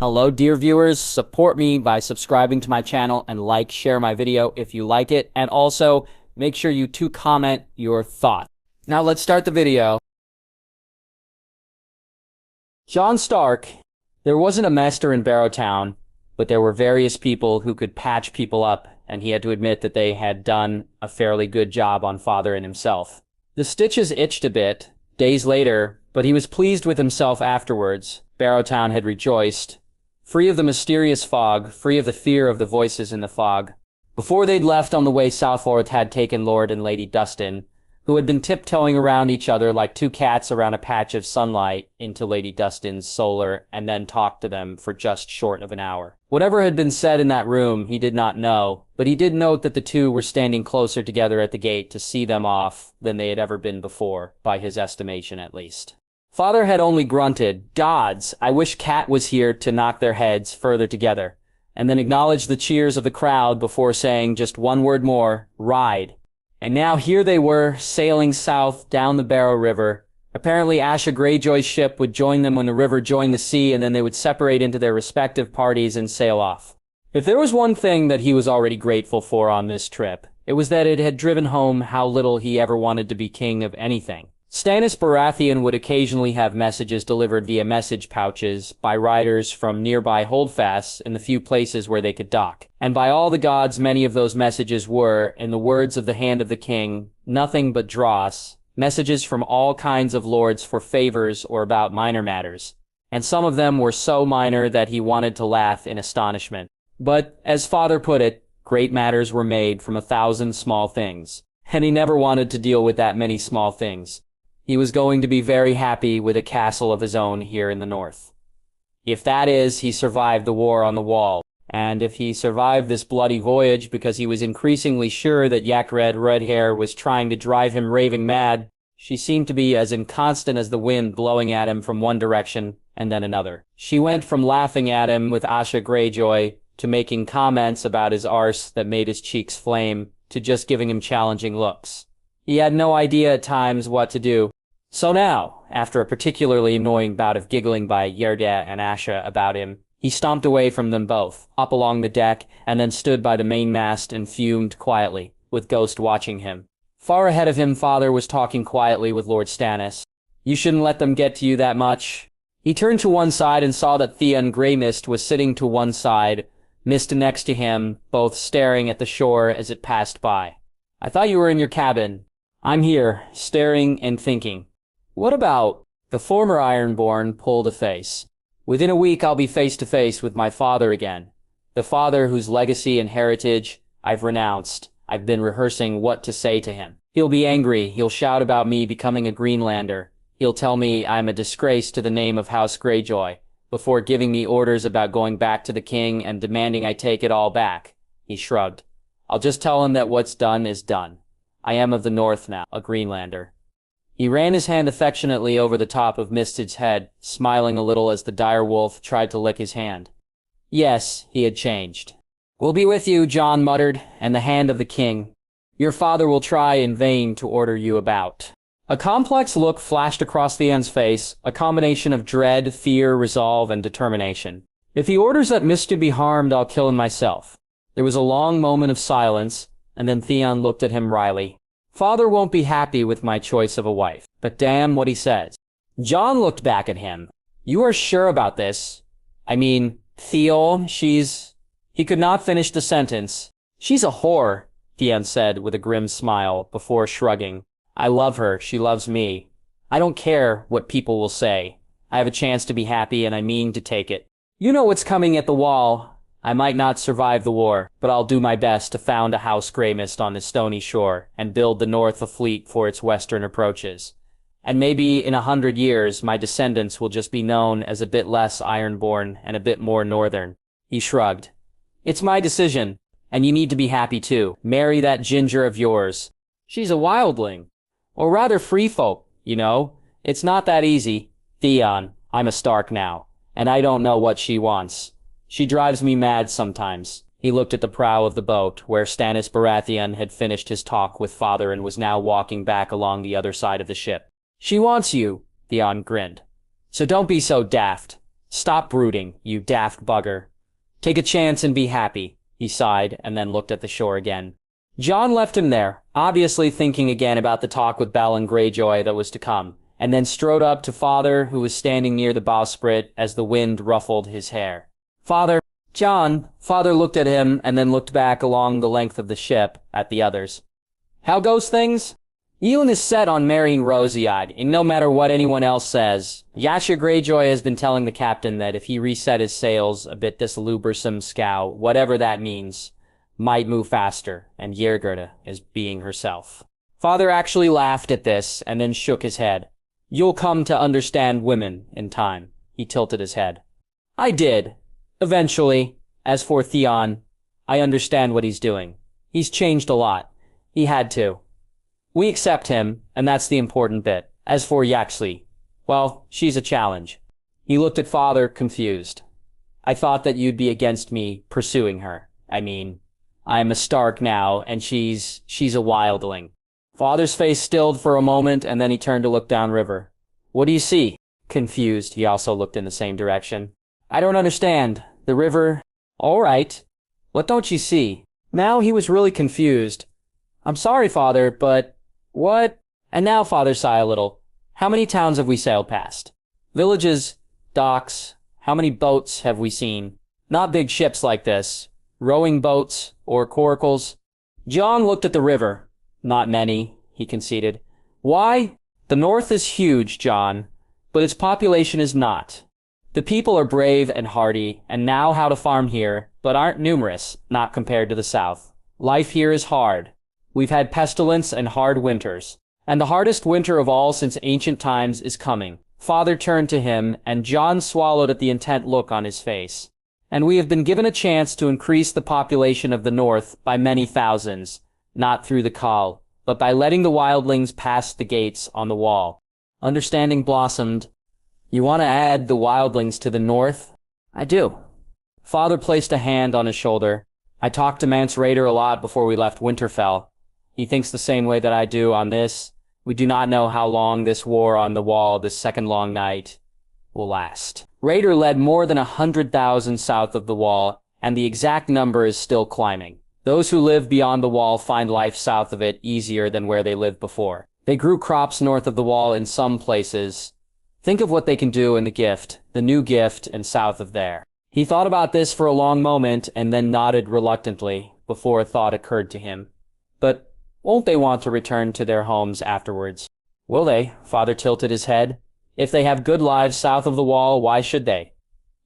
Hello, dear viewers. Support me by subscribing to my channel and share my video if you like it. And also, make sure you comment your thoughts. Now let's start the video. Jon Stark. There wasn't a master in Barrowtown, but there were various people who could patch people up, and he had to admit that they had done a fairly good job on Father and himself. The stitches itched a bit, days later, but he was pleased with himself afterwards. Barrowtown had rejoiced. Free of the mysterious fog, free of the fear of the voices in the fog. Before they'd left on the way southward had taken Lord and Lady Dustin, who had been tiptoeing around each other like two cats around a patch of sunlight into Lady Dustin's solar, and then talked to them for just short of an hour. Whatever had been said in that room, he did not know, but he did note that the two were standing closer together at the gate to see them off than they had ever been before, by his estimation at least. Father had only grunted, "Gods, I wish Cat was here to knock their heads further together," and then acknowledged the cheers of the crowd before saying just one word more, "Ride." And now here they were, sailing south down the Barrow River. Apparently Asha Greyjoy's ship would join them when the river joined the sea, and then they would separate into their respective parties and sail off. If there was one thing that he was already grateful for on this trip, it was that it had driven home how little he ever wanted to be king of anything. Stannis Baratheon would occasionally have messages delivered via message pouches by riders from nearby holdfasts in the few places where they could dock. And by all the gods, many of those messages were, in the words of the Hand of the King, nothing but dross, messages from all kinds of lords for favors or about minor matters. And some of them were so minor that he wanted to laugh in astonishment. But, as Father put it, great matters were made from 1,000 small things. And he never wanted to deal with that many small things. He was going to be very happy with a castle of his own here in the north. If that is, he survived the war on the wall. And if he survived this bloody voyage because he was increasingly sure that Yakred Redhair was trying to drive him raving mad, she seemed to be as inconstant as the wind blowing at him from one direction and then another. She went from laughing at him with Asha Greyjoy to making comments about his arse that made his cheeks flame to just giving him challenging looks. He had no idea at times what to do. So now, after a particularly annoying bout of giggling by Yerda and Asha about him, he stomped away from them both, up along the deck, and then stood by the mainmast and fumed quietly, with Ghost watching him. Far ahead of him, Father was talking quietly with Lord Stannis. "You shouldn't let them get to you that much." He turned to one side and saw that Theon Greymist was sitting to one side, Mist next to him, both staring at the shore as it passed by. "I thought you were in your cabin." "I'm here, staring and thinking." "What about—" The former Ironborn pulled a face. "Within a week I'll be face to face with my father again. The father whose legacy and heritage I've renounced. I've been rehearsing what to say to him. He'll be angry, he'll shout about me becoming a Greenlander. He'll tell me I'm a disgrace to the name of House Greyjoy, before giving me orders about going back to the king and demanding I take it all back." He shrugged. "I'll just tell him that what's done is done. I am of the North now, a Greenlander." He ran his hand affectionately over the top of Misted's head, smiling a little as the direwolf tried to lick his hand. Yes, he had changed. "We'll be with you," Jon muttered, "and the hand of the king. Your father will try in vain to order you about." A complex look flashed across Theon's face, a combination of dread, fear, resolve, and determination. "If he orders that Misted be harmed, I'll kill him myself." There was a long moment of silence, and then Theon looked at him wryly. "Father won't be happy with my choice of a wife, but damn what he says." Jon looked back at him. "You are sure about this? I mean, Theo, she's—" He could not finish the sentence. "She's a whore," Theon said with a grim smile, before shrugging. "I love her, she loves me. I don't care what people will say. I have a chance to be happy, and I mean to take it. You know what's coming at the wall. I might not survive the war, but I'll do my best to found a House Greymist on the stony shore and build the north a fleet for its western approaches. And maybe in 100 years, my descendants will just be known as a bit less Ironborn and a bit more northern." He shrugged. "It's my decision, and you need to be happy too. Marry that ginger of yours. She's a wildling. Or rather free folk, you know. It's not that easy. Theon, I'm a Stark now, and I don't know what she wants. She drives me mad sometimes." He looked at the prow of the boat, where Stannis Baratheon had finished his talk with Father and was now walking back along the other side of the ship. "She wants you," Theon grinned. "So don't be so daft. Stop brooding, you daft bugger. Take a chance and be happy, he sighed, and then looked at the shore again. Jon left him there, obviously thinking again about the talk with Bell and Greyjoy that was to come, and then strode up to Father, who was standing near the bowsprit as the wind ruffled his hair. Father, Jon, Father looked at him and then looked back along the length of the ship at the others. How goes things? Elend is set on marrying Rosy-Eyed, and no matter what anyone else says, Yasha Greyjoy has been telling the captain that if he reset his sails a bit this lubersome scow, whatever that means, might move faster, and Yergerda is being herself. Father actually laughed at this, and then shook his head. You'll come to understand women in time. He tilted his head. I did. Eventually. As for Theon, I understand what he's doing. He's changed a lot. He had to. We accept him, and that's the important bit. As for Yaxley, well, she's a challenge. He looked at Father, confused. I thought that you'd be against me pursuing her. I mean, I'm a Stark now, and she's a wildling. Father's face stilled for a moment, and then he turned to look downriver. What do you see? Confused, he also looked in the same direction. I don't understand. The river... All right. What don't you see? Now he was really confused. I'm sorry, Father, but... What? And now Father sighed a little. How many towns have we sailed past? Villages, docks, how many boats have we seen? Not big ships like this. Rowing boats, or coracles. Jon looked at the river. Not many, he conceded. Why? The north is huge, Jon, but its population is not. The people are brave and hardy, and know how to farm here, but aren't numerous, not compared to the south. Life here is hard. We've had pestilence and hard winters, and the hardest winter of all since ancient times is coming. Father turned to him, and Jon swallowed at the intent look on his face. And we have been given a chance to increase the population of the north by many thousands, not through the call, but by letting the wildlings pass the gates on the wall. Understanding blossomed. You want to add the wildlings to the north? I do. Father placed a hand on his shoulder. I talked to Mance Rayder a lot before we left Winterfell. He thinks the same way that I do on this. We do not know how long this war on the wall, this second long night, will last. Rayder led more than 100,000 south of the wall, and the exact number is still climbing. Those who live beyond the wall find life south of it easier than where they lived before. They grew crops north of the wall in some places. Think of what they can do in the Gift, the new Gift, and south of there. He thought about this for a long moment and then nodded reluctantly before a thought occurred to him. But won't they want to return to their homes afterwards? Will they? Father tilted his head. If they have good lives south of the wall, why should they?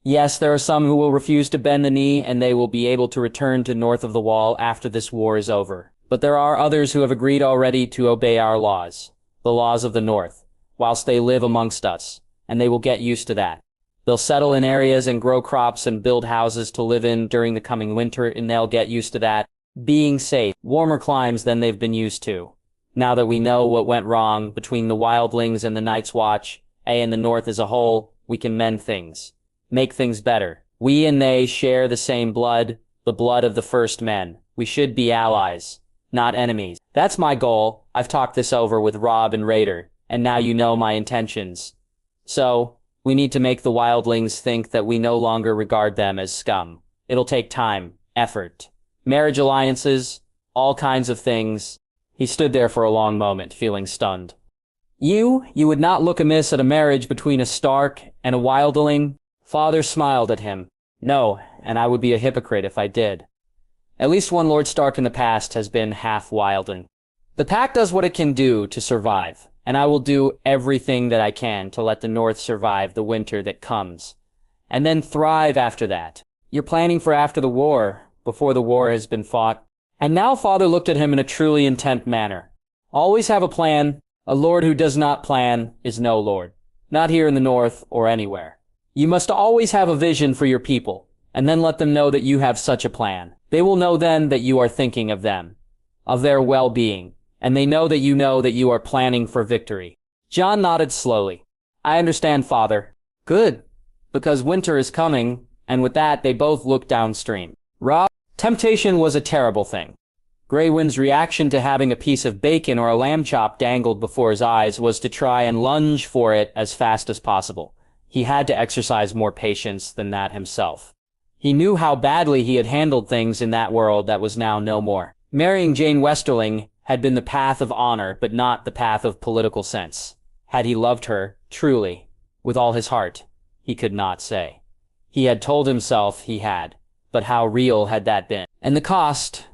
Yes, there are some who will refuse to bend the knee, and they will be able to return to north of the wall after this war is over. But there are others who have agreed already to obey our laws, the laws of the north, whilst they live amongst us, and they will get used to that. They'll settle in areas and grow crops and build houses to live in during the coming winter, and they'll get used to that. Being safe, warmer climes than they've been used to. Now that we know what went wrong between the wildlings and the Night's Watch, and the North as a whole, we can mend things. Make things better. We and they share the same blood, the blood of the first men. We should be allies, not enemies. That's my goal. I've talked this over with Robb and Rayder, and now you know my intentions. So, we need to make the wildlings think that we no longer regard them as scum. It'll take time, effort. Marriage alliances, all kinds of things. He stood there for a long moment, feeling stunned. You would not look amiss at a marriage between a Stark and a wildling? Father smiled at him. No, and I would be a hypocrite if I did. At least one Lord Stark in the past has been half wildling. The pack does what it can do to survive, and I will do everything that I can to let the North survive the winter that comes, and then thrive after that. You're planning for after the war, before the war has been fought. And now Father looked at him in a truly intent manner. Always have a plan. A lord who does not plan is no lord. Not here in the North or anywhere. You must always have a vision for your people, and then let them know that you have such a plan. They will know then that you are thinking of them, of their well-being, and they know that you are planning for victory. Jon nodded slowly. I understand, Father. Good, because winter is coming, and with that they both looked downstream. Robb, temptation was a terrible thing. Grey Wind's reaction to having a piece of bacon or a lamb chop dangled before his eyes was to try and lunge for it as fast as possible. He had to exercise more patience than that himself. He knew how badly he had handled things in that world that was now no more. Marrying Jane Westerling had been the path of honor, but not the path of political sense. Had he loved her, truly, with all his heart? He could not say. He had told himself he had, but how real had that been? And the cost?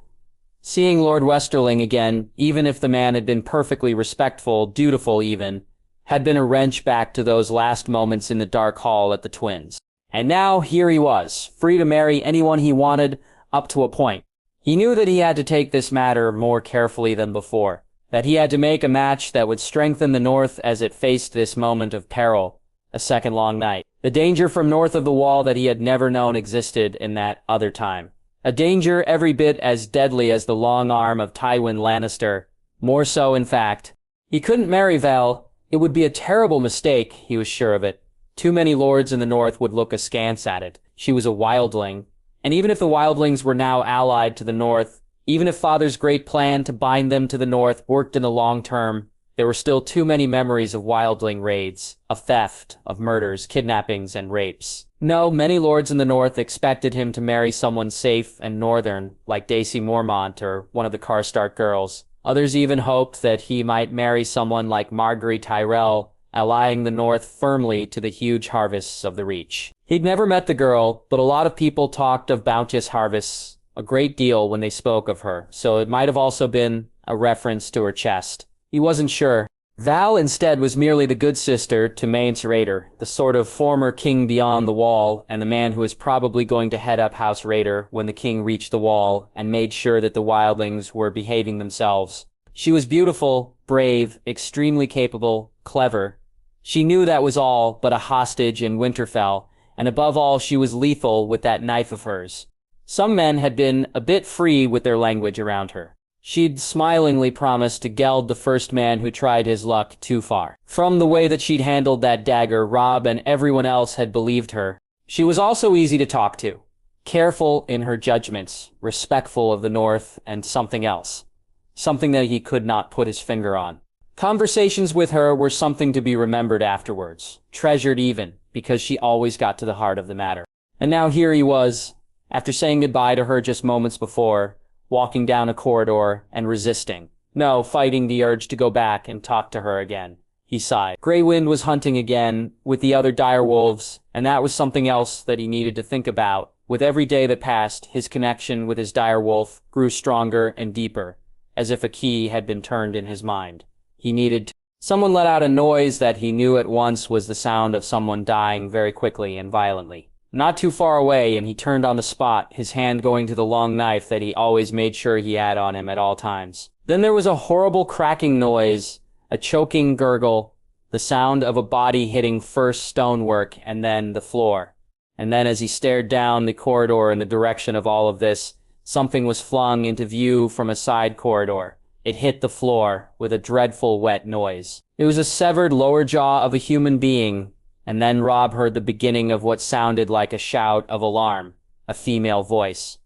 Seeing Lord Westerling again, even if the man had been perfectly respectful, dutiful even, had been a wrench back to those last moments in the dark hall at the Twins. And now here he was, free to marry anyone he wanted, up to a point. He knew that he had to take this matter more carefully than before, that he had to make a match that would strengthen the North as it faced this moment of peril, a second long night. The danger from north of the wall that he had never known existed in that other time. A danger every bit as deadly as the long arm of Tywin Lannister. More so, in fact. He couldn't marry Val. It would be a terrible mistake, he was sure of it. Too many lords in the north would look askance at it. She was a wildling. And even if the wildlings were now allied to the north, even if Father's great plan to bind them to the north worked in the long term, there were still too many memories of wildling raids, of theft, of murders, kidnappings, and rapes. No, many lords in the north expected him to marry someone safe and northern, like Daisy Mormont or one of the Karstark girls. Others even hoped that he might marry someone like Margaery Tyrell, allying the north firmly to the huge harvests of the Reach. He'd never met the girl, but a lot of people talked of bounteous harvests a great deal when they spoke of her, so it might have also been a reference to her chest. He wasn't sure. Val, instead, was merely the good sister to Maence Rayder, the sort of former king beyond the wall, and the man who was probably going to head up House Rayder when the king reached the wall and made sure that the wildlings were behaving themselves. She was beautiful, brave, extremely capable, clever. She knew that was all but a hostage in Winterfell, and above all she was lethal with that knife of hers. Some men had been a bit free with their language around her. She'd smilingly promised to geld the first man who tried his luck too far. From the way that she'd handled that dagger, Robb and everyone else had believed her. She was also easy to talk to. Careful in her judgments, respectful of the North, and something else. Something that he could not put his finger on. Conversations with her were something to be remembered afterwards, treasured even, because she always got to the heart of the matter. And now here he was, after saying goodbye to her just moments before, walking down a corridor and resisting. No, fighting the urge to go back and talk to her again. He sighed. Grey Wind was hunting again with the other direwolves, and that was something else that he needed to think about. With every day that passed, his connection with his direwolf grew stronger and deeper, as if a key had been turned in his mind. He needed to. Someone let out a noise that he knew at once was the sound of someone dying very quickly and violently. Not too far away, and he turned on the spot, his hand going to the long knife that he always made sure he had on him at all times. Then there was a horrible cracking noise, a choking gurgle, the sound of a body hitting first stonework and then the floor. And then as he stared down the corridor in the direction of all of this, something was flung into view from a side corridor. It hit the floor with a dreadful wet noise. It was a severed lower jaw of a human being. And then Robb heard the beginning of what sounded like a shout of alarm, a female voice,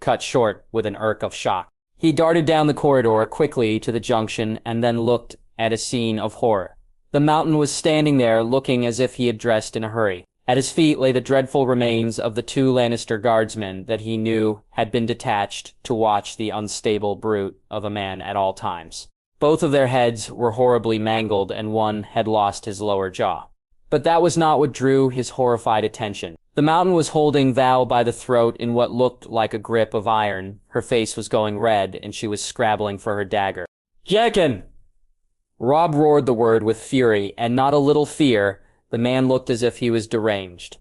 cut short with an irk of shock. He darted down the corridor quickly to the junction and then looked at a scene of horror. The Mountain was standing there looking as if he had dressed in a hurry. At his feet lay the dreadful remains of the 2 Lannister guardsmen that he knew had been detached to watch the unstable brute of a man at all times. Both of their heads were horribly mangled and one had lost his lower jaw. But that was not what drew his horrified attention. The Mountain was holding Val by the throat in what looked like a grip of iron. Her face was going red, and she was scrabbling for her dagger. "Jaqen!" Robb roared the word with fury, and not a little fear. The man looked as if he was deranged.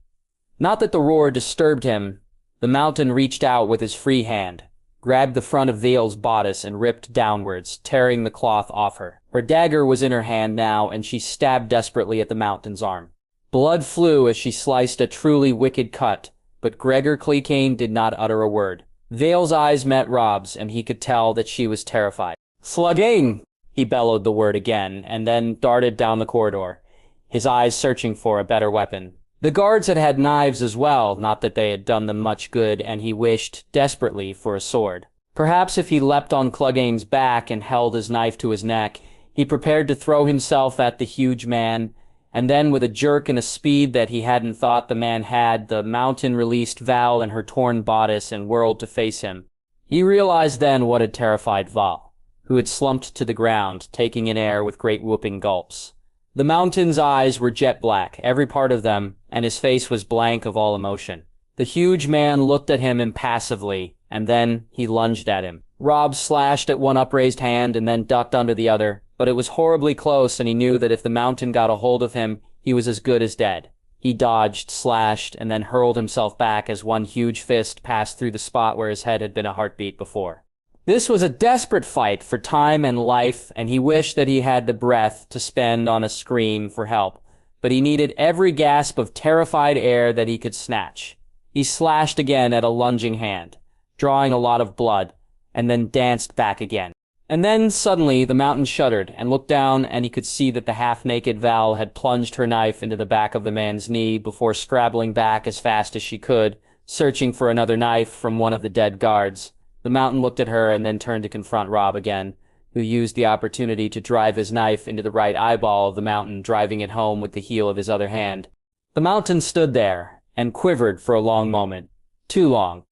Not that the roar disturbed him. The Mountain reached out with his free hand, grabbed the front of Vale's bodice and ripped downwards, tearing the cloth off her. Her dagger was in her hand now, and she stabbed desperately at the Mountain's arm. Blood flew as she sliced a truly wicked cut, but Gregor Clegane did not utter a word. Vale's eyes met Robb's, and he could tell that she was terrified. "Clegane!" He bellowed the word again, and then darted down the corridor, his eyes searching for a better weapon. The guards had had knives as well, not that they had done them much good, and he wished desperately for a sword. Perhaps if he leapt on Clegane's back and held his knife to his neck, he prepared to throw himself at the huge man, And then, with a jerk and a speed that he hadn't thought the man had, the mountain released Val and her torn bodice and whirled to face him. He realized then what had terrified Val, who had slumped to the ground, taking in air with great whooping gulps. The mountain's eyes were jet black, every part of them, and his face was blank of all emotion. The huge man looked at him impassively, and then he lunged at him. Robb slashed at one upraised hand and then ducked under the other, but it was horribly close, and he knew that if the mountain got a hold of him, he was as good as dead. He dodged, slashed, and then hurled himself back as one huge fist passed through the spot where his head had been a heartbeat before. This was a desperate fight for time and life, and he wished that he had the breath to spend on a scream for help, but he needed every gasp of terrified air that he could snatch. He slashed again at a lunging hand, drawing a lot of blood, and then danced back again. And then, suddenly, the mountain shuddered, and looked down, and he could see that the half-naked Val had plunged her knife into the back of the man's knee before scrabbling back as fast as she could, searching for another knife from one of the dead guards. The mountain looked at her and then turned to confront Robb again, who used the opportunity to drive his knife into the right eyeball of the mountain, driving it home with the heel of his other hand. The mountain stood there, and quivered for a long moment. Too long.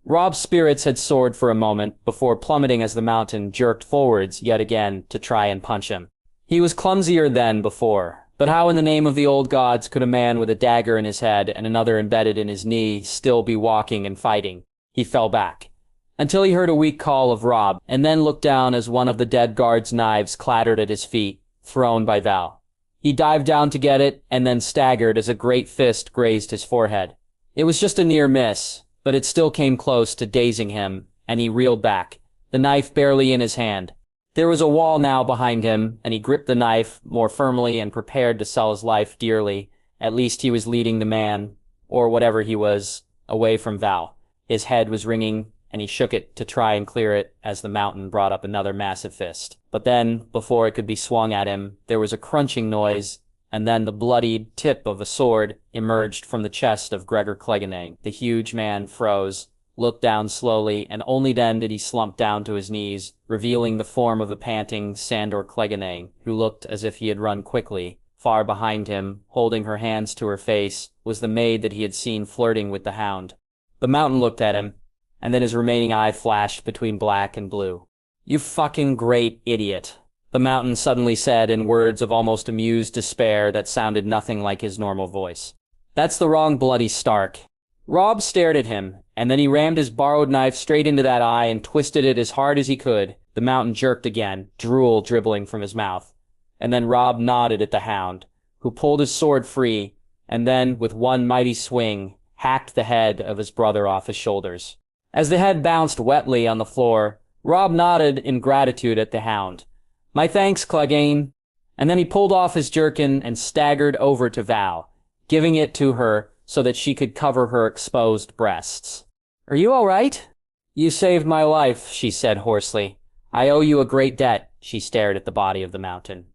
Robb's spirits had soared for a moment, before plummeting as the mountain jerked forwards yet again to try and punch him. He was clumsier than before, but how in the name of the old gods could a man with a dagger in his head and another embedded in his knee still be walking and fighting? He fell back, until he heard a weak call of Robb, and then looked down as one of the dead guard's knives clattered at his feet, thrown by Val. He dived down to get it, and then staggered as a great fist grazed his forehead. It was just a near miss, but it still came close to dazing him, and he reeled back, the knife barely in his hand. There was a wall now behind him, and he gripped the knife more firmly and prepared to sell his life dearly. At least he was leading the man, or whatever he was, away from Val. His head was ringing, and he shook it to try and clear it as the mountain brought up another massive fist. But then, before it could be swung at him, there was a crunching noise, and then the bloodied tip of a sword emerged from the chest of Gregor Clegane. The huge man froze, looked down slowly, and only then did he slump down to his knees, revealing the form of the panting Sandor Clegane, who looked as if he had run quickly. Far behind him, holding her hands to her face, was the maid that he had seen flirting with the hound. The mountain looked at him, and then his remaining eye flashed between black and blue. "You fucking great idiot," the mountain suddenly said in words of almost amused despair that sounded nothing like his normal voice. "That's the wrong bloody Stark." Robb stared at him, and then he rammed his borrowed knife straight into that eye and twisted it as hard as he could. The mountain jerked again, drool dribbling from his mouth. And then Robb nodded at the hound, who pulled his sword free, and then, with one mighty swing, hacked the head of his brother off his shoulders. As the head bounced wetly on the floor, Robb nodded in gratitude at the hound. "My thanks, Clegane." And then he pulled off his jerkin and staggered over to Val, giving it to her so that she could cover her exposed breasts. "Are you all right?" "You saved my life," she said hoarsely. "I owe you a great debt." She stared at the body of the mountain.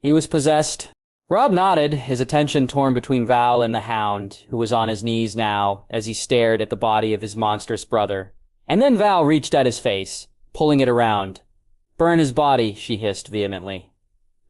"He was possessed." Robb nodded, his attention torn between Val and the hound, who was on his knees now, as he stared at the body of his monstrous brother. And then Val reached at his face, pulling it around. "Burn his body," she hissed vehemently.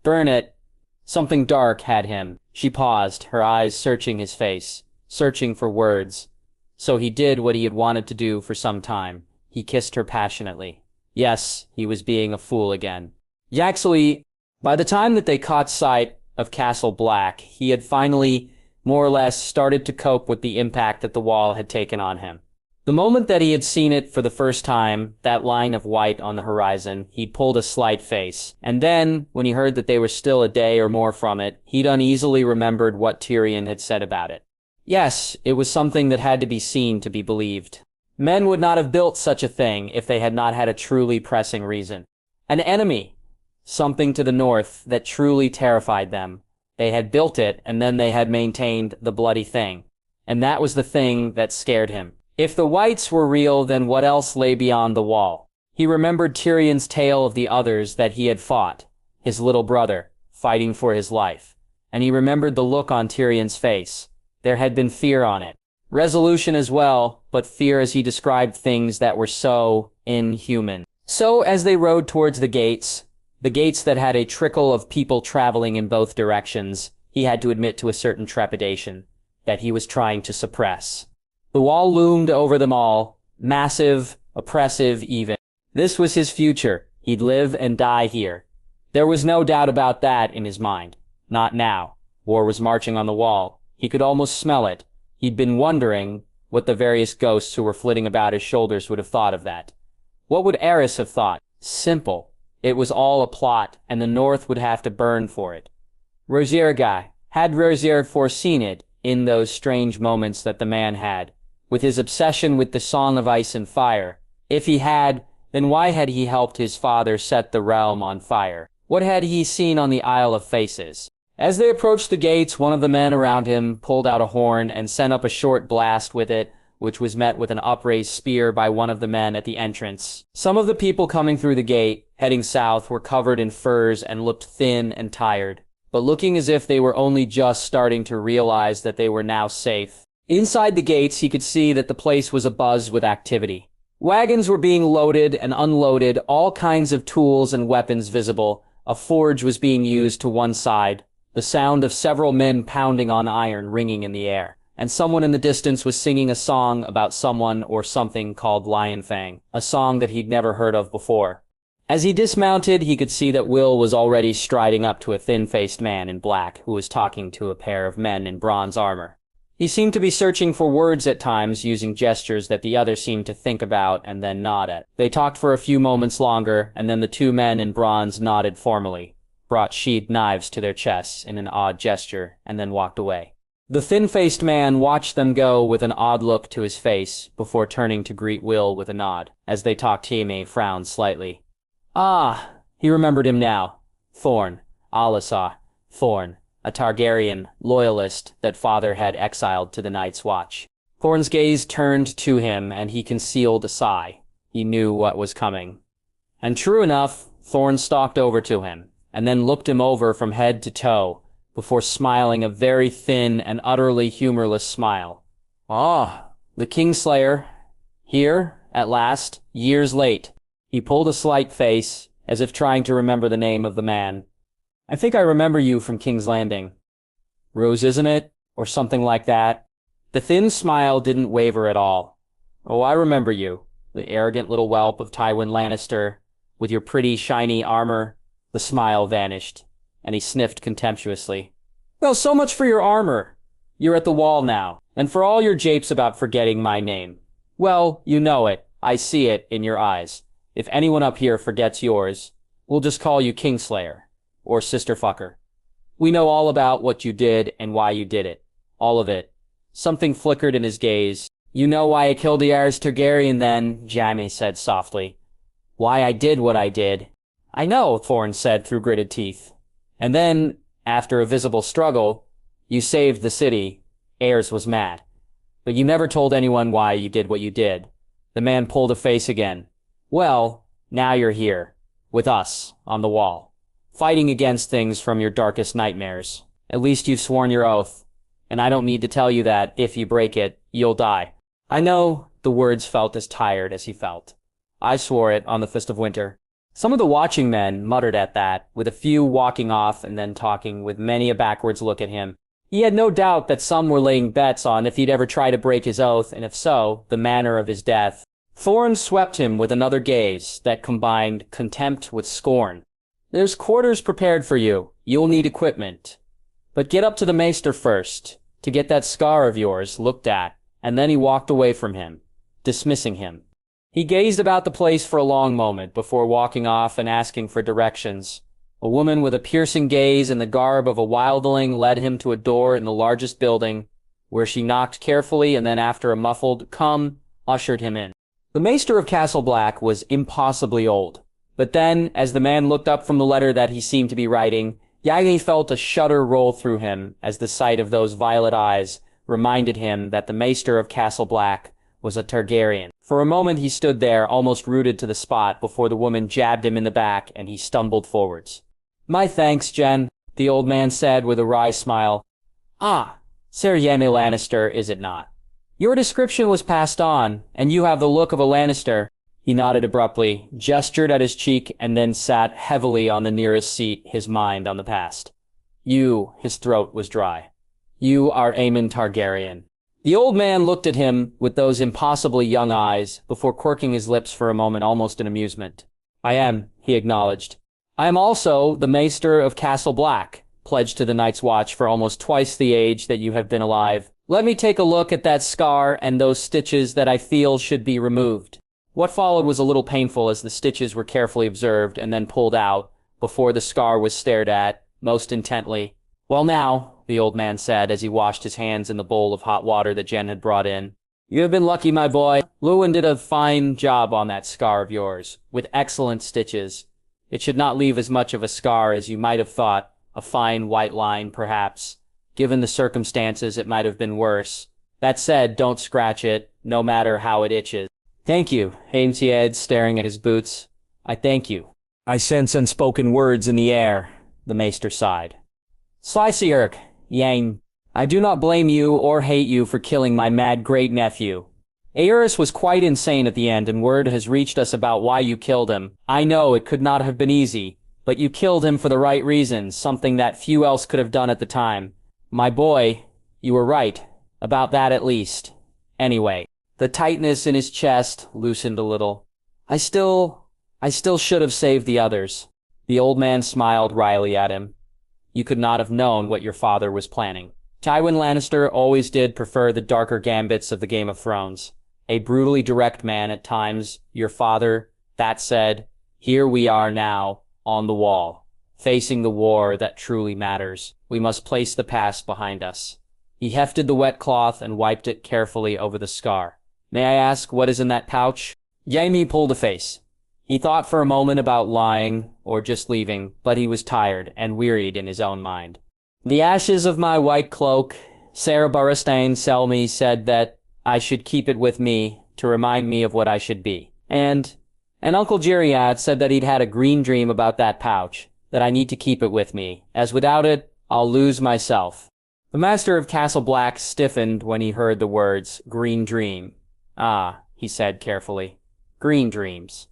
"Burn it." Something dark had him. She paused, her eyes searching his face, searching for words. So he did what he had wanted to do for some time. He kissed her passionately. Yes, he was being a fool again. Actually, by the time that they caught sight of Castle Black, he had finally, more or less, started to cope with the impact that the wall had taken on him. The moment that he had seen it for the first time, that line of white on the horizon, he'd pulled a slight face. And then, when he heard that they were still a day or more from it, he'd uneasily remembered what Tyrion had said about it. Yes, it was something that had to be seen to be believed. Men would not have built such a thing if they had not had a truly pressing reason. An enemy, something to the north that truly terrified them. They had built it, and then they had maintained the bloody thing. And that was the thing that scared him. If the whites were real, then what else lay beyond the wall? He remembered Tyrion's tale of the others that he had fought, his little brother, fighting for his life. And he remembered the look on Tyrion's face. There had been fear on it. Resolution as well, but fear as he described things that were so inhuman. So as they rode towards the gates that had a trickle of people traveling in both directions, he had to admit to a certain trepidation that he was trying to suppress. The wall loomed over them all, massive, oppressive even. This was his future. He'd live and die here. There was no doubt about that in his mind. Not now. War was marching on the wall. He could almost smell it. He'd been wondering what the various ghosts who were flitting about his shoulders would have thought of that. What would Eris have thought? Simple. It was all a plot, and the North would have to burn for it. Had Rozier foreseen it in those strange moments that the man had, with his obsession with the Song of Ice and Fire? If he had, then why had he helped his father set the realm on fire? What had he seen on the Isle of Faces? As they approached the gates, one of the men around him pulled out a horn and sent up a short blast with it, which was met with an upraised spear by one of the men at the entrance. Some of the people coming through the gate, heading south, were covered in furs and looked thin and tired, but looking as if they were only just starting to realize that they were now safe. Inside the gates, he could see that the place was abuzz with activity. Wagons were being loaded and unloaded, all kinds of tools and weapons visible. A forge was being used to one side, the sound of several men pounding on iron ringing in the air. And someone in the distance was singing a song about someone or something called Lionfang, a song that he'd never heard of before. As he dismounted, he could see that Will was already striding up to a thin-faced man in black who was talking to a pair of men in bronze armor. He seemed to be searching for words at times, using gestures that the other seemed to think about and then nod at. They talked for a few moments longer, and then the two men in bronze nodded formally, brought sheathed knives to their chests in an odd gesture, and then walked away. The thin-faced man watched them go with an odd look to his face before turning to greet Will with a nod. As they talked, Jaime frowned slightly. Ah, he remembered him now. Thorn, Alyssa, Thorn, a Targaryen loyalist that father had exiled to the Night's Watch. Thorn's gaze turned to him, and he concealed a sigh. He knew what was coming. And true enough, Thorn stalked over to him, and then looked him over from head to toe, before smiling a very thin and utterly humorless smile. Ah, the Kingslayer. Here, at last, years late. He pulled a slight face, as if trying to remember the name of the man. I think I remember you from King's Landing. Rose, isn't it? Or something like that. The thin smile didn't waver at all. Oh, I remember you, the arrogant little whelp of Tywin Lannister, with your pretty, shiny armor. The smile vanished, and he sniffed contemptuously. Well, so much for your armor. You're at the wall now, and for all your japes about forgetting my name. Well, you know it. I see it in your eyes. If anyone up here forgets yours, we'll just call you Kingslayer, or Sister Fucker. We know all about what you did and why you did it. All of it. Something flickered in his gaze. You know why I killed Daenerys Targaryen then, Jaime said softly. Why I did what I did. I know, Thorn said through gritted teeth. And then, after a visible struggle, you saved the city. Aerys was mad. But you never told anyone why you did what you did. The man pulled a face again. Well, now you're here. With us, on the wall. Fighting against things from your darkest nightmares. At least you've sworn your oath. And I don't need to tell you that, if you break it, you'll die. I know, the words felt as tired as he felt. I swore it on the Fist of Winter. Some of the watching men muttered at that, with a few walking off and then talking with many a backwards look at him. He had no doubt that some were laying bets on if he'd ever try to break his oath, and if so, the manner of his death. Thorn swept him with another gaze that combined contempt with scorn. There's quarters prepared for you. You'll need equipment. But get up to the maester first, to get that scar of yours looked at, and then he walked away from him, dismissing him. He gazed about the place for a long moment before walking off and asking for directions. A woman with a piercing gaze and the garb of a wildling led him to a door in the largest building, where she knocked carefully and then after a muffled "come," ushered him in. The Maester of Castle Black was impossibly old, but then, as the man looked up from the letter that he seemed to be writing, Jaime felt a shudder roll through him as the sight of those violet eyes reminded him that the Maester of Castle Black was a Targaryen. For a moment he stood there, almost rooted to the spot, before the woman jabbed him in the back and he stumbled forwards. My thanks, Jen, the old man said with a wry smile. Ah, Sir Jaime Lannister, is it not? Your description was passed on, and you have the look of a Lannister. He nodded abruptly, gestured at his cheek, and then sat heavily on the nearest seat, his mind on the past. His throat was dry. You are Aemon Targaryen. The old man looked at him with those impossibly young eyes before quirking his lips for a moment almost in amusement. I am, he acknowledged. I am also the Maester of Castle Black, pledged to the Night's Watch for almost twice the age that you have been alive. Let me take a look at that scar and those stitches that I feel should be removed. What followed was a little painful as the stitches were carefully observed and then pulled out, before the scar was stared at, most intently. Well now, the old man said as he washed his hands in the bowl of hot water that Jen had brought in. You have been lucky, my boy. Lewin did a fine job on that scar of yours, with excellent stitches. It should not leave as much of a scar as you might have thought, a fine white line, perhaps. Given the circumstances, it might have been worse. That said, don't scratch it, no matter how it itches. Thank you, Aemon said, staring at his boots. I thank you. I sense unspoken words in the air, the Maester sighed. Slicierk, Yang, I do not blame you or hate you for killing my mad great-nephew. Aerys was quite insane at the end, and word has reached us about why you killed him. I know it could not have been easy, but you killed him for the right reasons, something that few else could have done at the time. My boy, you were right. About that at least. Anyway, the tightness in his chest loosened a little. I still should have saved the others. The old man smiled wryly at him. You could not have known what your father was planning. Tywin Lannister always did prefer the darker gambits of the Game of Thrones. A brutally direct man at times, your father. That said, here we are now, on the wall, facing the war that truly matters. We must place the past behind us. He hefted the wet cloth and wiped it carefully over the scar. May I ask what is in that pouch? Jaime pulled a face. He thought for a moment about lying, or just leaving, but he was tired and wearied in his own mind. The ashes of my white cloak. Sarah Burrestein Selmy said that I should keep it with me to remind me of what I should be. And Uncle Jiriad said that he'd had a green dream about that pouch, that I need to keep it with me, as without it, I'll lose myself. The Master of Castle Black stiffened when he heard the words, green dream. Ah, he said carefully. Green dreams.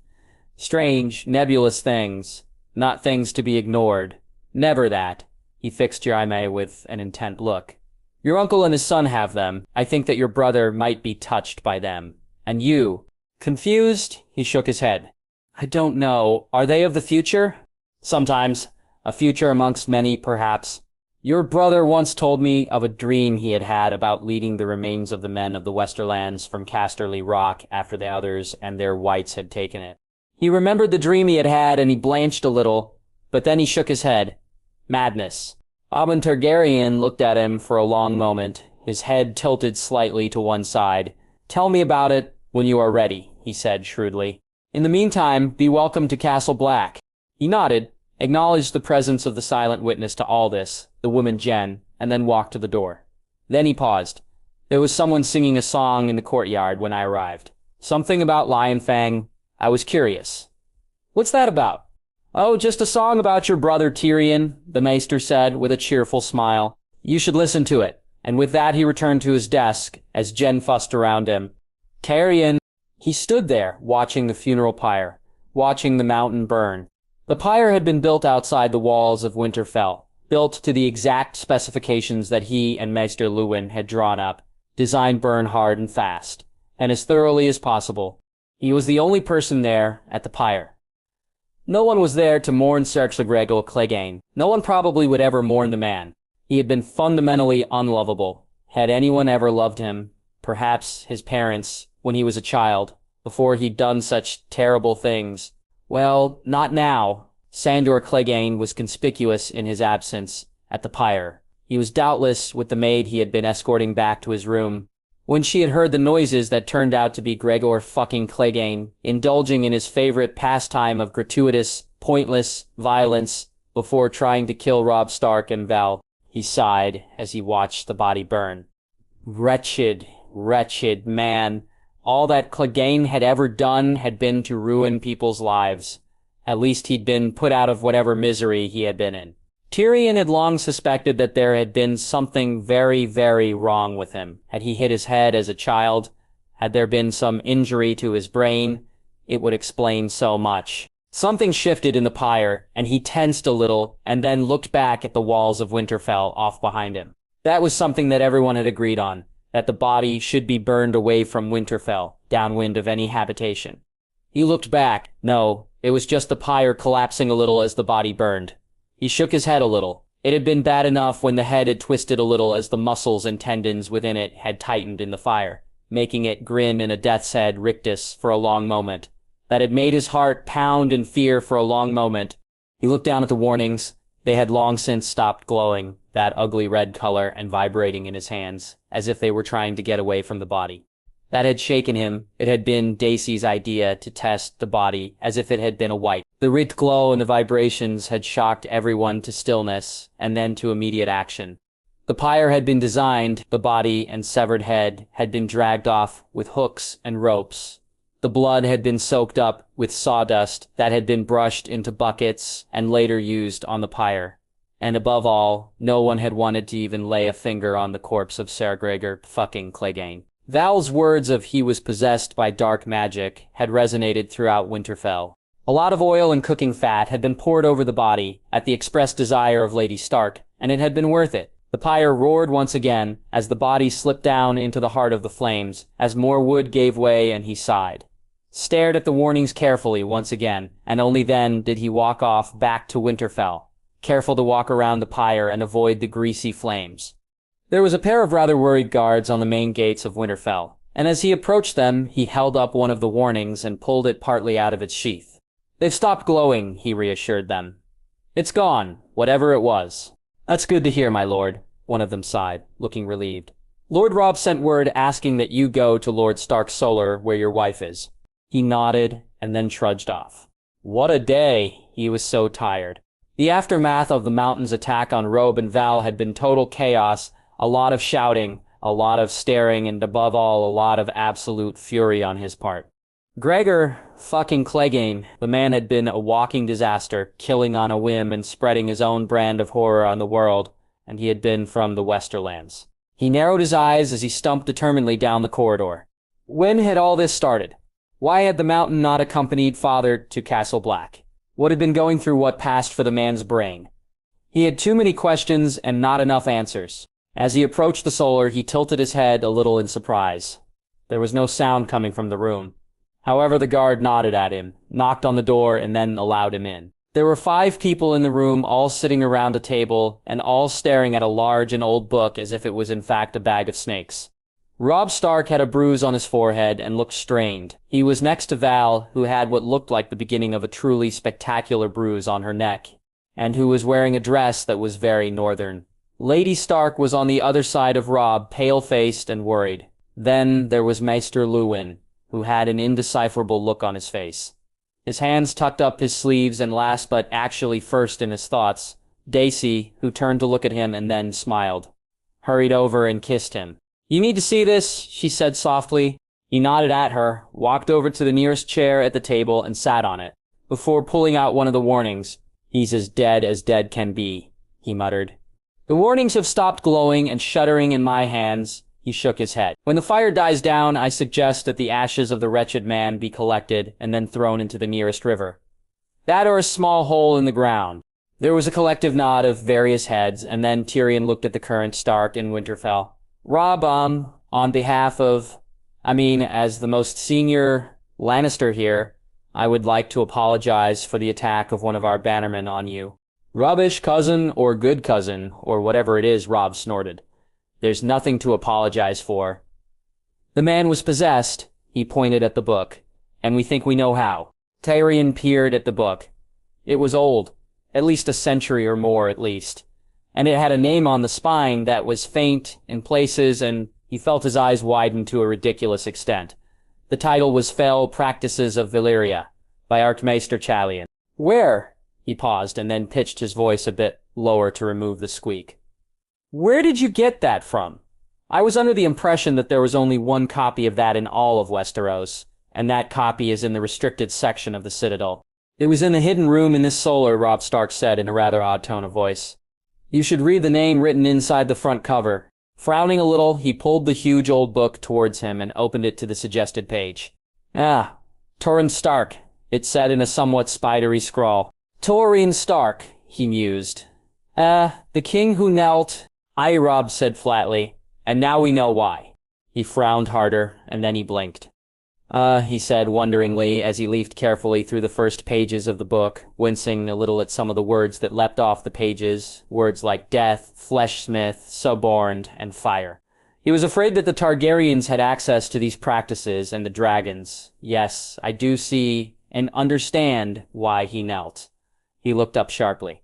Strange, nebulous things, not things to be ignored. Never that. He fixed Jaime with an intent look. Your uncle and his son have them. I think that your brother might be touched by them. And you? Confused, he shook his head. I don't know. Are they of the future? Sometimes. A future amongst many, perhaps. Your brother once told me of a dream he had had about leading the remains of the men of the Westerlands from Casterly Rock after the others and their whites had taken it. He remembered the dream he had had, and he blanched a little, but then he shook his head. Madness. Aemon Targaryen looked at him for a long moment, his head tilted slightly to one side. Tell me about it when you are ready, he said shrewdly. In the meantime, be welcome to Castle Black. He nodded, acknowledged the presence of the silent witness to all this, the woman Jen, and then walked to the door. Then he paused. There was someone singing a song in the courtyard when I arrived. Something about Lionfang. I was curious. What's that about? Oh, just a song about your brother Tyrion, the Maester said with a cheerful smile. You should listen to it. And with that he returned to his desk as Jen fussed around him. Tyrion. He stood there, watching the funeral pyre, watching the mountain burn. The pyre had been built outside the walls of Winterfell, built to the exact specifications that he and Maester Luwin had drawn up, designed burn hard and fast, and as thoroughly as possible. He was the only person there at the pyre. No one was there to mourn Ser Gregor Clegane. No one probably would ever mourn the man. He had been fundamentally unlovable. Had anyone ever loved him? Perhaps his parents, when he was a child, before he'd done such terrible things. Well, not now. Sandor Clegane was conspicuous in his absence at the pyre. He was doubtless with the maid he had been escorting back to his room. When she had heard the noises that turned out to be Gregor fucking Clegane, indulging in his favorite pastime of gratuitous, pointless violence before trying to kill Robb Stark and Val, he sighed as he watched the body burn. Wretched, wretched man. All that Clegane had ever done had been to ruin people's lives. At least he'd been put out of whatever misery he had been in. Tyrion had long suspected that there had been something very, very wrong with him. Had he hit his head as a child? Had there been some injury to his brain? It would explain so much. Something shifted in the pyre, and he tensed a little, and then looked back at the walls of Winterfell off behind him. That was something that everyone had agreed on, that the body should be burned away from Winterfell, downwind of any habitation. He looked back. No, it was just the pyre collapsing a little as the body burned. He shook his head a little. It had been bad enough when the head had twisted a little as the muscles and tendons within it had tightened in the fire, making it grin in a death's head rictus for a long moment. That had made his heart pound in fear for a long moment. He looked down at the warnings. They had long since stopped glowing, that ugly red color, and vibrating in his hands, as if they were trying to get away from the body. That had shaken him. It had been Daisy's idea to test the body as if it had been a white. The red glow and the vibrations had shocked everyone to stillness, and then to immediate action. The pyre had been designed, the body and severed head had been dragged off with hooks and ropes. The blood had been soaked up with sawdust that had been brushed into buckets and later used on the pyre. And above all, no one had wanted to even lay a finger on the corpse of Ser Gregor fucking Clegane. Val's words of he was possessed by dark magic had resonated throughout Winterfell. A lot of oil and cooking fat had been poured over the body at the express desire of Lady Stark, and it had been worth it. The pyre roared once again as the body slipped down into the heart of the flames, as more wood gave way and he sighed. Stared at the warnings carefully once again, and only then did he walk off back to Winterfell, careful to walk around the pyre and avoid the greasy flames. There was a pair of rather worried guards on the main gates of Winterfell, and as he approached them, he held up one of the warnings and pulled it partly out of its sheath. "They've stopped glowing," he reassured them. "It's gone, whatever it was." "That's good to hear, my lord," one of them sighed, looking relieved. "Lord Robb sent word asking that you go to Lord Stark's Solar where your wife is." He nodded and then trudged off. What a day! He was so tired. The aftermath of the Mountain's attack on Robb and Val had been total chaos, a lot of shouting, a lot of staring, and above all, a lot of absolute fury on his part. Gregor fucking Clegane, the man had been a walking disaster, killing on a whim and spreading his own brand of horror on the world, and he had been from the Westerlands. He narrowed his eyes as he stumped determinedly down the corridor. When had all this started? Why had the Mountain not accompanied Father to Castle Black? What had been going through what passed for the man's brain? He had too many questions and not enough answers. As he approached the Solar, he tilted his head a little in surprise. There was no sound coming from the room. However, the guard nodded at him, knocked on the door, and then allowed him in. There were 5 people in the room, all sitting around a table, and all staring at a large and old book as if it was in fact a bag of snakes. Robb Stark had a bruise on his forehead and looked strained. He was next to Val, who had what looked like the beginning of a truly spectacular bruise on her neck, and who was wearing a dress that was very northern. Lady Stark was on the other side of Robb, pale-faced and worried. Then there was Maester Luwin, who had an indecipherable look on his face. His hands tucked up his sleeves, and last but actually first in his thoughts, Daisy, who turned to look at him and then smiled, hurried over and kissed him. "You need to see this," she said softly. He nodded at her, walked over to the nearest chair at the table and sat on it, before pulling out one of the warnings. "He's as dead can be," he muttered. "The warnings have stopped glowing and shuddering in my hands." He shook his head. "When the fire dies down, I suggest that the ashes of the wretched man be collected and then thrown into the nearest river. That or a small hole in the ground." There was a collective nod of various heads, and then Tyrion looked at the current Stark in Winterfell. "Robb, on behalf of, as the most senior Lannister here, I would like to apologize for the attack of one of our bannermen on you." "Rubbish, cousin, or good cousin, or whatever it is," Robb snorted. "There's nothing to apologize for. The man was possessed," he pointed at the book, "and we think we know how." Tyrion peered at the book. It was old, at least a century or more at least, and it had a name on the spine that was faint in places, and he felt his eyes widen to a ridiculous extent. The title was Fell Practices of Valyria, by Archmaester Chalion. "Where?" He paused and then pitched his voice a bit lower to remove the squeak. "Where did you get that from? I was under the impression that there was only one copy of that in all of Westeros, and that copy is in the restricted section of the Citadel." "It was in the hidden room in this Solar," Robb Stark said in a rather odd tone of voice. "You should read the name written inside the front cover." Frowning a little, he pulled the huge old book towards him and opened it to the suggested page. "Ah, Torrhen Stark. It said in a somewhat spidery scrawl. Torreen Stark, he mused. The king who knelt, aye, Robb said flatly, and now we know why. He frowned harder, and then he blinked. He said wonderingly as he leafed carefully through the first pages of the book, wincing a little at some of the words that leapt off the pages, words like death, fleshsmith, suborned, and fire. He was afraid that the Targaryens had access to these practices and the dragons. Yes, I do see and understand why he knelt. He looked up sharply.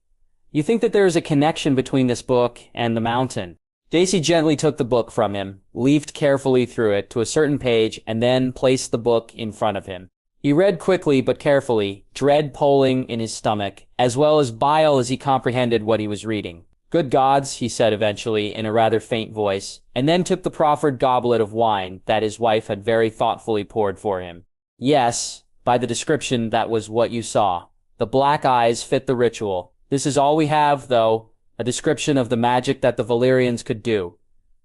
You think that there is a connection between this book and the mountain? Daisy gently took the book from him, leafed carefully through it to a certain page, and then placed the book in front of him. He read quickly but carefully, dread poling in his stomach, as well as bile as he comprehended what he was reading. Good gods, he said eventually in a rather faint voice, and then took the proffered goblet of wine that his wife had very thoughtfully poured for him. Yes, by the description that was what you saw. The black eyes fit the ritual. This is all we have, though, a description of the magic that the Valyrians could do.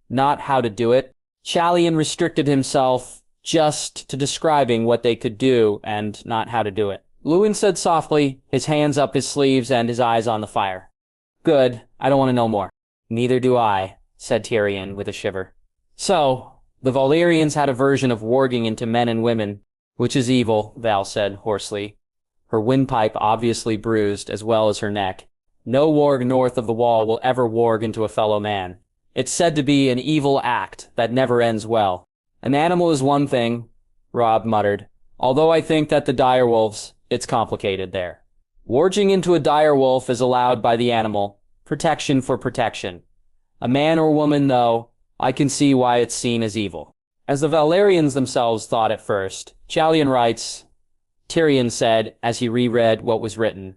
Not how to do it. Chalian restricted himself just to describing what they could do and not how to do it. Luwin said softly, his hands up his sleeves and his eyes on the fire. Good, I don't want to know more. Neither do I, said Tyrion with a shiver. So, the Valyrians had a version of warging into men and women, which is evil, Val said hoarsely, her windpipe obviously bruised as well as her neck. No warg north of the wall will ever warg into a fellow man. It's said to be an evil act that never ends well. An animal is one thing, Robb muttered, although I think that the direwolves, it's complicated there. Warging into a direwolf is allowed by the animal. Protection for protection. A man or woman, though, I can see why it's seen as evil. As the Valyrians themselves thought at first, Chalian writes, Tyrion said as he reread what was written.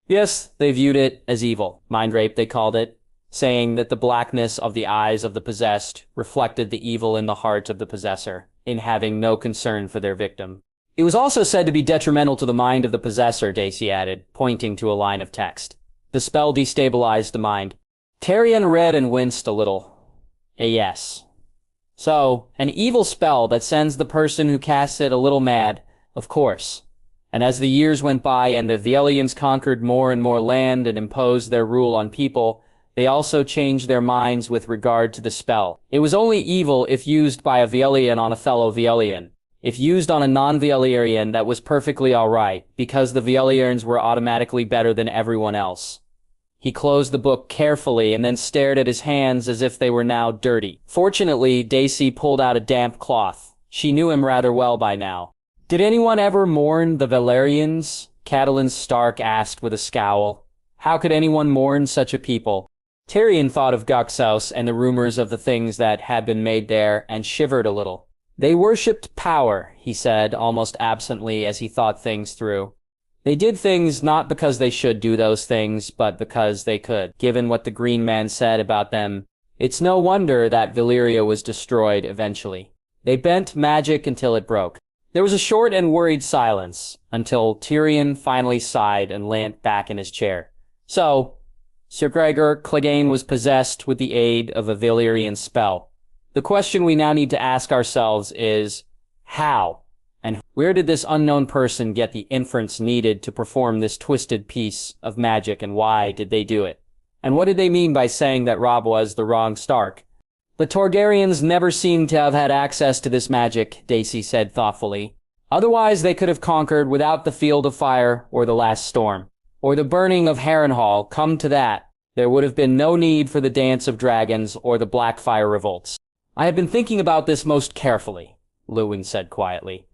Yes, they viewed it as evil, mind rape they called it, saying that the blackness of the eyes of the possessed reflected the evil in the heart of the possessor, in having no concern for their victim. It was also said to be detrimental to the mind of the possessor, Daisy added, pointing to a line of text. The spell destabilized the mind. Tyrion read and winced a little. Yes. So, an evil spell that sends the person who casts it a little mad, of course. And as the years went by and the Valyrians conquered more and more land and imposed their rule on people, they also changed their minds with regard to the spell. It was only evil if used by a Valyrian on a fellow Valyrian. If used on a non-Valyrian, that was perfectly alright, because the Valyrians were automatically better than everyone else. He closed the book carefully and then stared at his hands as if they were now dirty. Fortunately, Daisy pulled out a damp cloth. She knew him rather well by now. Did anyone ever mourn the Valyrians? Catelyn Stark asked with a scowl. How could anyone mourn such a people? Tyrion thought of Guxos and the rumors of the things that had been made there and shivered a little. They worshipped power, he said, almost absently as he thought things through. They did things not because they should do those things, but because they could. Given what the Green Man said about them, it's no wonder that Valyria was destroyed eventually. They bent magic until it broke. There was a short and worried silence, until Tyrion finally sighed and leant back in his chair. So, Sir Gregor Clegane was possessed with the aid of a Valyrian spell. The question we now need to ask ourselves is, how? And where did this unknown person get the inference needed to perform this twisted piece of magic, and why did they do it? And what did they mean by saying that Robb was the wrong Stark? The Targaryens never seem to have had access to this magic, Daisy said thoughtfully. Otherwise they could have conquered without the Field of Fire or the Last Storm, or the burning of Harrenhal. Come to that, there would have been no need for the Dance of Dragons or the Blackfire revolts. I have been thinking about this most carefully, Luwin said quietly,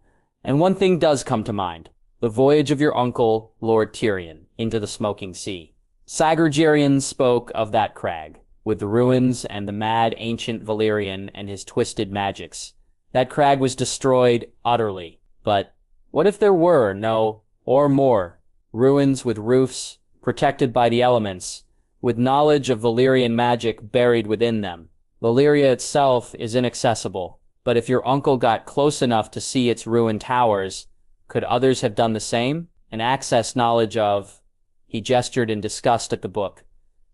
and one thing does come to mind. The voyage of your uncle, Lord Tyrion, into the Smoking Sea. Sagargerian spoke of that crag, with the ruins and the mad ancient Valyrian and his twisted magics. That crag was destroyed utterly, but what if there were no, or more, ruins with roofs, protected by the elements, with knowledge of Valyrian magic buried within them? Valyria itself is inaccessible, but if your uncle got close enough to see its ruined towers, could others have done the same? And access knowledge of... He gestured in disgust at the book.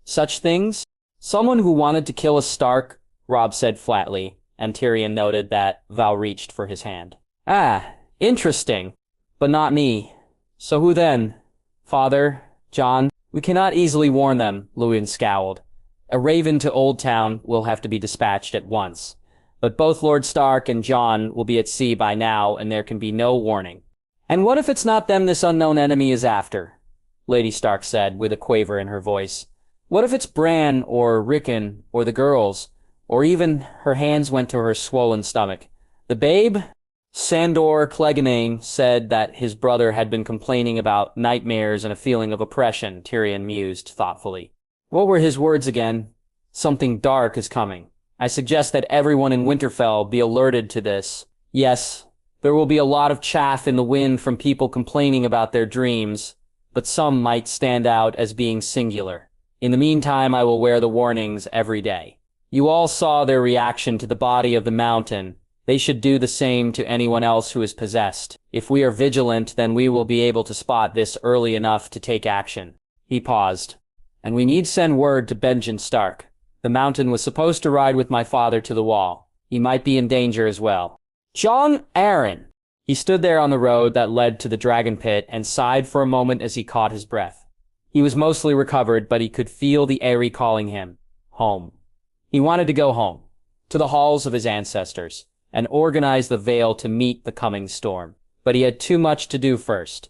Such things? Someone who wanted to kill a Stark, Robb said flatly, and Tyrion noted that Val reached for his hand. Ah, interesting. But not me. So who then? Father? John? We cannot easily warn them, Luwin scowled. A raven to Old Town will have to be dispatched at once. But both Lord Stark and Jon will be at sea by now, and there can be no warning. And what if it's not them this unknown enemy is after? Lady Stark said, with a quaver in her voice. What if it's Bran, or Rickon, or the girls, or even her hands went to her swollen stomach. The babe? Sandor Clegane said that his brother had been complaining about nightmares and a feeling of oppression, Tyrion mused thoughtfully. What were his words again? Something dark is coming. I suggest that everyone in Winterfell be alerted to this. Yes, there will be a lot of chaff in the wind from people complaining about their dreams, but some might stand out as being singular. In the meantime, I will wear the warnings every day. You all saw their reaction to the body of the mountain. They should do the same to anyone else who is possessed. If we are vigilant, then we will be able to spot this early enough to take action. He paused. And we need send word to Benjen Stark. The mountain was supposed to ride with my father to the wall. He might be in danger as well. Jon Arryn! He stood there on the road that led to the dragon pit and sighed for a moment as he caught his breath. He was mostly recovered, but he could feel the Aerie calling him home. He wanted to go home, to the halls of his ancestors, and organize the Vale to meet the coming storm. But he had too much to do first.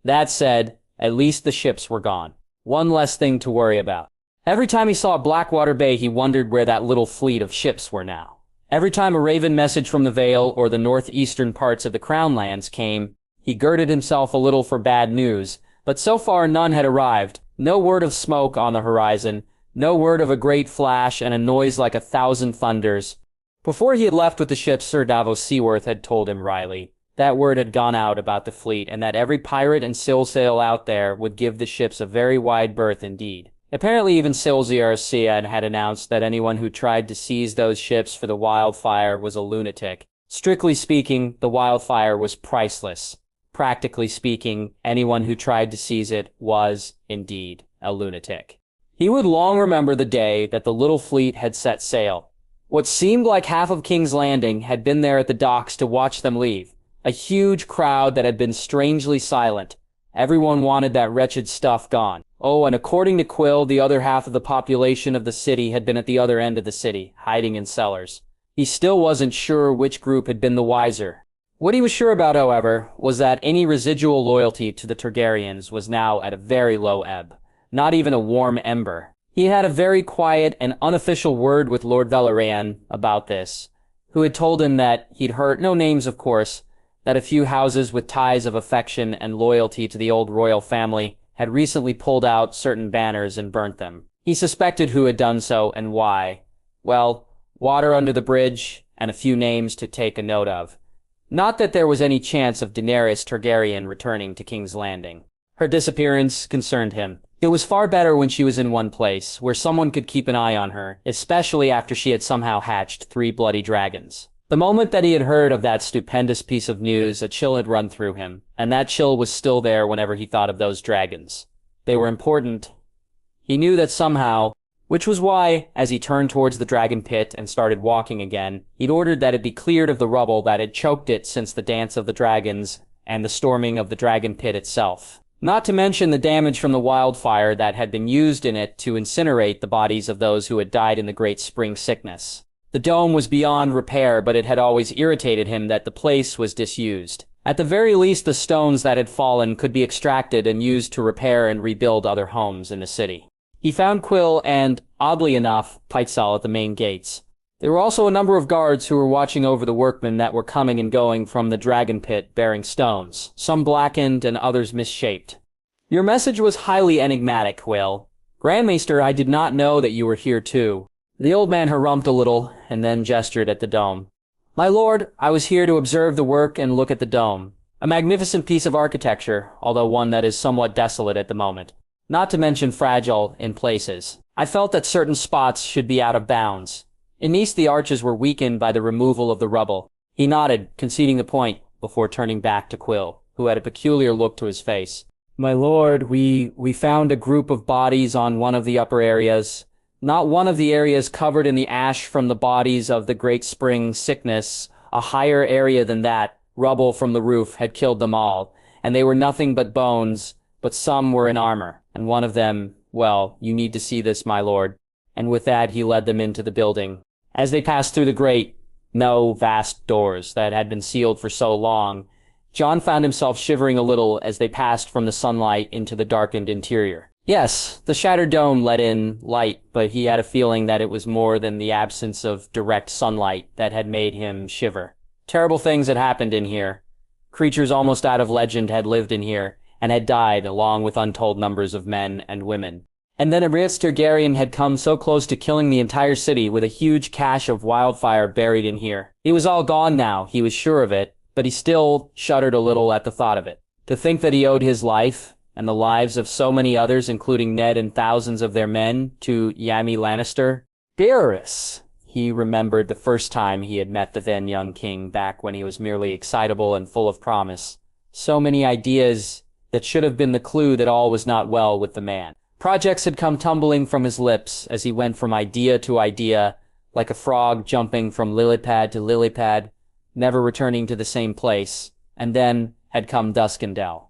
That said, at least the ships were gone. One less thing to worry about. Every time he saw Blackwater Bay, he wondered where that little fleet of ships were now. Every time a raven message from the Vale or the northeastern parts of the Crown Lands came, he girded himself a little for bad news, but so far none had arrived. No word of smoke on the horizon, no word of a great flash and a noise like 1,000 thunders. Before he had left with the ship, Sir Davos Seaworth had told him wryly that word had gone out about the fleet and that every pirate and silsail out there would give the ships a very wide berth indeed. Apparently even Silziar Siad had announced that anyone who tried to seize those ships for the wildfire was a lunatic. Strictly speaking, the wildfire was priceless. Practically speaking, anyone who tried to seize it was, indeed, a lunatic. He would long remember the day that the little fleet had set sail. What seemed like half of King's Landing had been there at the docks to watch them leave. A huge crowd that had been strangely silent. Everyone wanted that wretched stuff gone. Oh, and according to Quill, the other half of the population of the city had been at the other end of the city, hiding in cellars. He still wasn't sure which group had been the wiser. What he was sure about, however, was that any residual loyalty to the Targaryens was now at a very low ebb. Not even a warm ember. He had a very quiet and unofficial word with Lord Velaryon about this, who had told him that he'd heard, no names of course, that a few houses with ties of affection and loyalty to the old royal family had recently pulled out certain banners and burnt them. He suspected who had done so and why. Well, water under the bridge and a few names to take a note of. Not that there was any chance of Daenerys Targaryen returning to King's Landing. Her disappearance concerned him. It was far better when she was in one place, where someone could keep an eye on her, especially after she had somehow hatched 3 bloody dragons. The moment that he had heard of that stupendous piece of news, a chill had run through him, and that chill was still there whenever he thought of those dragons. They were important. He knew that somehow, which was why, as he turned towards the dragon pit and started walking again, he'd ordered that it be cleared of the rubble that had choked it since the Dance of the Dragons and the storming of the dragon pit itself. Not to mention the damage from the wildfire that had been used in it to incinerate the bodies of those who had died in the Great Spring Sickness. The dome was beyond repair, but it had always irritated him that the place was disused. At the very least, the stones that had fallen could be extracted and used to repair and rebuild other homes in the city. He found Quill and, oddly enough, Pycelle at the main gates. There were also a number of guards who were watching over the workmen that were coming and going from the dragon pit bearing stones, some blackened and others misshaped. Your message was highly enigmatic, Quill. Grandmaster, I did not know that you were here too. The old man harumphed a little, and then gestured at the dome. My lord, I was here to observe the work and look at the dome. A magnificent piece of architecture, although one that is somewhat desolate at the moment. Not to mention fragile in places. I felt that certain spots should be out of bounds. In east, the arches were weakened by the removal of the rubble. He nodded, conceding the point, before turning back to Quill, who had a peculiar look to his face. My lord, we found a group of bodies on one of the upper areas. Not one of the areas covered in the ash from the bodies of the Great Spring Sickness. A higher area than that, rubble from the roof, had killed them all. and they were nothing but bones, but some were in armor, and one of them, well, you need to see this, my lord. And with that he led them into the building. As they passed through the great, vast doors that had been sealed for so long, Jon found himself shivering a little as they passed from the sunlight into the darkened interior. Yes, the shattered dome let in light, but he had a feeling that it was more than the absence of direct sunlight that had made him shiver. Terrible things had happened in here. Creatures almost out of legend had lived in here, and had died along with untold numbers of men and women. And then Daenerys Targaryen had come so close to killing the entire city with a huge cache of wildfire buried in here. It was all gone now, he was sure of it, but he still shuddered a little at the thought of it. To think that he owed his life, and the lives of so many others, including Ned and thousands of their men, to Jaime Lannister. Daenerys! He remembered the first time he had met the then young king back when he was merely excitable and full of promise. So many ideas that should have been the clue that all was not well with the man. Projects had come tumbling from his lips as he went from idea to idea, like a frog jumping from lily pad to lily pad, never returning to the same place, and then had come Duskendel.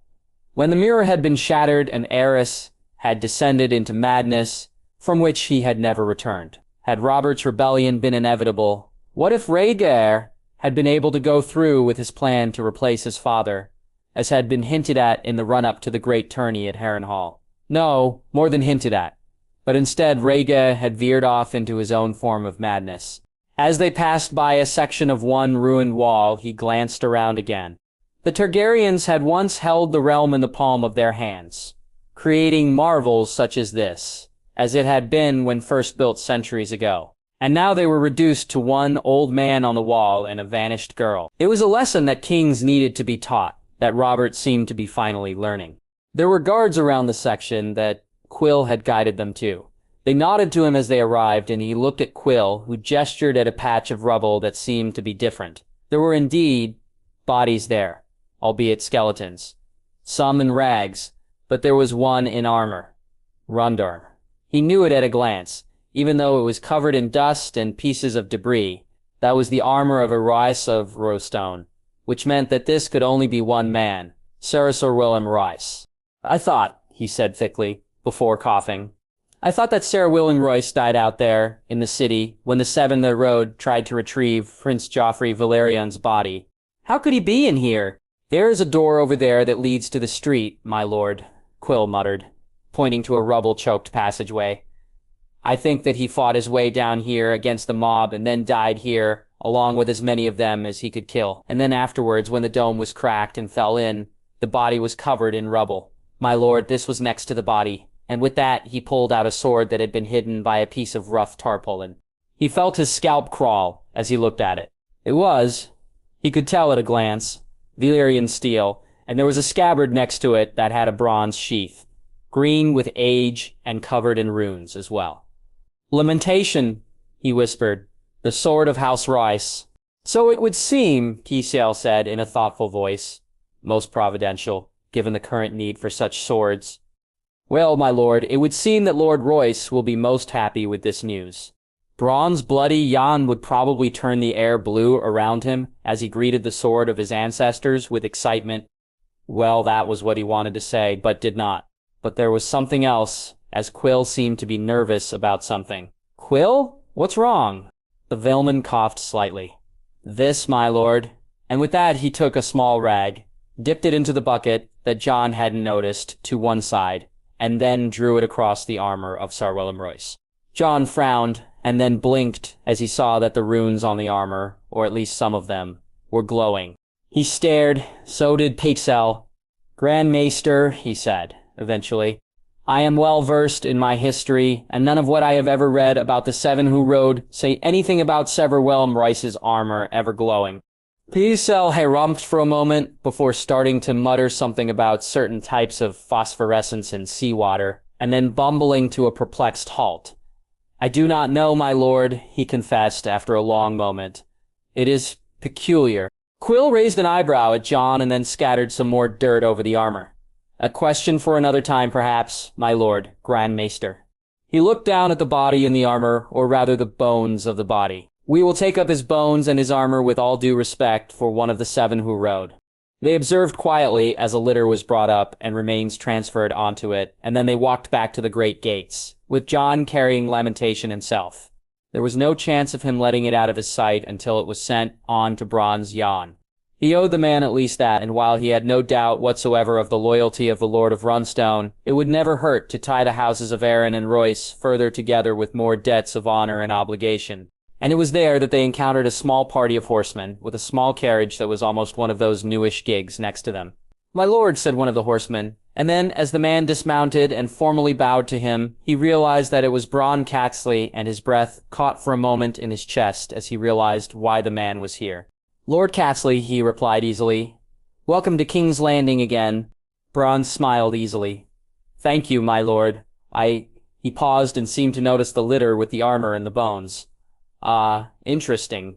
When the mirror had been shattered and Aerys had descended into madness, from which he had never returned. Had Robert's rebellion been inevitable? What if Rhaegar had been able to go through with his plan to replace his father, as had been hinted at in the run-up to the great tourney at Harrenhal? No, more than hinted at. But instead, Rhaegar had veered off into his own form of madness. As they passed by a section of one ruined wall, he glanced around again. The Targaryens had once held the realm in the palm of their hands, creating marvels such as this, as it had been when first built centuries ago. And now they were reduced to one old man on the wall and a vanished girl. It was a lesson that kings needed to be taught, that Robert seemed to be finally learning. There were guards around the section that Quill had guided them to. They nodded to him as they arrived, and he looked at Quill, who gestured at a patch of rubble that seemed to be different. There were indeed bodies there, albeit skeletons. Some in rags, but there was one in armor. Rundar. He knew it at a glance, even though it was covered in dust and pieces of debris. That was the armor of a Rhys of Rostone, which meant that this could only be one man, Sir Willem Rhys. I thought, he said thickly, before coughing. I thought that Sir Willem Rhys died out there, in the city, when the Seven that Rode tried to retrieve Prince Joffrey Valyrian's body. How could he be in here? There is a door over there that leads to the street, my lord, Quill muttered, pointing to a rubble-choked passageway. I think that he fought his way down here against the mob and then died here, along with as many of them as he could kill. And then afterwards, when the dome was cracked and fell in, the body was covered in rubble. My lord, this was next to the body, and with that he pulled out a sword that had been hidden by a piece of rough tarpaulin. He felt his scalp crawl as he looked at it. It was, he could tell at a glance, Valyrian steel, and there was a scabbard next to it that had a bronze sheath, green with age and covered in runes as well. Lamentation, he whispered, the sword of House Rhys. So it would seem, Kiesel said in a thoughtful voice, most providential, given the current need for such swords. Well, my lord, it would seem that Lord Royce will be most happy with this news. Bronze bloody Jan would probably turn the air blue around him as he greeted the sword of his ancestors with excitement. Well, that was what he wanted to say, but did not. But there was something else, as Quill seemed to be nervous about something. Quill? What's wrong? The Vailman coughed slightly. This, my lord. And with that he took a small rag, dipped it into the bucket that Jon hadn't noticed to one side, and then drew it across the armor of Sir Willem Royce. Jon frowned, and then blinked as he saw that the runes on the armor, or at least some of them, were glowing. He stared, so did Paixel. Grand Maester, he said, eventually, I am well versed in my history, and none of what I have ever read about the Seven who rode say anything about Sir Willem Royce's armor ever glowing. Paixel harumphed for a moment before starting to mutter something about certain types of phosphorescence in seawater, and then bumbling to a perplexed halt. I do not know, my lord, he confessed after a long moment. It is peculiar. Quill raised an eyebrow at Jon and then scattered some more dirt over the armor. A question for another time, perhaps, my lord, Grand Maester. He looked down at the body in the armor, or rather the bones of the body. We will take up his bones and his armor with all due respect for one of the Seven who rode. They observed quietly as a litter was brought up and remains transferred onto it, and then they walked back to the great gates, with Jon carrying Lamentation himself. There was no chance of him letting it out of his sight until it was sent on to Bronn's yawn. He owed the man at least that, and while he had no doubt whatsoever of the loyalty of the Lord of Runstone, it would never hurt to tie the houses of Arryn and Royce further together with more debts of honor and obligation. And it was there that they encountered a small party of horsemen, with a small carriage that was almost one of those newish gigs next to them. "My lord," said one of the horsemen, and then, as the man dismounted and formally bowed to him, he realized that it was Bronn Caxley, and his breath caught for a moment in his chest as he realized why the man was here. "Lord Caxley," he replied easily. "Welcome to King's Landing again." Bronn smiled easily. "Thank you, my lord. He paused and seemed to notice the litter with the armor and the bones. Interesting."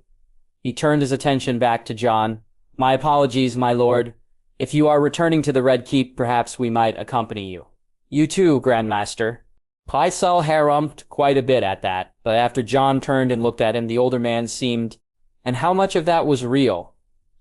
He turned his attention back to Jon. "My apologies, my lord. If you are returning to the Red Keep, perhaps we might accompany you." "You too, Grandmaster." Pycelle harrumphed quite a bit at that, but after Jon turned and looked at him, the older man seemed... And how much of that was real?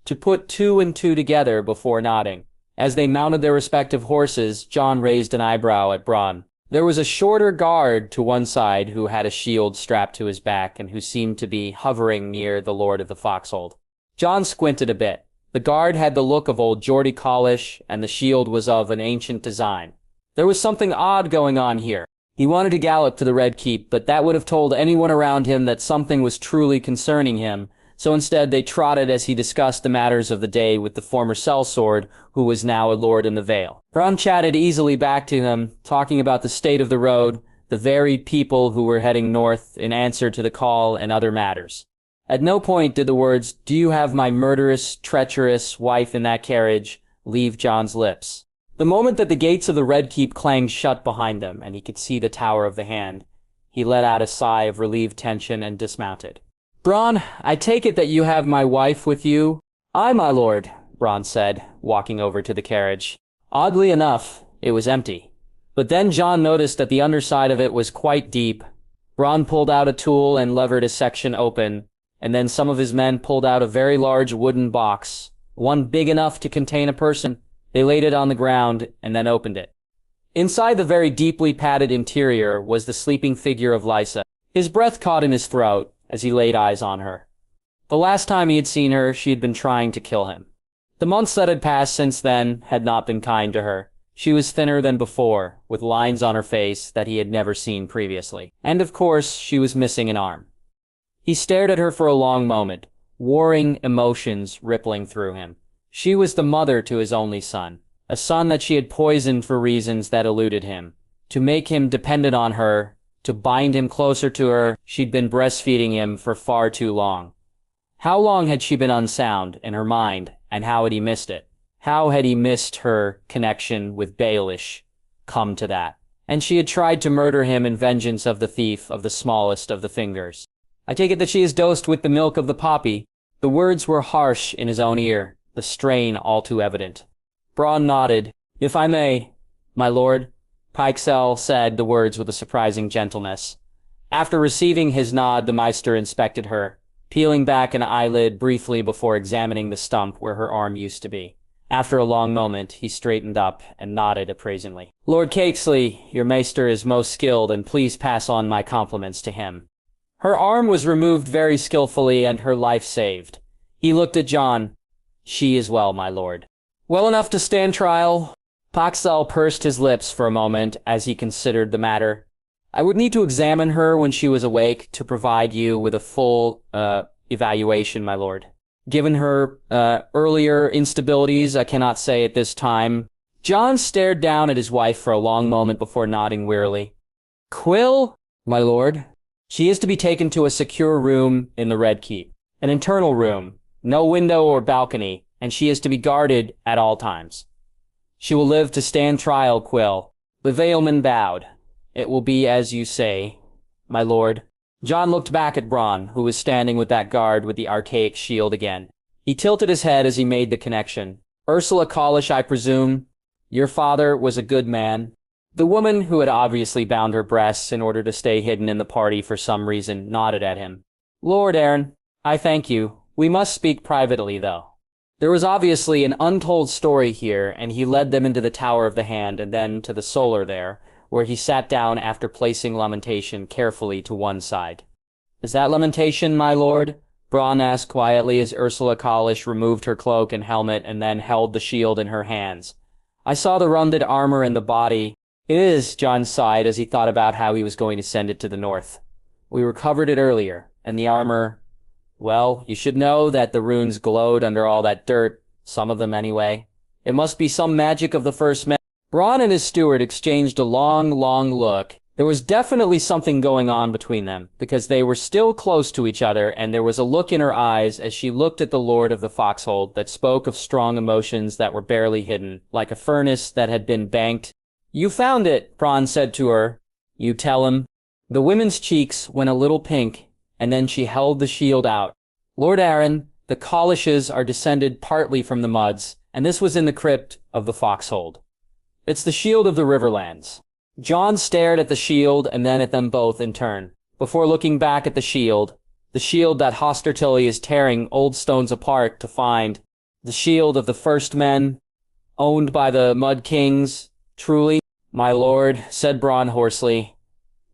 To put two and two together before nodding. As they mounted their respective horses, Jon raised an eyebrow at Bronn. There was a shorter guard to one side who had a shield strapped to his back and who seemed to be hovering near the Lord of the Foxhold. Jon squinted a bit. The guard had the look of old Geordie Collish, and the shield was of an ancient design. There was something odd going on here. He wanted to gallop to the Red Keep, but that would have told anyone around him that something was truly concerning him, so instead they trotted as he discussed the matters of the day with the former sellsword, who was now a lord in the Vale. Bronn chatted easily back to him, talking about the state of the road, the varied people who were heading north in answer to the call, and other matters. At no point did the words, "Do you have my murderous, treacherous wife in that carriage?" leave Jon's lips. The moment that the gates of the Red Keep clanged shut behind them, and he could see the Tower of the Hand, he let out a sigh of relieved tension and dismounted. "Bronn, I take it that you have my wife with you?" "Aye, my lord," Bronn said, walking over to the carriage. Oddly enough, it was empty. But then Jon noticed that the underside of it was quite deep. Bronn pulled out a tool and levered a section open, and then some of his men pulled out a very large wooden box, one big enough to contain a person. They laid it on the ground and then opened it. Inside the very deeply padded interior was the sleeping figure of Lysa. His breath caught in his throat as he laid eyes on her. The last time he had seen her, she had been trying to kill him. The months that had passed since then had not been kind to her. She was thinner than before, with lines on her face that he had never seen previously. And of course, she was missing an arm. He stared at her for a long moment, warring emotions rippling through him. She was the mother to his only son, a son that she had poisoned for reasons that eluded him. To make him dependent on her, to bind him closer to her, she'd been breastfeeding him for far too long. How long had she been unsound in her mind, and how had he missed it? How had he missed her connection with Baelish? Come to that. And she had tried to murder him in vengeance of the thief of the smallest of the fingers. "I take it that she is dosed with the milk of the poppy." The words were harsh in his own ear, the strain all too evident. Bronn nodded. "If I may, my lord." Pycelle said the words with a surprising gentleness. After receiving his nod, the Maester inspected her, peeling back an eyelid briefly before examining the stump where her arm used to be. After a long moment, he straightened up and nodded appraisingly. "Lord Cakesley, your Maester is most skilled, and please pass on my compliments to him." Her arm was removed very skillfully and her life saved. He looked at Jon. "She is well, my lord." "Well enough to stand trial?" Pycelle pursed his lips for a moment as he considered the matter. "I would need to examine her when she was awake to provide you with a full, evaluation, my lord. Given her, earlier instabilities, I cannot say at this time." Jon stared down at his wife for a long moment before nodding wearily. "Quill, my lord. She is to be taken to a secure room in the Red Keep. An internal room, no window or balcony, and she is to be guarded at all times. She will live to stand trial, Quill." The Valeman bowed. "It will be as you say, my lord." Jon looked back at Bronn, who was standing with that guard with the archaic shield again. He tilted his head as he made the connection. "Ursula Collish, I presume. Your father was a good man." The woman, who had obviously bound her breasts in order to stay hidden in the party for some reason, nodded at him. "Lord Arryn, I thank you. We must speak privately, though." There was obviously an untold story here, and he led them into the Tower of the Hand and then to the Solar there, where he sat down after placing Lamentation carefully to one side. "Is that Lamentation, my lord?" Bronn asked quietly as Ursula Kalish removed her cloak and helmet and then held the shield in her hands. "I saw the runded armor and the body." "It is," Jon sighed as he thought about how he was going to send it to the north. "We recovered it earlier, and the armor... Well, you should know that the runes glowed under all that dirt, some of them anyway. It must be some magic of the first men." Bronn and his steward exchanged a long look. There was definitely something going on between them, because they were still close to each other, and there was a look in her eyes as she looked at the Lord of the Foxhold that spoke of strong emotions that were barely hidden, like a furnace that had been banked. "You found it," Bronn said to her. "You tell him." The woman's cheeks went a little pink, and then she held the shield out. "Lord Aaron, the Kalishes are descended partly from the Mudds, and this was in the crypt of the Foxhold. It's the shield of the Riverlands." Jon stared at the shield and then at them both in turn, before looking back at the shield that Hoster Tully is tearing old stones apart to find. "The shield of the first men, owned by the Mud Kings, truly?" "My lord," said Bronn hoarsely.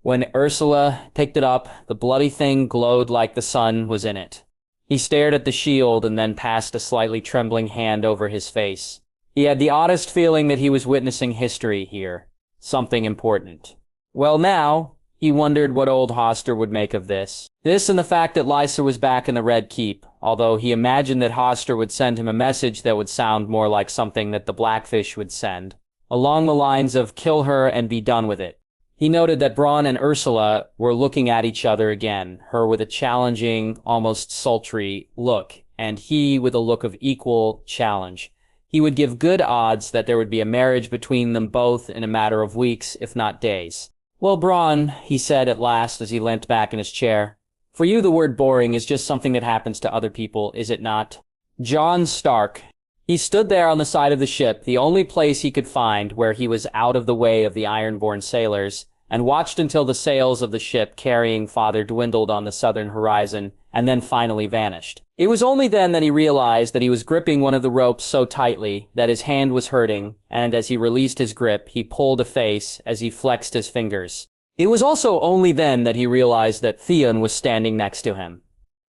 "When Ursula picked it up, the bloody thing glowed like the sun was in it." He stared at the shield and then passed a slightly trembling hand over his face. He had the oddest feeling that he was witnessing history here. Something important. Well now, he wondered what old Hoster would make of this. This and the fact that Lysa was back in the Red Keep, although he imagined that Hoster would send him a message that would sound more like something that the Blackfish would send, along the lines of "kill her and be done with it." He noted that Bronn and Ursula were looking at each other again, her with a challenging, almost sultry look, and he with a look of equal challenge. He would give good odds that there would be a marriage between them both in a matter of weeks, if not days. "Well, Bronn," he said at last as he leant back in his chair, "for you the word boring is just something that happens to other people, is it not?" Jon Stark. He stood there on the side of the ship, the only place he could find where he was out of the way of the Ironborn sailors, and watched until the sails of the ship carrying Father dwindled on the southern horizon, and then finally vanished. It was only then that he realized that he was gripping one of the ropes so tightly that his hand was hurting, and as he released his grip, he pulled a face as he flexed his fingers. It was also only then that he realized that Theon was standing next to him.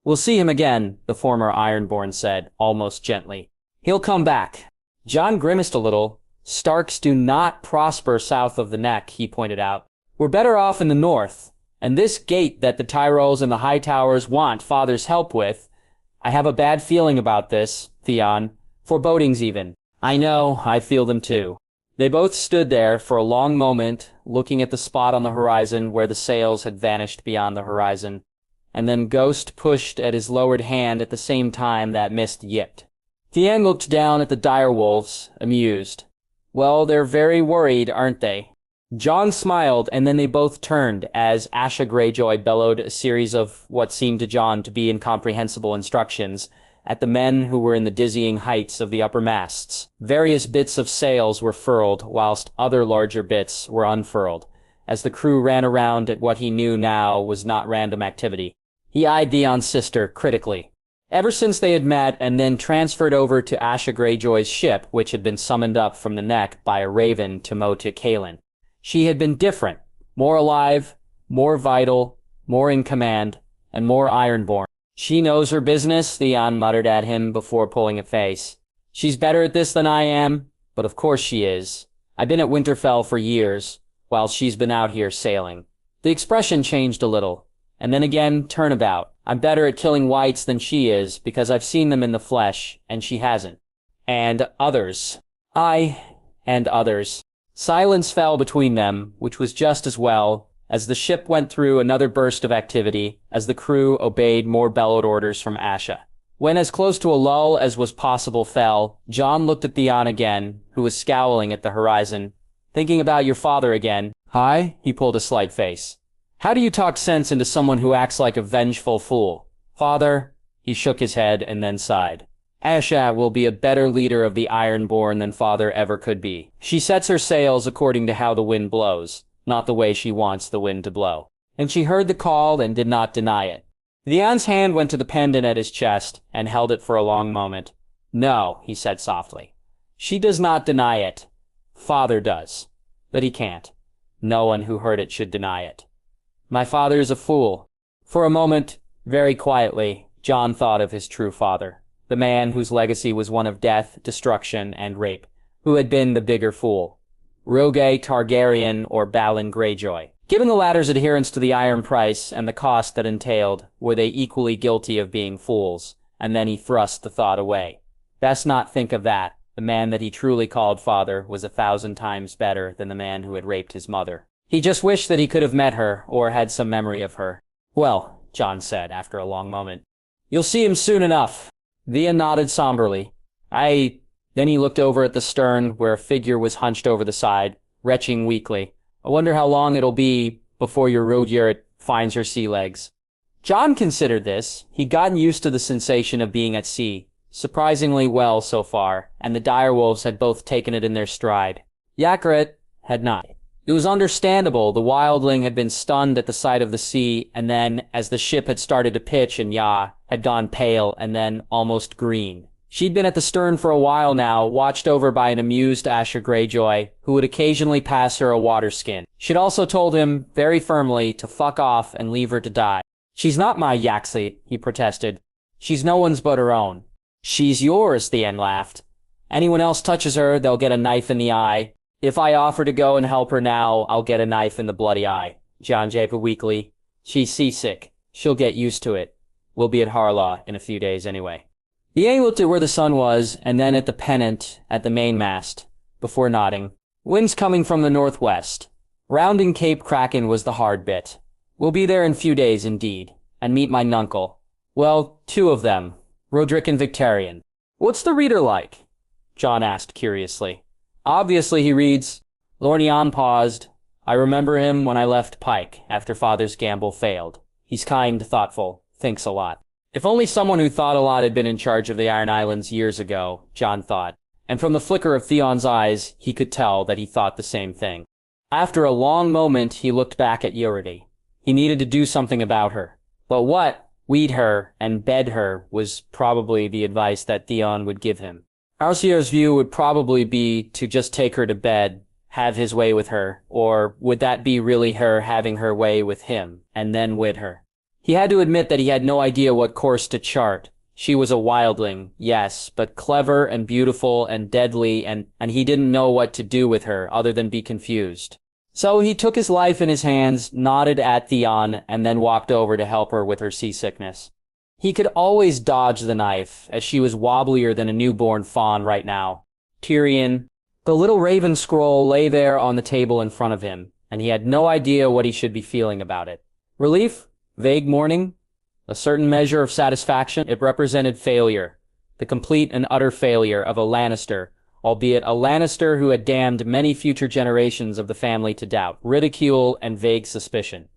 "We'll see him again," the former Ironborn said, almost gently. "He'll come back." Jon grimaced a little. "Starks do not prosper south of the Neck," he pointed out. "We're better off in the north. And this gate that the Tyrells and the Hightowers want Father's help with, I have a bad feeling about this, Theon. Forebodings even." "I know, I feel them too." They both stood there for a long moment, looking at the spot on the horizon where the sails had vanished beyond the horizon. And then Ghost pushed at his lowered hand at the same time that mist yipped. Theon looked down at the direwolves, amused. "Well, they're very worried, aren't they?" Jon smiled, and then they both turned as Asha Greyjoy bellowed a series of what seemed to Jon to be incomprehensible instructions at the men who were in the dizzying heights of the upper masts. Various bits of sails were furled, whilst other larger bits were unfurled, as the crew ran around at what he knew now was not random activity. He eyed Theon's sister critically. Ever since they had met and then transferred over to Asha Greyjoy's ship, which had been summoned up from the Neck by a raven to Motu Kalen, she had been different, more alive, more vital, more in command, and more Ironborn. "She knows her business," Theon muttered at him before pulling a face. "She's better at this than I am, but of course she is. I've been at Winterfell for years, while she's been out here sailing." The expression changed a little, and then again turnabout. "I'm better at killing whites than she is, because I've seen them in the flesh, and she hasn't. And others. And others." Silence fell between them, which was just as well, as the ship went through another burst of activity, as the crew obeyed more bellowed orders from Asha. When as close to a lull as was possible fell, Jon looked at Theon again, who was scowling at the horizon. "Thinking about your father again." "Hi?" He pulled a slight face. "How do you talk sense into someone who acts like a vengeful fool?" "Father," he shook his head and then sighed. "Asha will be a better leader of the Ironborn than Father ever could be. She sets her sails according to how the wind blows, not the way she wants the wind to blow." And she heard the call and did not deny it. Theon's hand went to the pendant at his chest and held it for a long moment. No, he said softly. She does not deny it. Father does. But he can't. No one who heard it should deny it. My father is a fool. For a moment, very quietly, Jon thought of his true father, the man whose legacy was one of death, destruction, and rape, who had been the bigger fool. Rogue Targaryen or Balin Greyjoy. Given the latter's adherence to the iron price and the cost that entailed, were they equally guilty of being fools? And then he thrust the thought away. Best not think of that. The man that he truly called father was 1,000 times better than the man who had raped his mother. He just wished that he could have met her, or had some memory of her. Well, Jon said after a long moment. You'll see him soon enough. Theon nodded somberly. Then he looked over at the stern, where a figure was hunched over the side, retching weakly. I wonder how long it'll be before your Rudyard finds her sea legs. Jon considered this. He'd gotten used to the sensation of being at sea, surprisingly well so far, and the direwolves had both taken it in their stride. Ygritte had not. It was understandable. The wildling had been stunned at the sight of the sea, and then, as the ship had started to pitch and yaw, had gone pale and then almost green. She'd been at the stern for a while now, watched over by an amused Asher Greyjoy, who would occasionally pass her a water skin. She'd also told him, very firmly, to fuck off and leave her to die. She's not my Yaxley, he protested. She's no one's but her own. She's yours, Theon laughed. Anyone else touches her, they'll get a knife in the eye. If I offer to go and help her now, I'll get a knife in the bloody eye. Jon Jacob weakly. She's seasick. She'll get used to it. We'll be at Harlaw in a few days anyway. He looked at where the sun was, and then at the pennant at the mainmast, before nodding. Wind's coming from the northwest. Rounding Cape Kraken was the hard bit. We'll be there in a few days, indeed, and meet my nuncle. Well, 2 of them, Roderick and Victarion. What's the reader like? Jon asked curiously. Obviously, he reads. Lornian paused. I remember him when I left Pike, after Father's gamble failed. He's kind, thoughtful, thinks a lot. If only someone who thought a lot had been in charge of the Iron Islands years ago, Jon thought, and from the flicker of Theon's eyes, he could tell that he thought the same thing. After a long moment, he looked back at Yride. He needed to do something about her. But what? Weed her and bed her was probably the advice that Theon would give him. Alcier's view would probably be to just take her to bed, have his way with her, or would that be really her having her way with him, and then wed her? He had to admit that he had no idea what course to chart. She was a wildling, yes, but clever and beautiful and deadly, and he didn't know what to do with her other than be confused. So he took his life in his hands, nodded at Theon, and then walked over to help her with her seasickness. He could always dodge the knife, as she was wobblier than a newborn fawn right now. Tyrion. The little raven scroll lay there on the table in front of him, and he had no idea what he should be feeling about it. Relief? Vague mourning? A certain measure of satisfaction? It represented failure. The complete and utter failure of a Lannister, albeit a Lannister who had damned many future generations of the family to doubt, ridicule, and vague suspicion.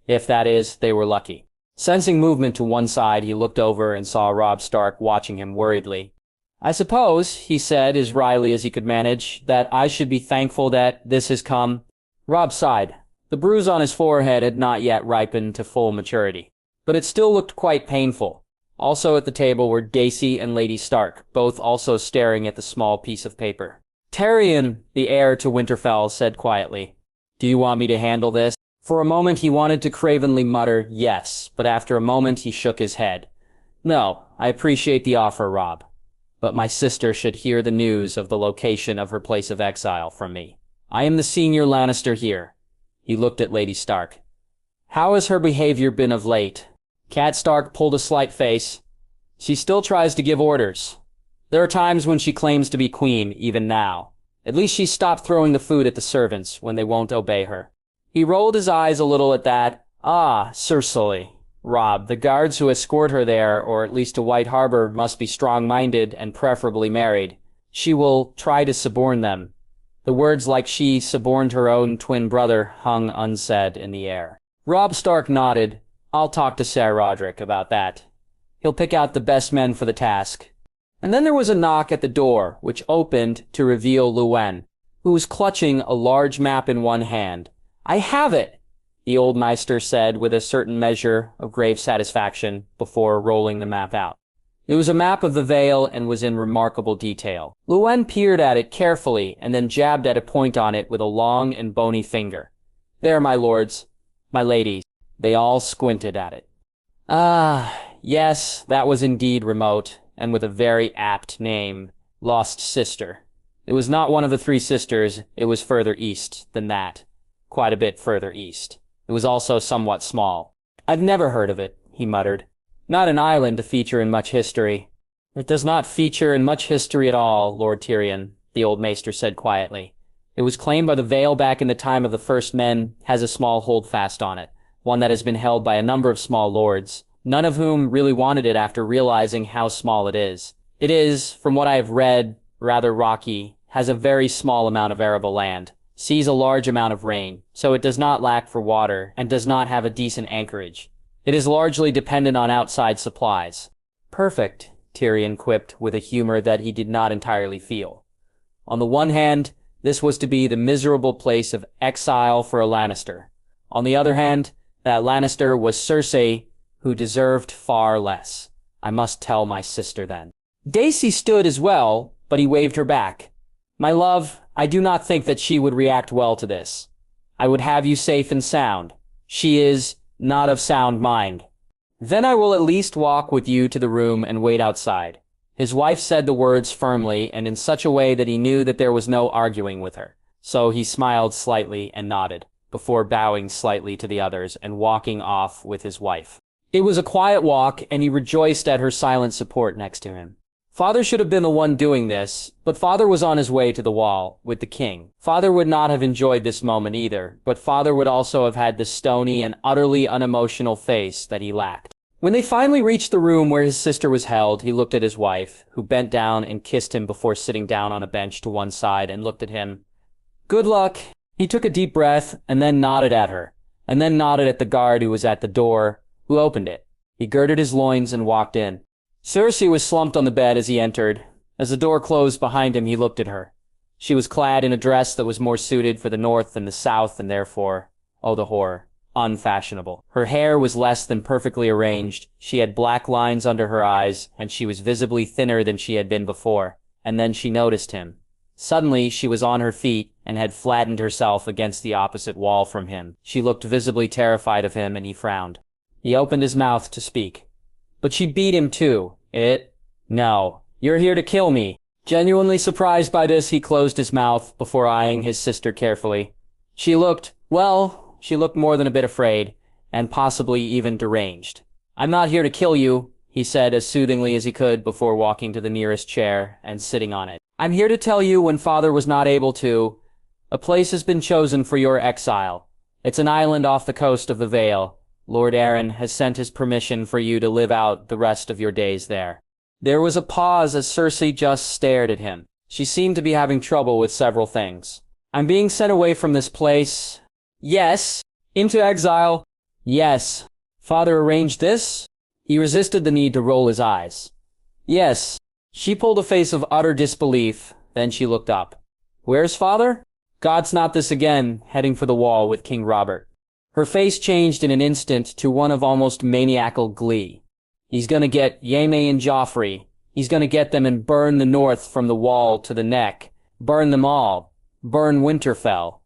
If, that is, they were lucky. Sensing movement to one side, he looked over and saw Robb Stark watching him worriedly. I suppose, he said as wryly as he could manage, that I should be thankful that this has come. Robb sighed. The bruise on his forehead had not yet ripened to full maturity, but it still looked quite painful. Also at the table were Dacey and Lady Stark, both also staring at the small piece of paper. Tyrion, the heir to Winterfell, said quietly, Do you want me to handle this? For a moment he wanted to cravenly mutter, yes, but after a moment he shook his head. No, I appreciate the offer, Robb. But my sister should hear the news of the location of her place of exile from me. I am the senior Lannister here. He looked at Lady Stark. How has her behavior been of late? Cat Stark pulled a slight face. She still tries to give orders. There are times when she claims to be queen, even now. At least she stopped throwing the food at the servants when they won't obey her. He rolled his eyes a little at that. Ah, Cersei. Robb, the guards who escort her there, or at least to White Harbor, must be strong-minded and preferably married. She will try to suborn them. The words like she suborned her own twin brother hung unsaid in the air. Robb Stark nodded. I'll talk to Ser Roderick about that. He'll pick out the best men for the task. And then there was a knock at the door, which opened to reveal Luwen, who was clutching a large map in one hand. I have it, the old Meister said with a certain measure of grave satisfaction before rolling the map out. It was a map of the Vale and was in remarkable detail. Luen peered at it carefully and then jabbed at a point on it with a long and bony finger. There, my lords, my ladies. They all squinted at it. Ah, yes, that was indeed remote, and with a very apt name, Lost Sister. It was not one of the three sisters, it was further east than that. Quite a bit further east. It was also somewhat small. I've never heard of it, he muttered. Not an island to feature in much history. It does not feature in much history at all, Lord Tyrion, the old maester said quietly. It was claimed by the Vale back in the time of the First Men, has a small holdfast on it, one that has been held by a number of small lords, none of whom really wanted it after realizing how small it is. It is, from what I have read, rather rocky, has a very small amount of arable land, sees a large amount of rain, so it does not lack for water, and does not have a decent anchorage. It is largely dependent on outside supplies. Perfect, Tyrion quipped with a humor that he did not entirely feel. On the one hand, this was to be the miserable place of exile for a Lannister. On the other hand, that Lannister was Cersei, who deserved far less. I must tell my sister then. Daisy stood as well, but he waved her back. My love, I do not think that she would react well to this. I would have you safe and sound. She is not of sound mind. Then I will at least walk with you to the room and wait outside. His wife said the words firmly and in such a way that he knew that there was no arguing with her. So he smiled slightly and nodded, before bowing slightly to the others and walking off with his wife. It was a quiet walk, and he rejoiced at her silent support next to him. Father should have been the one doing this, but Father was on his way to the wall, with the king. Father would not have enjoyed this moment either, but Father would also have had the stony and utterly unemotional face that he lacked. When they finally reached the room where his sister was held, he looked at his wife, who bent down and kissed him before sitting down on a bench to one side and looked at him. Good luck. He took a deep breath and then nodded at her, and then nodded at the guard who was at the door, who opened it. He girded his loins and walked in. Cersei was slumped on the bed as he entered. As the door closed behind him, he looked at her. She was clad in a dress that was more suited for the north than the south, and therefore, oh the horror, unfashionable. Her hair was less than perfectly arranged. She had black lines under her eyes, and she was visibly thinner than she had been before. And then she noticed him. Suddenly, she was on her feet and had flattened herself against the opposite wall from him. She looked visibly terrified of him, and he frowned. He opened his mouth to speak. But she beat him too. No. You're here to kill me. Genuinely surprised by this, he closed his mouth before eyeing his sister carefully. She looked more than a bit afraid, and possibly even deranged. I'm not here to kill you, he said as soothingly as he could before walking to the nearest chair and sitting on it. I'm here to tell you when Father was not able to. A place has been chosen for your exile. It's an island off the coast of the Vale. Lord Aaron has sent his permission for you to live out the rest of your days there. There was a pause as Cersei just stared at him. She seemed to be having trouble with several things. I'm being sent away from this place. Yes. Into exile. Yes. Father arranged this? He resisted the need to roll his eyes. Yes. She pulled a face of utter disbelief, then she looked up. Where's Father? God's not this again, heading for the wall with King Robert. Her face changed in an instant to one of almost maniacal glee. He's gonna get Jaime and Joffrey. He's gonna get them and burn the north from the wall to the neck. Burn them all. Burn Winterfell.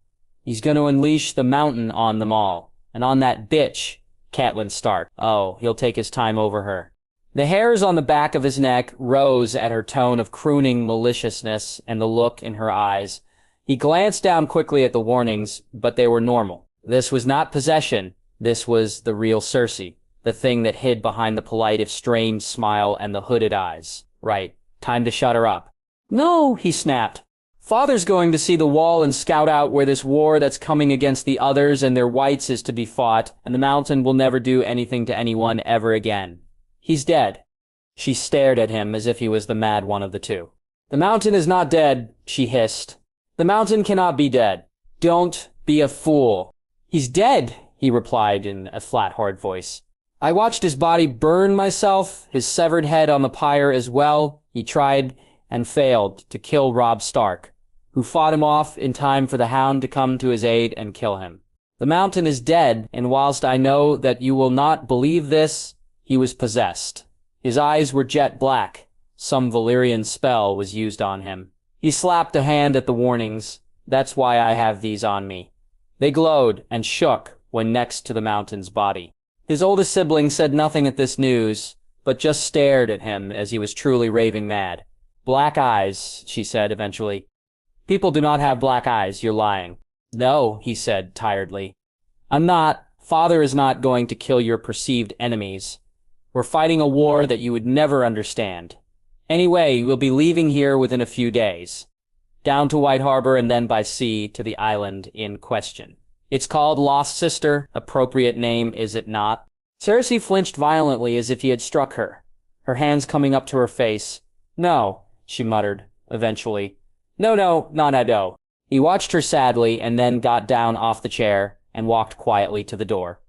He's gonna unleash the mountain on them all. And on that bitch, Catelyn Stark. Oh, he'll take his time over her. The hairs on the back of his neck rose at her tone of crooning maliciousness and the look in her eyes. He glanced down quickly at the warnings, but they were normal. This was not possession. This was the real Cersei, the thing that hid behind the polite if strained smile and the hooded eyes. Right, time to shut her up. No, he snapped. Father's going to see the wall and scout out where this war that's coming against the others and their whites is to be fought, and the mountain will never do anything to anyone ever again. He's dead. She stared at him as if he was the mad one of the two. The mountain is not dead, she hissed. The mountain cannot be dead. Don't be a fool. He's dead, he replied in a flat, hard voice. I watched his body burn myself, his severed head on the pyre as well. He tried and failed to kill Robb Stark, who fought him off in time for the Hound to come to his aid and kill him. The mountain is dead, and whilst I know that you will not believe this, he was possessed. His eyes were jet black. Some Valyrian spell was used on him. He slapped a hand at the warnings. That's why I have these on me. They glowed and shook when next to the mountain's body. His oldest sibling said nothing at this news, but just stared at him as he was truly raving mad. Black eyes, she said eventually. People do not have black eyes, you're lying. No, he said tiredly. I'm not. Father is not going to kill your perceived enemies. We're fighting a war that you would never understand. Anyway, we'll be leaving here within a few days. Down to White Harbor and then by sea to the island in question. It's called Lost Sister. Appropriate name, is it not? Cersei flinched violently as if he had struck her, her hands coming up to her face. No, she muttered, eventually. No, not Ado. He watched her sadly and then got down off the chair and walked quietly to the door.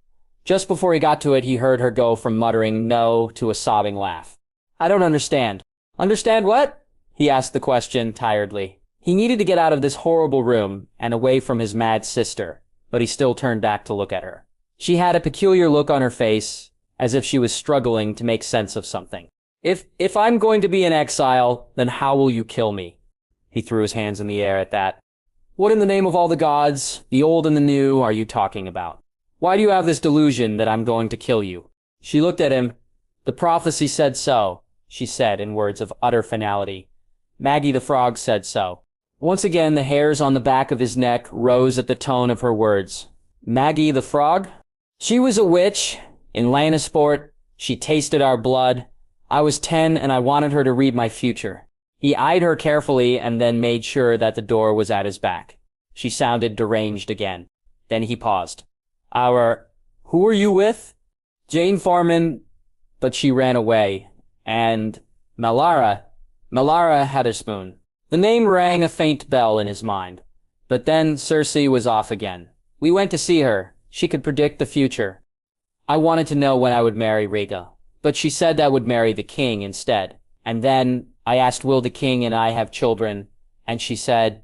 Just before he got to it, he heard her go from muttering no to a sobbing laugh. I don't understand. Understand what? He asked the question tiredly. He needed to get out of this horrible room and away from his mad sister, but he still turned back to look at her. She had a peculiar look on her face, as if she was struggling to make sense of something. If I'm going to be in exile, then how will you kill me? He threw his hands in the air at that. What in the name of all the gods, the old and the new, are you talking about? Why do you have this delusion that I'm going to kill you? She looked at him. The prophecy said so, she said in words of utter finality. Maggie the Frog said so. Once again, the hairs on the back of his neck rose at the tone of her words. Maggie the Frog? She was a witch. In Lannisport, she tasted our blood. I was 10 and I wanted her to read my future. He eyed her carefully and then made sure that the door was at his back. She sounded deranged again. Then he paused. Who are you with? Jane Farman, but she ran away. And Melara Heatherspoon. The name rang a faint bell in his mind. But then Cersei was off again. We went to see her. She could predict the future. I wanted to know when I would marry Rhaega, but she said I would marry the king instead. And then I asked, will the king and I have children? And she said,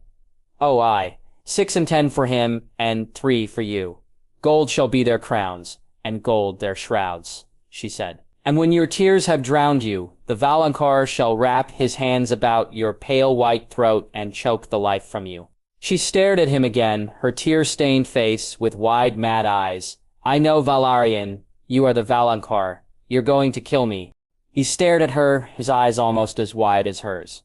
oh, aye, 6 and 10 for him and 3 for you. Gold shall be their crowns, and gold their shrouds, she said. And when your tears have drowned you, the Valonqar shall wrap his hands about your pale white throat and choke the life from you. She stared at him again, her tear-stained face with wide, mad eyes. I know, Valarian, you are the Valonqar. You're going to kill me. He stared at her, his eyes almost as wide as hers.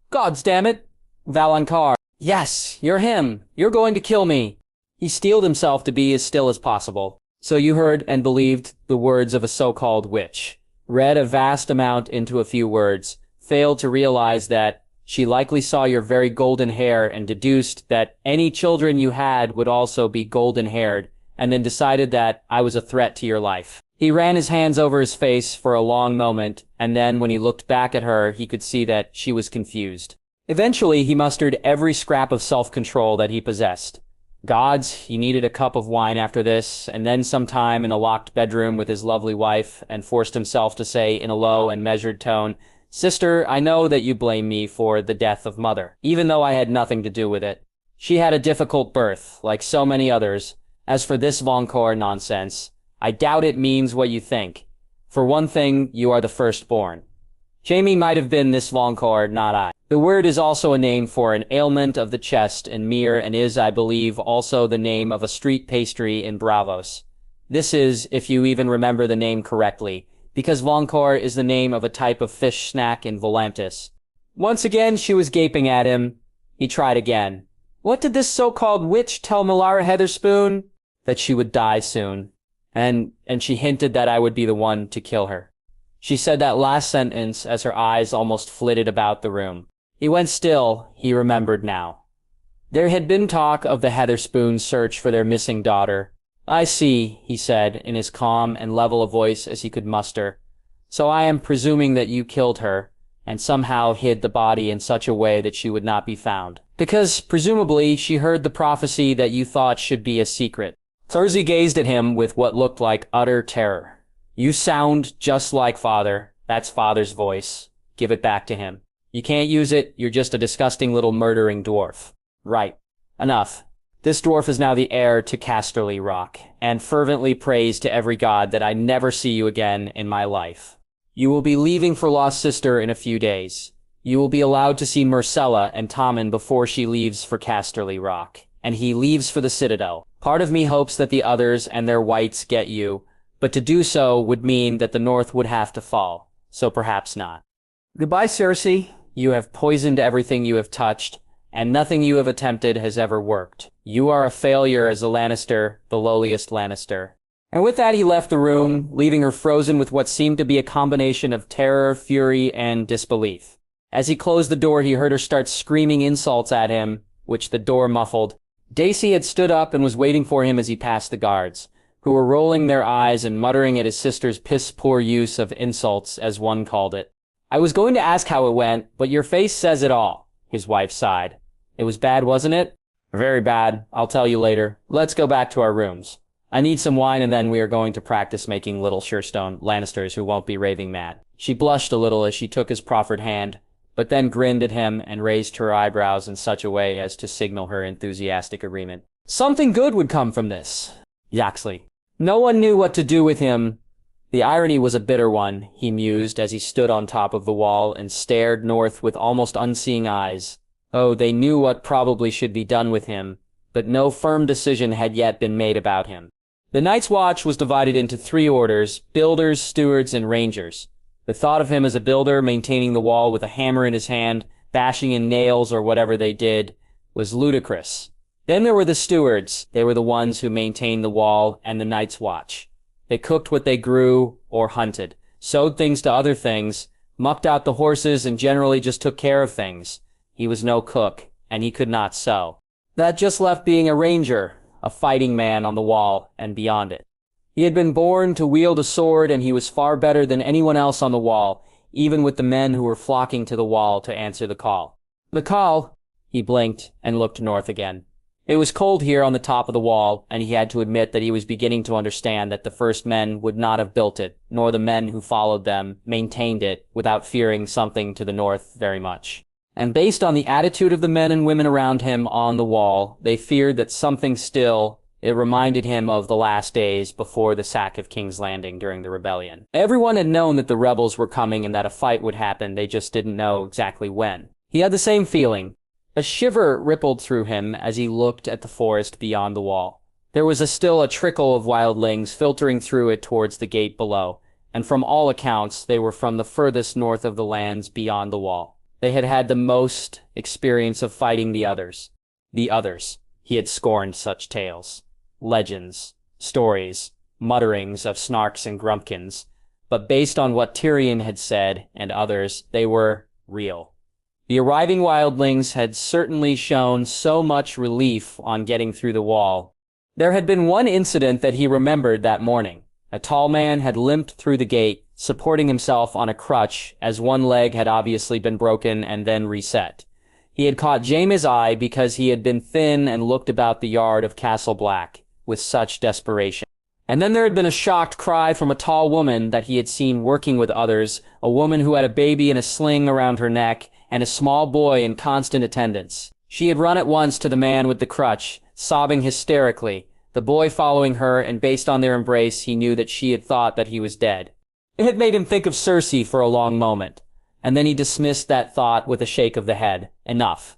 Gods damn it! Valonqar. Yes, you're him. You're going to kill me. He steeled himself to be as still as possible. So you heard and believed the words of a so-called witch, read a vast amount into a few words, failed to realize that she likely saw your very golden hair and deduced that any children you had would also be golden-haired, and then decided that I was a threat to your life. He ran his hands over his face for a long moment, and then when he looked back at her, he could see that she was confused. Eventually, he mustered every scrap of self-control that he possessed. Gods, he needed a cup of wine after this, and then some time in a locked bedroom with his lovely wife, and forced himself to say in a low and measured tone, Sister, I know that you blame me for the death of Mother, even though I had nothing to do with it. She had a difficult birth, like so many others. As for this Valonqar nonsense, I doubt it means what you think. For one thing, you are the firstborn. Jaime might have been this Valonqar, not I. The word is also a name for an ailment of the chest in Myr and is, I believe, also the name of a street pastry in Bravos. This is, if you even remember the name correctly, because Valonqar is the name of a type of fish snack in Volantis. Once again, she was gaping at him. He tried again. What did this so-called witch tell Melara Heatherspoon? That she would die soon. And she hinted that I would be the one to kill her. She said that last sentence as her eyes almost flitted about the room. He went still, he remembered now. There had been talk of the Heatherspoons' search for their missing daughter. I see, he said, in as calm and level a voice as he could muster. So I am presuming that you killed her, and somehow hid the body in such a way that she would not be found. Because, presumably, she heard the prophecy that you thought should be a secret. Cersei gazed at him with what looked like utter terror. You sound just like Father. That's Father's voice. Give it back to him. You can't use it. You're just a disgusting little murdering dwarf. Right. Enough. This dwarf is now the heir to Casterly Rock, and fervently prays to every god that I never see you again in my life. You will be leaving for Lost Sister in a few days. You will be allowed to see Myrcella and Tommen before she leaves for Casterly Rock, and he leaves for the Citadel. Part of me hopes that the others and their whites get you, but to do so would mean that the North would have to fall, so perhaps not. Goodbye, Cersei. You have poisoned everything you have touched, and nothing you have attempted has ever worked. You are a failure as a Lannister, the lowliest Lannister. And with that, he left the room, leaving her frozen with what seemed to be a combination of terror, fury, and disbelief. As he closed the door, he heard her start screaming insults at him, which the door muffled. Daisy had stood up and was waiting for him as he passed the guards, who were rolling their eyes and muttering at his sister's piss-poor use of insults, as one called it. I was going to ask how it went, but your face says it all, his wife sighed. It was bad, wasn't it? Very bad. I'll tell you later. Let's go back to our rooms. I need some wine, and then we are going to practice making little Surestone Lannisters who won't be raving mad. She blushed a little as she took his proffered hand, but then grinned at him and raised her eyebrows in such a way as to signal her enthusiastic agreement. Something good would come from this. Yaxley. No one knew what to do with him. The irony was a bitter one, he mused as he stood on top of the wall and stared north with almost unseeing eyes. Oh, they knew what probably should be done with him, but no firm decision had yet been made about him. The Night's Watch was divided into 3 orders: builders, stewards, and rangers. The thought of him as a builder, maintaining the wall with a hammer in his hand, bashing in nails or whatever they did, was ludicrous. Then there were the stewards. They were the ones who maintained the wall and the Night's Watch. They cooked what they grew or hunted, sewed things to other things, mucked out the horses, and generally just took care of things. He was no cook, and he could not sew. That just left being a ranger, a fighting man on the wall and beyond it. He had been born to wield a sword, and he was far better than anyone else on the wall, even with the men who were flocking to the wall to answer the call. The call? He blinked and looked north again. It was cold here on the top of the wall, and he had to admit that he was beginning to understand that the first men would not have built it, nor the men who followed them maintained it, without fearing something to the north very much. And based on the attitude of the men and women around him on the wall, they feared that something still. It reminded him of the last days before the sack of King's Landing during the rebellion. Everyone had known that the rebels were coming and that a fight would happen, they just didn't know exactly when. He had the same feeling. A shiver rippled through him as he looked at the forest beyond the wall. There was still a trickle of wildlings filtering through it towards the gate below, and from all accounts they were from the furthest north of the lands beyond the wall. They had had the most experience of fighting the others. The others. He had scorned such tales. Legends, stories, mutterings of snarks and grumpkins, but based on what Tyrion had said and others, they were real. The arriving wildlings had certainly shown so much relief on getting through the wall. There had been one incident that he remembered that morning. A tall man had limped through the gate, supporting himself on a crutch, as one leg had obviously been broken and then reset. He had caught Jaime's eye because he had been thin and looked about the yard of Castle Black with such desperation. And then there had been a shocked cry from a tall woman that he had seen working with others, a woman who had a baby in a sling around her neck and a small boy in constant attendance. She had run at once to the man with the crutch, sobbing hysterically, the boy following her, and based on their embrace, he knew that she had thought that he was dead. It had made him think of Cersei for a long moment, and then he dismissed that thought with a shake of the head. Enough.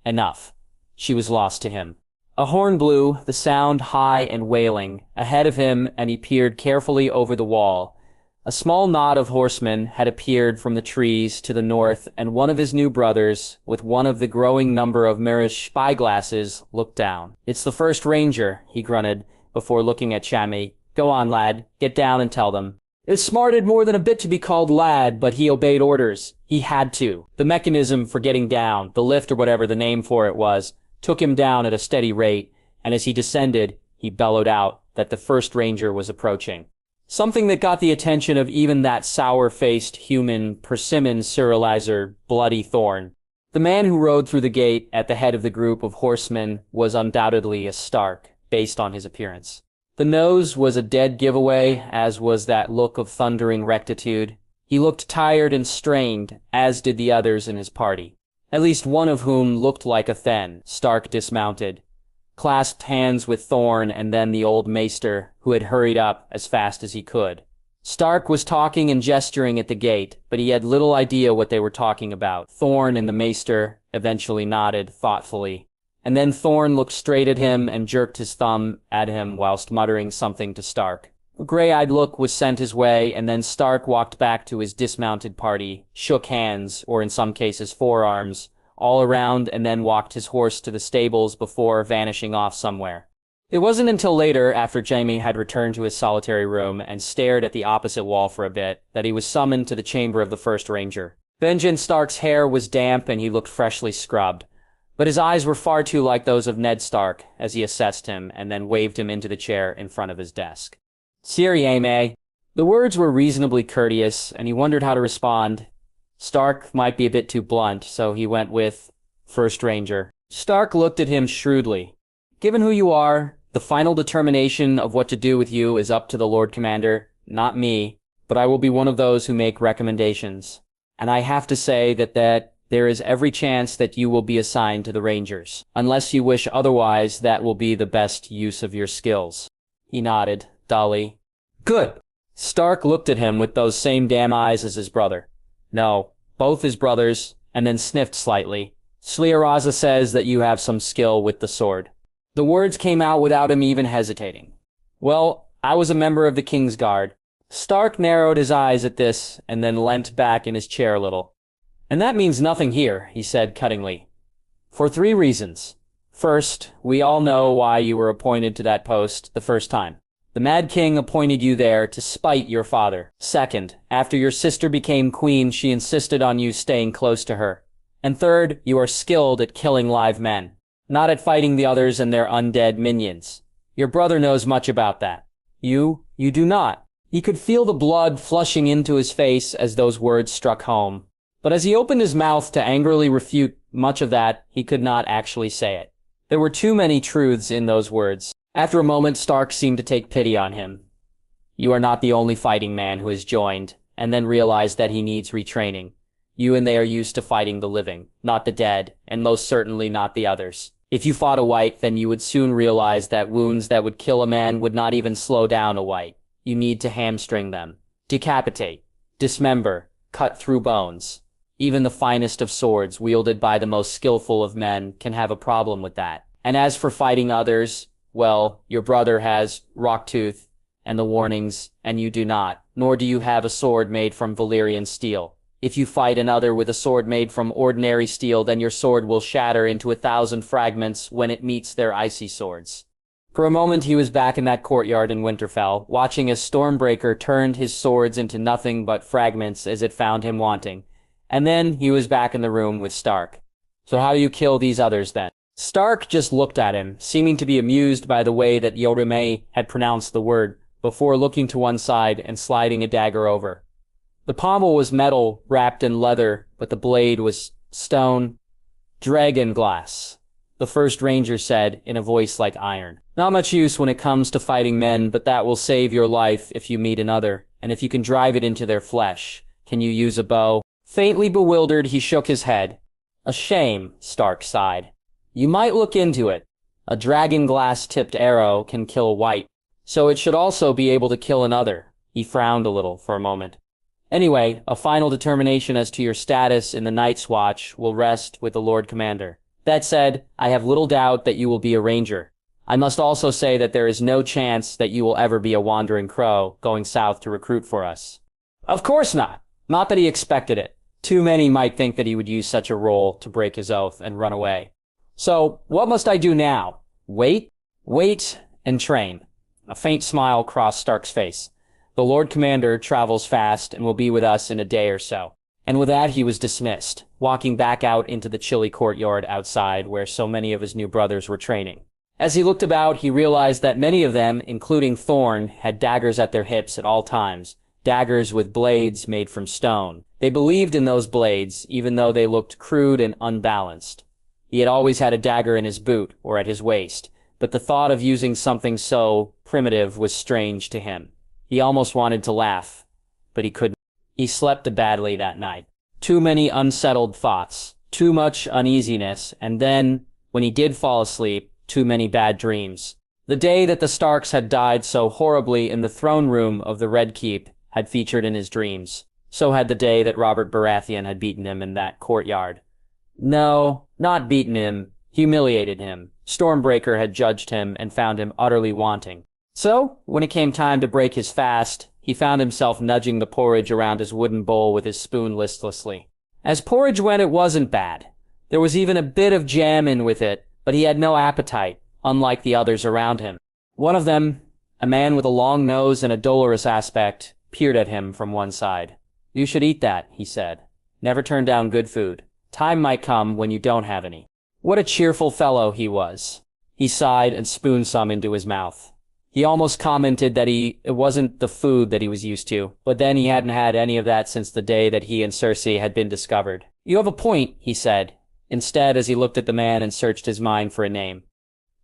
Enough. She was lost to him. A horn blew, the sound high and wailing, ahead of him, and he peered carefully over the wall. A small knot of horsemen had appeared from the trees to the north, and one of his new brothers, with one of the growing number of Mirish spyglasses, looked down. "It's the first ranger," he grunted, before looking at Jaime. "Go on, lad. Get down and tell them." It smarted more than a bit to be called lad, but he obeyed orders. He had to. The mechanism for getting down, the lift or whatever the name for it was, took him down at a steady rate, and as he descended, he bellowed out that the first ranger was approaching. Something that got the attention of even that sour-faced human persimmon serializer, Bloody Thorn. The man who rode through the gate at the head of the group of horsemen was undoubtedly a Stark, based on his appearance. The nose was a dead giveaway, as was that look of thundering rectitude. He looked tired and strained, as did the others in his party. At least one of whom looked like a Thenn. Stark dismounted, clasped hands with Thorn and then the old maester, who had hurried up as fast as he could. Stark was talking and gesturing at the gate, but he had little idea what they were talking about. Thorne and the maester eventually nodded thoughtfully, and then Thorne looked straight at him and jerked his thumb at him whilst muttering something to Stark. A gray-eyed look was sent his way, and then Stark walked back to his dismounted party, shook hands, or in some cases forearms, all around, and then walked his horse to the stables before vanishing off somewhere. It wasn't until later, after Jaime had returned to his solitary room and stared at the opposite wall for a bit, that he was summoned to the chamber of the First Ranger. Benjen Stark's hair was damp and he looked freshly scrubbed, but his eyes were far too like those of Ned Stark as he assessed him and then waved him into the chair in front of his desk. "Siri, Aimee." The words were reasonably courteous, and he wondered how to respond. Stark might be a bit too blunt, so he went with First Ranger. Stark looked at him shrewdly. "Given who you are, the final determination of what to do with you is up to the Lord Commander, not me, but I will be one of those who make recommendations. And I have to say that there is every chance that you will be assigned to the Rangers. Unless you wish otherwise, that will be the best use of your skills." He nodded, dully. "Good." Stark looked at him with those same damn eyes as his brother. "No, both his brothers," and then sniffed slightly. "Sliaraza says that you have some skill with the sword." The words came out without him even hesitating. "Well, I was a member of the King's Guard." Stark narrowed his eyes at this, and then leant back in his chair a little. "And that means nothing here," he said cuttingly. "For 3 reasons. First, we all know why you were appointed to that post the first time. The Mad King appointed you there to spite your father. Second, after your sister became queen, she insisted on you staying close to her. And third, you are skilled at killing live men, not at fighting the others and their undead minions. Your brother knows much about that. You do not." He could feel the blood flushing into his face as those words struck home. But as he opened his mouth to angrily refute much of that, he could not actually say it. There were too many truths in those words. After a moment, Stark seemed to take pity on him. "You are not the only fighting man who has joined," and then realized that he needs retraining. "You and they are used to fighting the living, not the dead, and most certainly not the others. If you fought a white, then you would soon realize that wounds that would kill a man would not even slow down a white. You need to hamstring them, decapitate, dismember, cut through bones. Even the finest of swords, wielded by the most skillful of men, can have a problem with that. And as for fighting others, well, your brother has Rocktooth and the warnings, and you do not, nor do you have a sword made from Valyrian steel. If you fight another with a sword made from ordinary steel, then your sword will shatter into 1,000 fragments when it meets their icy swords." For a moment he was back in that courtyard in Winterfell, watching as Stormbreaker turned his swords into nothing but fragments as it found him wanting. And then he was back in the room with Stark. "So how do you kill these others, then?" Stark just looked at him, seeming to be amused by the way that Yorime had pronounced the word, before looking to one side and sliding a dagger over. The pommel was metal, wrapped in leather, but the blade was stone. "Dragon glass," the First Ranger said in a voice like iron. "Not much use when it comes to fighting men, but that will save your life if you meet another, and if you can drive it into their flesh. Can you use a bow?" Faintly bewildered, he shook his head. "A shame," Stark sighed. "You might look into it. A dragon glass-tipped arrow can kill a white, so it should also be able to kill another." He frowned a little for a moment. "Anyway, a final determination as to your status in the Night's Watch will rest with the Lord Commander. That said, I have little doubt that you will be a ranger. I must also say that there is no chance that you will ever be a wandering crow going south to recruit for us." Of course not. Not that he expected it. Too many might think that he would use such a role to break his oath and run away. "So, what must I do now? Wait? Wait and train." A faint smile crossed Stark's face. "The Lord Commander travels fast and will be with us in a day or so." And with that he was dismissed, walking back out into the chilly courtyard outside where so many of his new brothers were training. As he looked about, he realized that many of them, including Thorne, had daggers at their hips at all times, daggers with blades made from stone. They believed in those blades, even though they looked crude and unbalanced. He had always had a dagger in his boot or at his waist, but the thought of using something so primitive was strange to him. He almost wanted to laugh, but he couldn't. He slept badly that night. Too many unsettled thoughts, too much uneasiness, and then, when he did fall asleep, too many bad dreams. The day that the Starks had died so horribly in the throne room of the Red Keep, had featured in his dreams. So had the day that Robert Baratheon had beaten him in that courtyard. No, not beaten him, humiliated him. Stormbreaker had judged him and found him utterly wanting. So, when it came time to break his fast, he found himself nudging the porridge around his wooden bowl with his spoon listlessly. As porridge went, it wasn't bad. There was even a bit of jam in with it, but he had no appetite, unlike the others around him. One of them, a man with a long nose and a dolorous aspect, peered at him from one side. "You should eat that," he said. "Never turn down good food. Time might come when you don't have any." What a cheerful fellow he was. He sighed and spooned some into his mouth. He almost commented that it wasn't the food that he was used to, but then he hadn't had any of that since the day that he and Cersei had been discovered. "You have a point," he said, instead as he looked at the man and searched his mind for a name.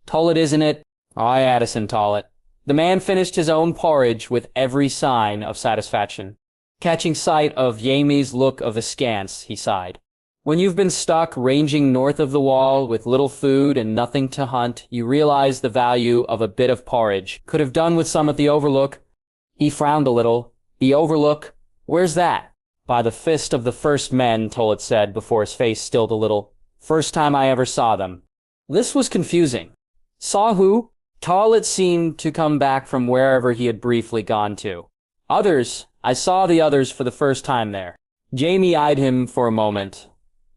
"Tullet, isn't it?" "Aye, Addison Tullet." The man finished his own porridge with every sign of satisfaction. Catching sight of Jaime's look of askance, he sighed. When you've been stuck ranging north of the wall with little food and nothing to hunt, you realize the value of a bit of porridge. Could have done with some at the Overlook. He frowned a little. The Overlook? Where's that? "By the fist of the first men," Tullet said before his face stilled a little. "First time I ever saw them." This was confusing. Saw who? Tullet seemed to come back from wherever he had briefly gone to. "Others. I saw the others for the first time there." Jaime eyed him for a moment.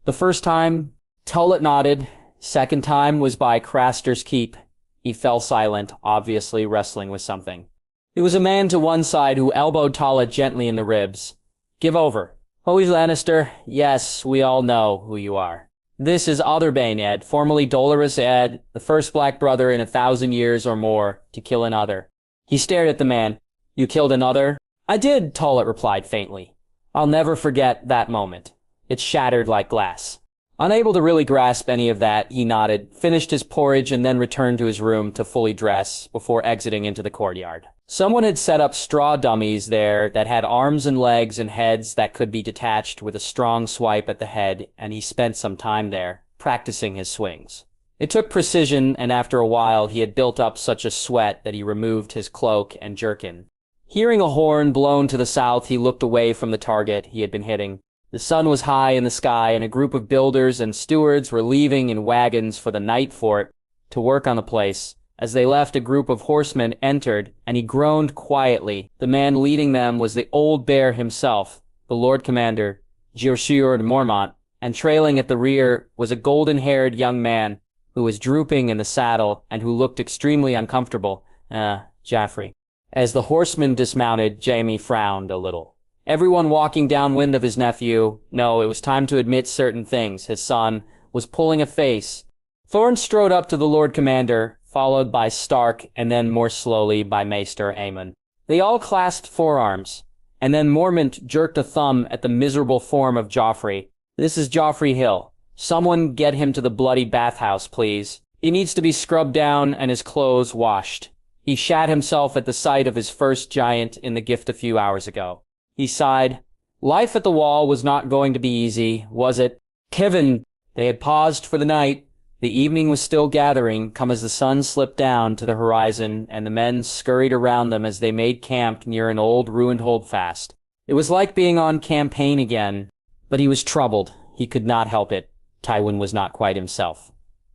"The first time?" Tullet nodded. "Second time was by Craster's Keep." He fell silent, obviously wrestling with something. It was a man to one side who elbowed Tullet gently in the ribs. "Give over." "Howie Lannister, yes, we all know who you are. This is Otterbane Ed, formerly Dolorous Ed, the first Black Brother in 1,000 years or more to kill another." He stared at the man. "You killed another?" "I did," Tullet replied faintly. "I'll never forget that moment. It shattered like glass." Unable to really grasp any of that, he nodded, finished his porridge, and then returned to his room to fully dress before exiting into the courtyard. Someone had set up straw dummies there that had arms and legs and heads that could be detached with a strong swipe at the head, and he spent some time there, practicing his swings. It took precision, and after a while he had built up such a sweat that he removed his cloak and jerkin. Hearing a horn blown to the south, he looked away from the target he had been hitting. The sun was high in the sky, and a group of builders and stewards were leaving in wagons for the night fort to work on the place. As they left, a group of horsemen entered, and he groaned quietly. The man leading them was the old bear himself, the Lord Commander, Giorgio de Mormont, and trailing at the rear was a golden-haired young man who was drooping in the saddle and who looked extremely uncomfortable. Joffrey. As the horsemen dismounted, Jaime frowned a little. Everyone walking downwind of his nephew, no, it was time to admit certain things, his son, was pulling a face. Thorne strode up to the Lord Commander, followed by Stark, and then more slowly by Maester Aemon. They all clasped forearms, and then Mormont jerked a thumb at the miserable form of Joffrey. "This is Joffrey Hill. Someone get him to the bloody bathhouse, please. He needs to be scrubbed down and his clothes washed." He shat himself at the sight of his first giant in the gift a few hours ago. He sighed. Life at the wall was not going to be easy, was it? Kevin! They had paused for the night. The evening was still gathering, come as the sun slipped down to the horizon, and the men scurried around them as they made camp near an old ruined holdfast. It was like being on campaign again, but he was troubled. He could not help it. Tywin was not quite himself.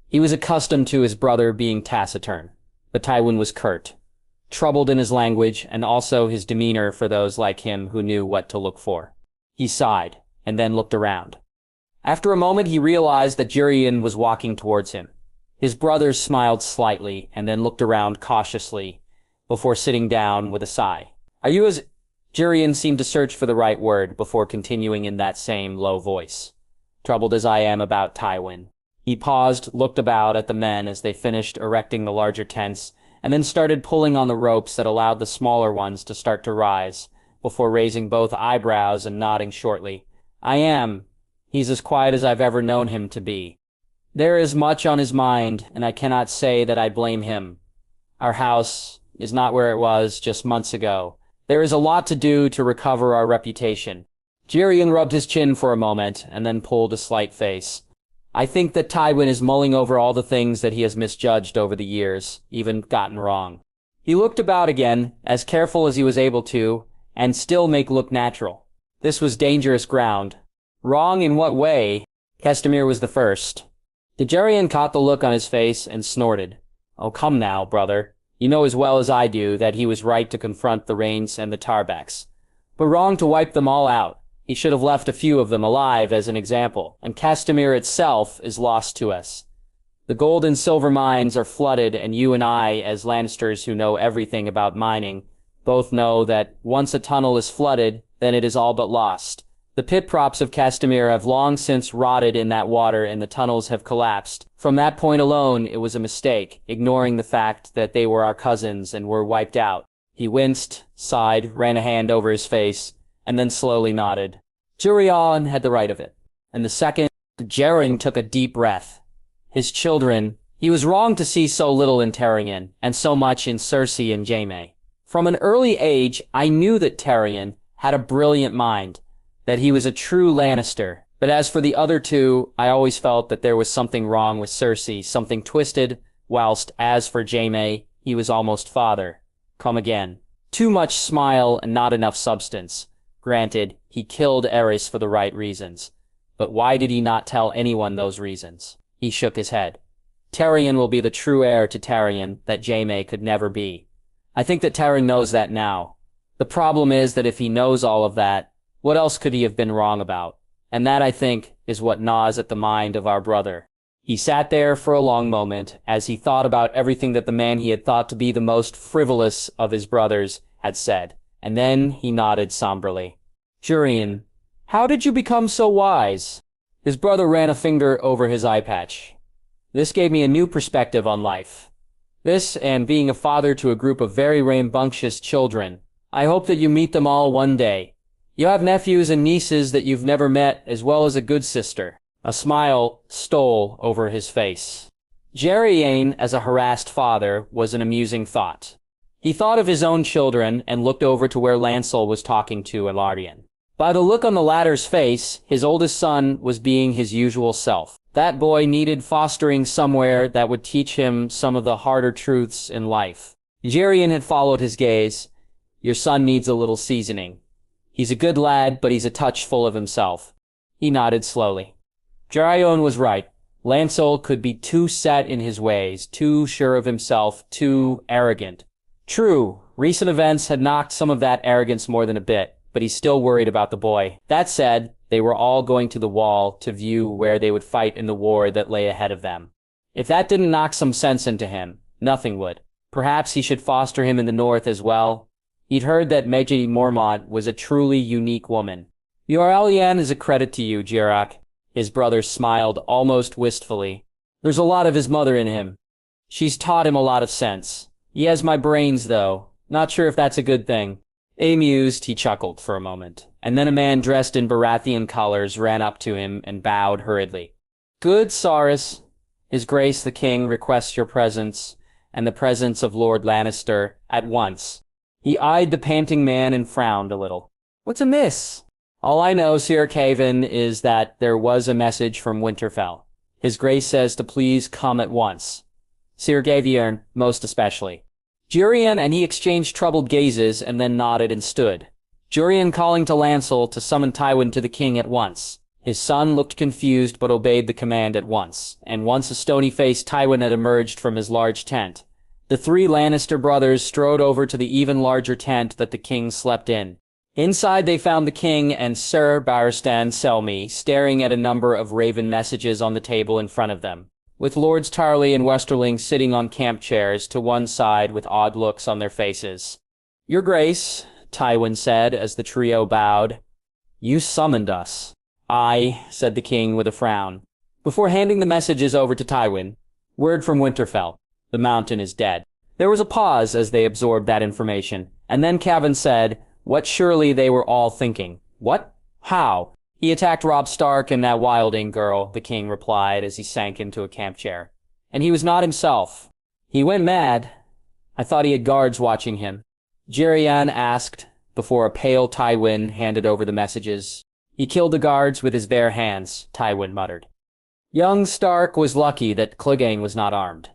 He was accustomed to his brother being taciturn, but Tywin was curt, troubled in his language, and also his demeanor for those like him who knew what to look for. He sighed, and then looked around. After a moment he realized that Jurian was walking towards him. His brother smiled slightly, and then looked around cautiously, before sitting down with a sigh. "Are you as—" Jurian seemed to search for the right word, before continuing in that same low voice. "Troubled as I am about Tywin." He paused, looked about at the men as they finished erecting the larger tents, and then started pulling on the ropes that allowed the smaller ones to start to rise, before raising both eyebrows and nodding shortly. "I am. He's as quiet as I've ever known him to be. There is much on his mind, and I cannot say that I blame him. Our house is not where it was just months ago. There is a lot to do to recover our reputation." Jurian rubbed his chin for a moment, and then pulled a slight face. "I think that Tywin is mulling over all the things that he has misjudged over the years, even gotten wrong." He looked about again, as careful as he was able to, and still make look natural. This was dangerous ground. Wrong in what way? Castamere was the first. Targaryen caught the look on his face and snorted. Oh, come now, brother. You know as well as I do that he was right to confront the Rains and the Tarbecks, but wrong to wipe them all out. He should have left a few of them alive as an example, and Castamere itself is lost to us. The gold and silver mines are flooded, and you and I, as Lannisters who know everything about mining, both know that once a tunnel is flooded, then it is all but lost. The pit props of Castamere have long since rotted in that water and the tunnels have collapsed. From that point alone, it was a mistake, ignoring the fact that they were our cousins and were wiped out. He winced, sighed, ran a hand over his face, and then slowly nodded. Jurion had the right of it. And the second, Jaren took a deep breath. His children. He was wrong to see so little in Targaryen, and so much in Cersei and Jaime. From an early age, I knew that Targaryen had a brilliant mind, that he was a true Lannister. But as for the other two, I always felt that there was something wrong with Cersei, something twisted, whilst as for Jaime, he was almost father. Come again. Too much smile and not enough substance. Granted, he killed Aerys for the right reasons. But why did he not tell anyone those reasons? He shook his head. Targaryen will be the true heir to Targaryen that Jaime could never be. I think that Targaryen knows that now. The problem is that if he knows all of that, what else could he have been wrong about? And that, I think, is what gnaws at the mind of our brother. He sat there for a long moment as he thought about everything that the man he had thought to be the most frivolous of his brothers had said. And then he nodded somberly. Jurion, how did you become so wise? His brother ran a finger over his eye patch. This gave me a new perspective on life. This and being a father to a group of very rambunctious children. I hope that you meet them all one day. You have nephews and nieces that you've never met, as well as a good sister. A smile stole over his face. Jeriane, as a harassed father, was an amusing thought. He thought of his own children and looked over to where Lancel was talking to Elardian. By the look on the latter's face, his oldest son was being his usual self. That boy needed fostering somewhere that would teach him some of the harder truths in life. Jerian had followed his gaze. Your son needs a little seasoning. He's a good lad, but he's a touch full of himself. He nodded slowly. Jerion was right. Lancel could be too set in his ways, too sure of himself, too arrogant. True, recent events had knocked some of that arrogance more than a bit, but he's still worried about the boy. That said, they were all going to the Wall to view where they would fight in the war that lay ahead of them. If that didn't knock some sense into him, nothing would. Perhaps he should foster him in the north as well. He'd heard that Meiji Mormont was a truly unique woman. Your Alian is a credit to you, Jirak. His brother smiled almost wistfully. There's a lot of his mother in him. She's taught him a lot of sense. He has my brains, though. Not sure if that's a good thing. Amused, he chuckled for a moment, and then a man dressed in Baratheon colors ran up to him and bowed hurriedly. Good, Saris. His Grace the King requests your presence, and the presence of Lord Lannister, at once. He eyed the panting man and frowned a little. What's amiss? All I know, Sir Caven, is that there was a message from Winterfell. His Grace says to please come at once. Sir Gaviern, most especially. Jurian and he exchanged troubled gazes and then nodded and stood. Jurian calling to Lancel to summon Tywin to the king at once. His son looked confused but obeyed the command at once, and once a stony-faced Tywin had emerged from his large tent. The three Lannister brothers strode over to the even larger tent that the king slept in. Inside they found the king and Sir Barristan Selmy staring at a number of raven messages on the table in front of them, with Lords Tarly and Westerling sitting on camp chairs to one side with odd looks on their faces. Your Grace, Tywin said as the trio bowed. You summoned us. Aye, said the king with a frown. Before handing the messages over to Tywin, word from Winterfell. The mountain is dead. There was a pause as they absorbed that information, and then Cavan said, what surely they were all thinking. What? How? He attacked Robb Stark and that Wilding girl, the king replied as he sank into a camp chair. And he was not himself. He went mad. I thought he had guards watching him. Jerian asked, before a pale Tywin handed over the messages. He killed the guards with his bare hands, Tywin muttered. Young Stark was lucky that Clegane was not armed.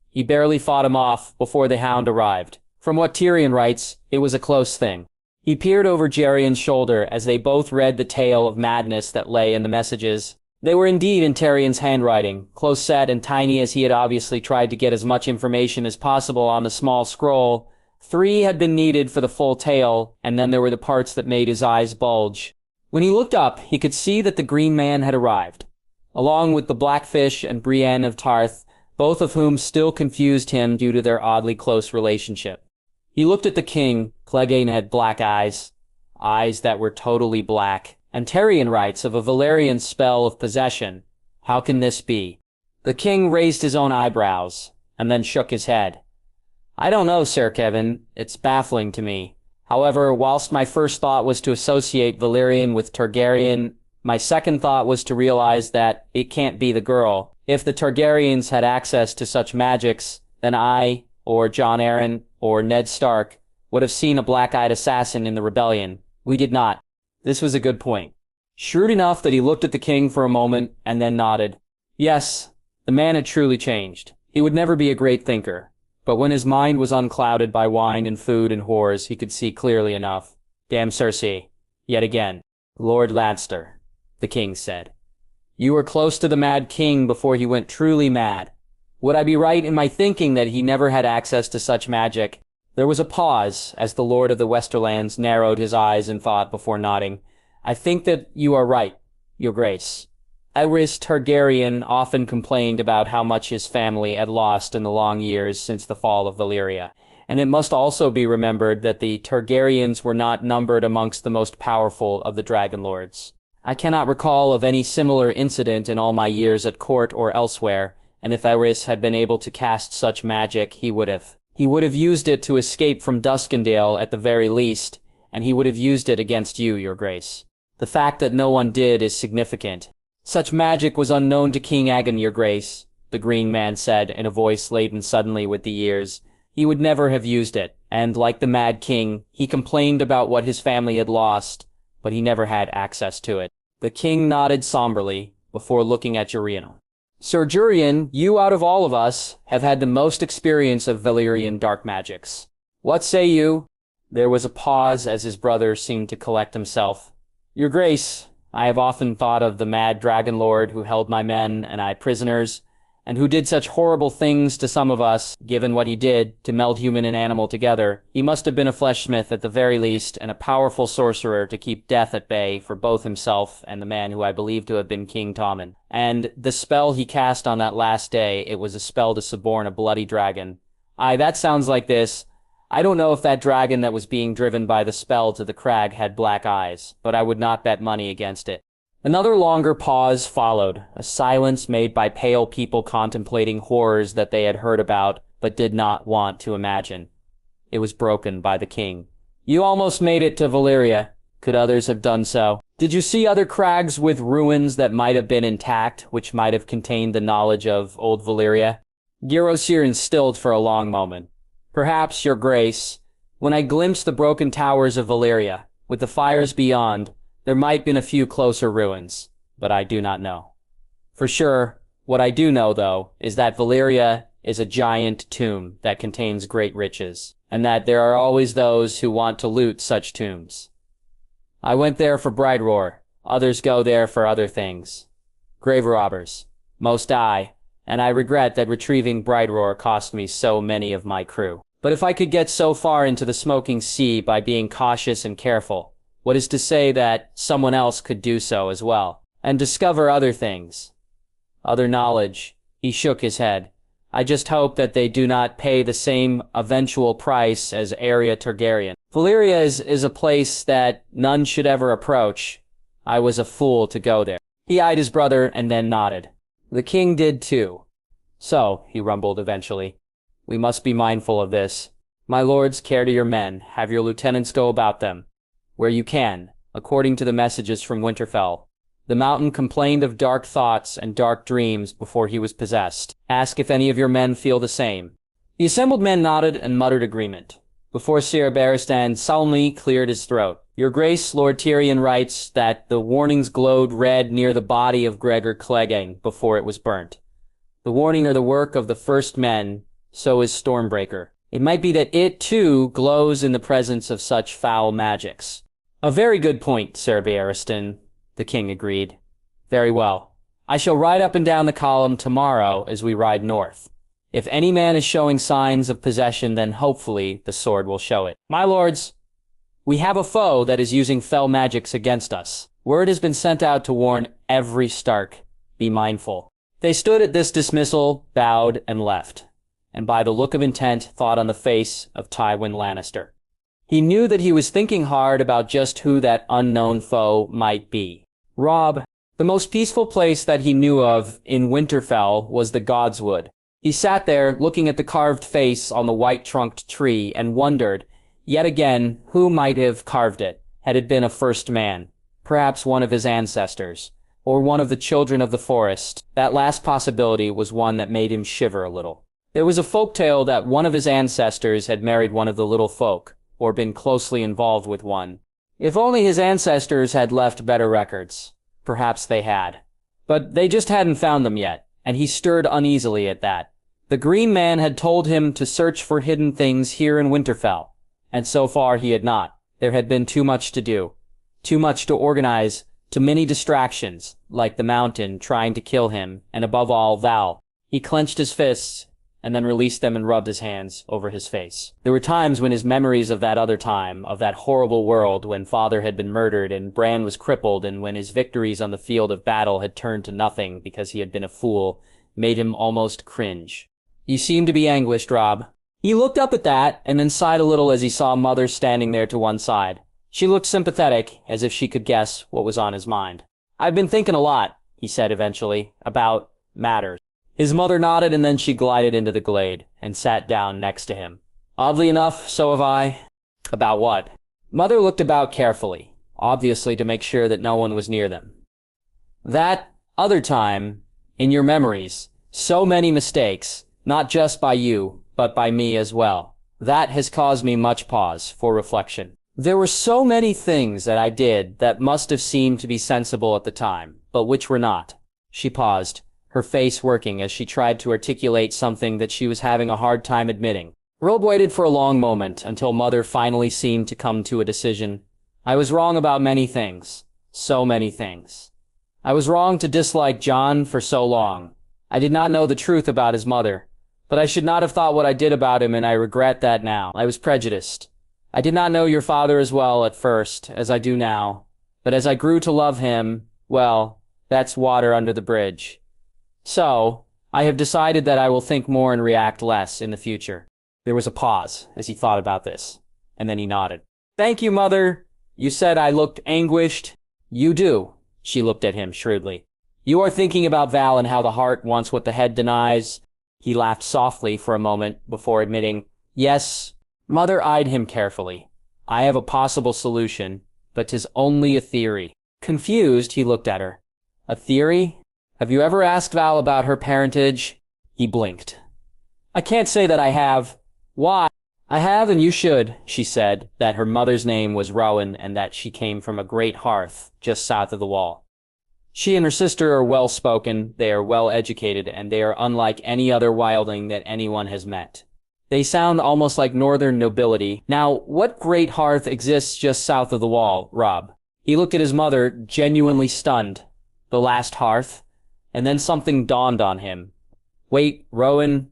He barely fought him off before the Hound arrived. From what Tyrion writes, it was a close thing. He peered over Gerion's shoulder as they both read the tale of madness that lay in the messages. They were indeed in Tyrion's handwriting, close set and tiny as he had obviously tried to get as much information as possible on the small scroll. 3 had been needed for the full tale, and then there were the parts that made his eyes bulge. When he looked up, he could see that the Green Man had arrived, along with the Blackfish and Brienne of Tarth, both of whom still confused him due to their oddly close relationship. He looked at the king. Clegane had black eyes that were totally black, and Tyrion writes of a Valyrian spell of possession. How can this be? The king raised his own eyebrows, and then shook his head. I don't know, Sir Kevin. It's baffling to me. However, whilst my first thought was to associate Valyrian with Targaryen, my second thought was to realize that it can't be the girl. If the Targaryens had access to such magics, then I, or Jon Arryn, or Ned Stark, would have seen a black-eyed assassin in the rebellion. We did not. This was a good point. Shrewd enough that he looked at the king for a moment and then nodded. Yes, the man had truly changed. He would never be a great thinker, but when his mind was unclouded by wine and food and whores, he could see clearly enough. Damn Cersei. Yet again. Lord Lannister, the king said. You were close to the Mad King before he went truly mad. Would I be right in my thinking that he never had access to such magic? There was a pause as the Lord of the Westerlands narrowed his eyes in thought before nodding. I think that you are right, Your Grace. Aerys Targaryen often complained about how much his family had lost in the long years since the fall of Valyria. And it must also be remembered that the Targaryens were not numbered amongst the most powerful of the Dragon Lords. I cannot recall of any similar incident in all my years at court or elsewhere, and if Aerys had been able to cast such magic, he would have. He would have used it to escape from Duskendale at the very least, and he would have used it against you, Your Grace. The fact that no one did is significant. Such magic was unknown to King Aegon, Your Grace, the Green Man said in a voice laden suddenly with the years. He would never have used it, and like the Mad King, he complained about what his family had lost, but he never had access to it. The king nodded somberly before looking at Jurian. Sir Jurian, you out of all of us have had the most experience of Valyrian dark magics. What say you? There was a pause as his brother seemed to collect himself. Your Grace, I have often thought of the mad dragon lord who held my men and I prisoners, and who did such horrible things to some of us, given what he did, to meld human and animal together. He must have been a fleshsmith at the very least, and a powerful sorcerer to keep death at bay for both himself and the man who I believe to have been King Tommen. And the spell he cast on that last day, it was a spell to suborn a bloody dragon. Aye, that sounds like this. I don't know if that dragon that was being driven by the spell to the crag had black eyes, but I would not bet money against it. Another longer pause followed, a silence made by pale people contemplating horrors that they had heard about but did not want to imagine. It was broken by the king. You almost made it to Valyria. Could others have done so? Did you see other crags with ruins that might have been intact, which might have contained the knowledge of old Valyria? Girosirin stilled for a long moment. Perhaps, Your Grace, when I glimpsed the broken towers of Valyria, with the fires beyond, there might have been a few closer ruins, but I do not know. For sure, what I do know, though, is that Valyria is a giant tomb that contains great riches, and that there are always those who want to loot such tombs. I went there for Bright Roar. Others go there for other things. Grave robbers. Most die, and I regret that retrieving Bright Roar cost me so many of my crew. But if I could get so far into the smoking sea by being cautious and careful, what is to say that someone else could do so as well, and discover other things, other knowledge? He shook his head. I just hope that they do not pay the same eventual price as Arya Targaryen. Valyria is a place that none should ever approach. I was a fool to go there. He eyed his brother and then nodded. The king did too. So, he rumbled eventually, we must be mindful of this. My lords, care to your men. Have your lieutenants go about them where you can, according to the messages from Winterfell. The mountain complained of dark thoughts and dark dreams before he was possessed. Ask if any of your men feel the same. The assembled men nodded and muttered agreement, before Sir Barristan solemnly cleared his throat. Your Grace, Lord Tyrion writes that the warnings glowed red near the body of Gregor Clegane before it was burnt. The warning are the work of the first men, so is Stormbreaker. It might be that it, too, glows in the presence of such foul magics. A very good point, Sir Barristan, the king agreed. Very well. I shall ride up and down the column tomorrow as we ride north. If any man is showing signs of possession, then hopefully the sword will show it. My lords, we have a foe that is using fell magics against us. Word has been sent out to warn every Stark. Be mindful. They stood at this dismissal, bowed, and left, and by the look of intent thought on the face of Tywin Lannister. He knew that he was thinking hard about just who that unknown foe might be. Robb, the most peaceful place that he knew of in Winterfell was the Godswood. He sat there looking at the carved face on the white-trunked tree and wondered, yet again, who might have carved it, had it been a first man, perhaps one of his ancestors, or one of the children of the forest. That last possibility was one that made him shiver a little. There was a folktale that one of his ancestors had married one of the little folk, or been closely involved with one. If only his ancestors had left better records. Perhaps they had. But they just hadn't found them yet, and he stirred uneasily at that. The Green Man had told him to search for hidden things here in Winterfell, and so far he had not. There had been too much to do, too much to organize, too many distractions, like the Mountain trying to kill him, and above all, Val. He clenched his fists, and then released them and rubbed his hands over his face. There were times when his memories of that other time, of that horrible world when father had been murdered and Bran was crippled, and when his victories on the field of battle had turned to nothing because he had been a fool, made him almost cringe. You seem to be anguished, Robb. He looked up at that, and then sighed a little as he saw Mother standing there to one side. She looked sympathetic, as if she could guess what was on his mind. I've been thinking a lot, he said eventually, about matters. His mother nodded, and then she glided into the glade, and sat down next to him. Oddly enough, so have I. About what? Mother looked about carefully, obviously to make sure that no one was near them. That other time, in your memories, so many mistakes, not just by you, but by me as well. That has caused me much pause for reflection. There were so many things that I did that must have seemed to be sensible at the time, but which were not. She paused, her face working as she tried to articulate something that she was having a hard time admitting. Robb waited for a long moment until Mother finally seemed to come to a decision. I was wrong about many things. So many things. I was wrong to dislike Jon for so long. I did not know the truth about his mother. But I should not have thought what I did about him, and I regret that now. I was prejudiced. I did not know your father as well at first, as I do now. But as I grew to love him, well, that's water under the bridge. So, I have decided that I will think more and react less in the future. There was a pause as he thought about this, and then he nodded. Thank you, Mother. You said I looked anguished. You do. She looked at him shrewdly. You are thinking about Val and how the heart wants what the head denies. He laughed softly for a moment before admitting, yes. Mother eyed him carefully. I have a possible solution, but 'tis only a theory. Confused, he looked at her. A theory? Have you ever asked Val about her parentage? He blinked. I can't say that I have. Why? I have, and you should, she said, that her mother's name was Rowan and that she came from a great hearth just south of the wall. She and her sister are well-spoken, they are well-educated, and they are unlike any other wildling that anyone has met. They sound almost like northern nobility. Now, what great hearth exists just south of the wall, Robb? He looked at his mother, genuinely stunned. The last hearth? And then something dawned on him. Wait, Rowan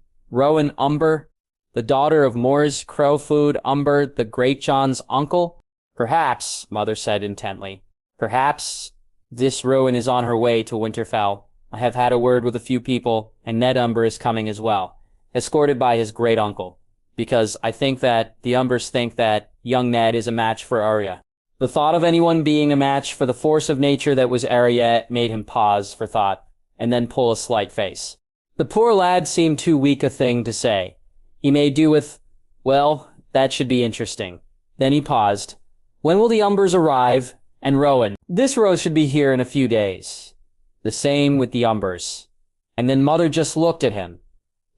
Umber? The daughter of Mors Crowfood Umber, the Great John's uncle? Perhaps, Mother said intently. Perhaps this Rowan is on her way to Winterfell. I have had a word with a few people, and Ned Umber is coming as well, escorted by his great-uncle, because I think that the Umbers think that young Ned is a match for Arya. The thought of anyone being a match for the force of nature that was Arya made him pause for thought, and then pull a slight face. The poor lad seemed too weak a thing to say. He made do with, well, that should be interesting. Then he paused. When will the Umbers arrive? And Rowan. This Rose should be here in a few days. The same with the Umbers. And then Mother just looked at him.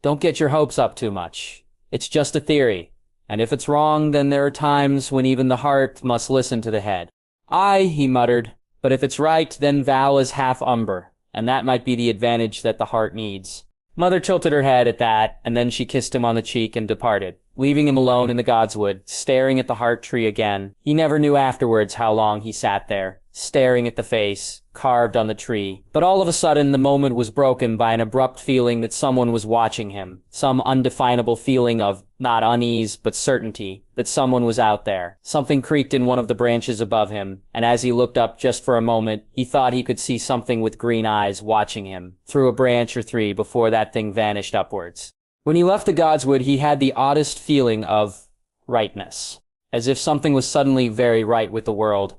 Don't get your hopes up too much. It's just a theory. And if it's wrong, then there are times when even the heart must listen to the head. Aye, he muttered. But if it's right, then Val is half Umber. And that might be the advantage that the heart needs. Mother tilted her head at that, and then she kissed him on the cheek and departed. leaving him alone in the godswood, staring at the heart tree again. He never knew afterwards how long he sat there, staring at the face carved on the tree. But all of a sudden, the moment was broken by an abrupt feeling that someone was watching him. Some undefinable feeling of, not unease, but certainty, that someone was out there. Something creaked in one of the branches above him, and as he looked up just for a moment, he thought he could see something with green eyes watching him, through a branch or three before that thing vanished upwards. When he left the godswood, he had the oddest feeling of rightness, as if something was suddenly very right with the world,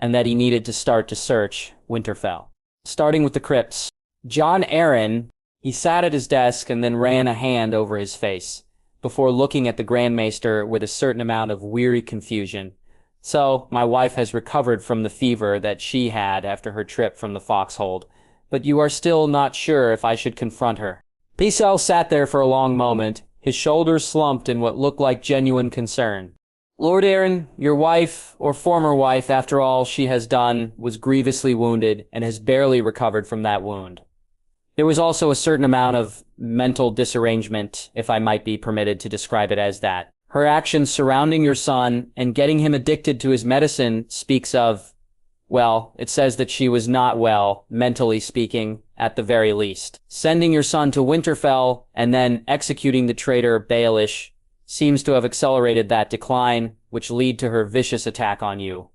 and that he needed to start to search Winterfell. Starting with the crypts. Jon Arryn, he sat at his desk and then ran a hand over his face, before looking at the Grand Maester with a certain amount of weary confusion. So, my wife has recovered from the fever that she had after her trip from the foxhold, but you are still not sure if I should confront her. Pycelle sat there for a long moment, his shoulders slumped in what looked like genuine concern. Lord Arryn, your wife, or former wife, after all she has done, was grievously wounded and has barely recovered from that wound. There was also a certain amount of mental disarrangement, if I might be permitted to describe it as that. Her actions surrounding your son and getting him addicted to his medicine speaks of, well, it says that she was not well, mentally speaking, at the very least. Sending your son to Winterfell and then executing the traitor Baelish seems to have accelerated that decline, which lead to her vicious attack on you.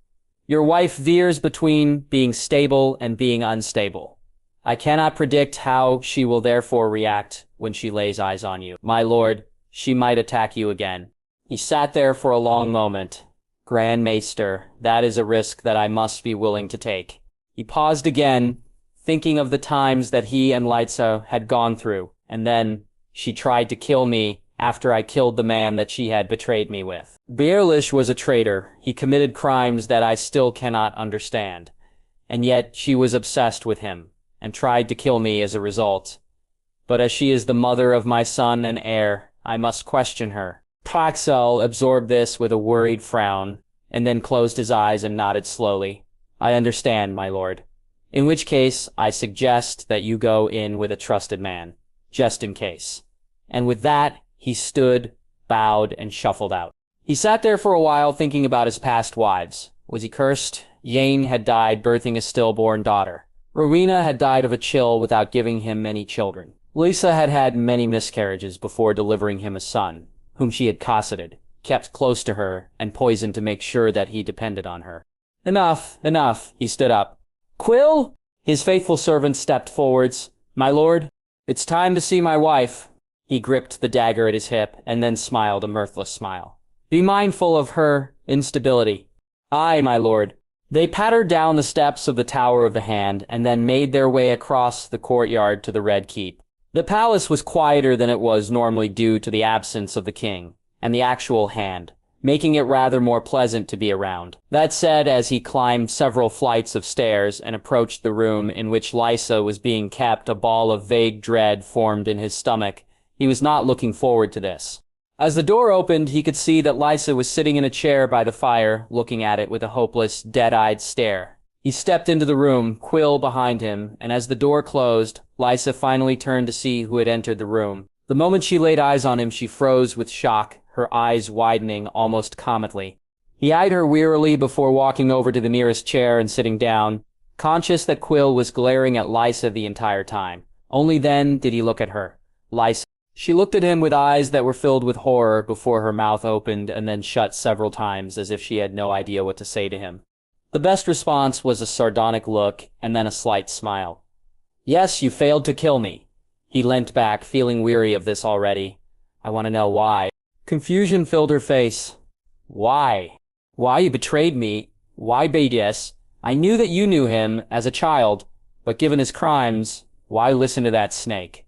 Your wife veers between being stable and being unstable. I cannot predict how she will therefore react when she lays eyes on you. My lord, she might attack you again. He sat there for a long moment. Grand Maester, that is a risk that I must be willing to take. He paused again, thinking of the times that he and Lysa had gone through, and then she tried to kill me after I killed the man that she had betrayed me with. Baelish was a traitor. He committed crimes that I still cannot understand. And yet she was obsessed with him, and tried to kill me as a result. But as she is the mother of my son and heir, I must question her. Pycelle absorbed this with a worried frown, and then closed his eyes and nodded slowly. I understand, my lord. In which case, I suggest that you go in with a trusted man, just in case. And with that, he stood, bowed, and shuffled out. He sat there for a while thinking about his past wives. Was he cursed? Yane had died birthing a stillborn daughter. Rowena had died of a chill without giving him many children. Lysa had had many miscarriages before delivering him a son, whom she had cosseted, kept close to her, and poisoned to make sure that he depended on her. Enough, enough, he stood up. Quill? His faithful servant stepped forwards. My lord, it's time to see my wife. He gripped the dagger at his hip, and then smiled a mirthless smile. Be mindful of her instability. Aye, my lord. They pattered down the steps of the Tower of the Hand, and then made their way across the courtyard to the Red Keep. The palace was quieter than it was normally due to the absence of the king, and the actual Hand, making it rather more pleasant to be around. That said, as he climbed several flights of stairs and approached the room in which Lysa was being kept, a ball of vague dread formed in his stomach. He was not looking forward to this. As the door opened, he could see that Lysa was sitting in a chair by the fire, looking at it with a hopeless, dead-eyed stare. He stepped into the room, Quill behind him, and as the door closed, Lysa finally turned to see who had entered the room. The moment she laid eyes on him, she froze with shock, her eyes widening almost comically. He eyed her wearily before walking over to the nearest chair and sitting down, conscious that Quill was glaring at Lysa the entire time. Only then did he look at her. Lysa. She looked at him with eyes that were filled with horror before her mouth opened and then shut several times as if she had no idea what to say to him. The best response was a sardonic look and then a slight smile. Yes, you failed to kill me. He leant back, feeling weary of this already. I want to know why. Confusion filled her face. Why? Why you betrayed me? Why Baelish? I knew that you knew him as a child, but given his crimes, why listen to that snake?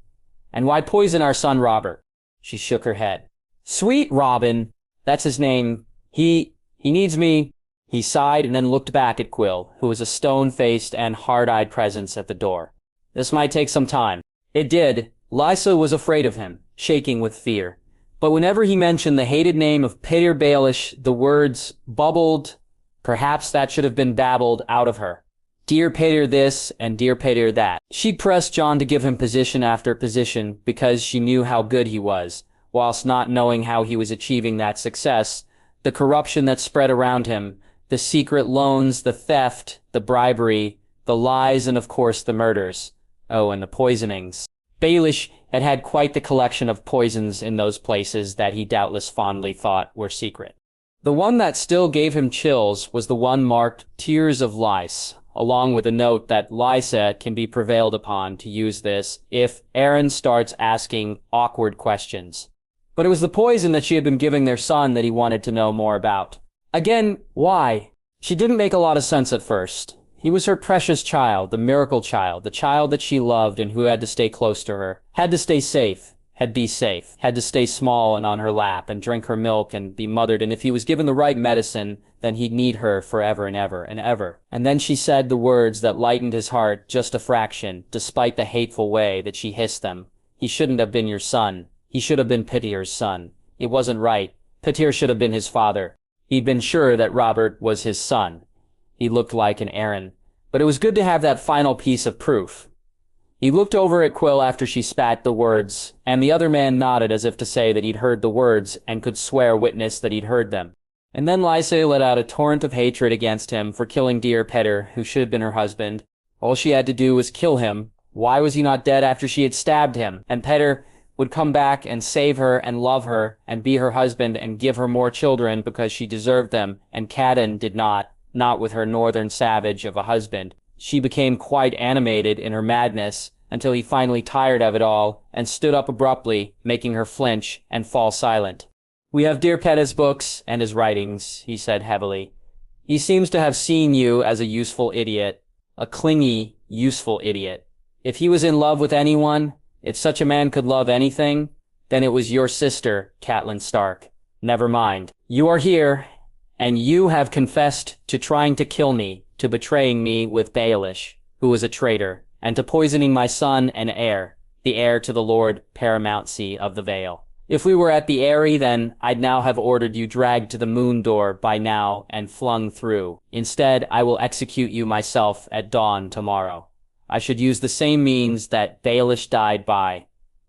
And why poison our son Robert? She shook her head. Sweet Robin, that's his name. He needs me. He sighed and then looked back at Quill, who was a stone-faced and hard-eyed presence at the door. This might take some time. It did. Lysa was afraid of him, shaking with fear. But whenever he mentioned the hated name of Peter Baelish, the words bubbled. Perhaps that should have been babbled out of her. Dear Peter this and dear Peter that. She pressed Jon to give him position after position because she knew how good he was, whilst not knowing how he was achieving that success, the corruption that spread around him, the secret loans, the theft, the bribery, the lies, and of course the murders. Oh, and the poisonings. Baelish had had quite the collection of poisons in those places that he doubtless fondly thought were secret. The one that still gave him chills was the one marked Tears of Lice, along with a note that Lysa can be prevailed upon to use this if Aaron starts asking awkward questions. But it was the poison that she had been giving their son that he wanted to know more about. Again, why? She didn't make a lot of sense at first. He was her precious child, the miracle child, the child that she loved and who had to stay close to her, had to stay safe, had to stay small and on her lap and drink her milk and be mothered, and if he was given the right medicine, then he'd need her forever and ever and ever. And then she said the words that lightened his heart just a fraction, despite the hateful way that she hissed them. He shouldn't have been your son. He should have been Petir's son. It wasn't right. Petir should have been his father. He'd been sure that Robert was his son. He looked like an Aaron. But it was good to have that final piece of proof. He looked over at Quill after she spat the words, and the other man nodded as if to say that he'd heard the words and could swear witness that he'd heard them. And then Lysa let out a torrent of hatred against him for killing dear Petir, who should have been her husband. All she had to do was kill him. Why was he not dead after she had stabbed him? And Petir would come back and save her and love her and be her husband and give her more children because she deserved them, and Catelyn did not with her northern savage of a husband. She became quite animated in her madness until he finally tired of it all and stood up abruptly, making her flinch and fall silent. "We have dear Petir's books and his writings," he said heavily. "He seems to have seen you as a useful idiot, a clingy, useful idiot. If he was in love with anyone, if such a man could love anything, then it was your sister, Catelyn Stark. Never mind. You are here, and you have confessed to trying to kill me, to betraying me with Baelish, who was a traitor, and to poisoning my son and heir, the heir to the Lord Paramountcy of the Vale. If we were at the Eyrie, then I'd now have ordered you dragged to the moon door by now and flung through. Instead, I will execute you myself at dawn tomorrow. I should use the same means that Baelish died by.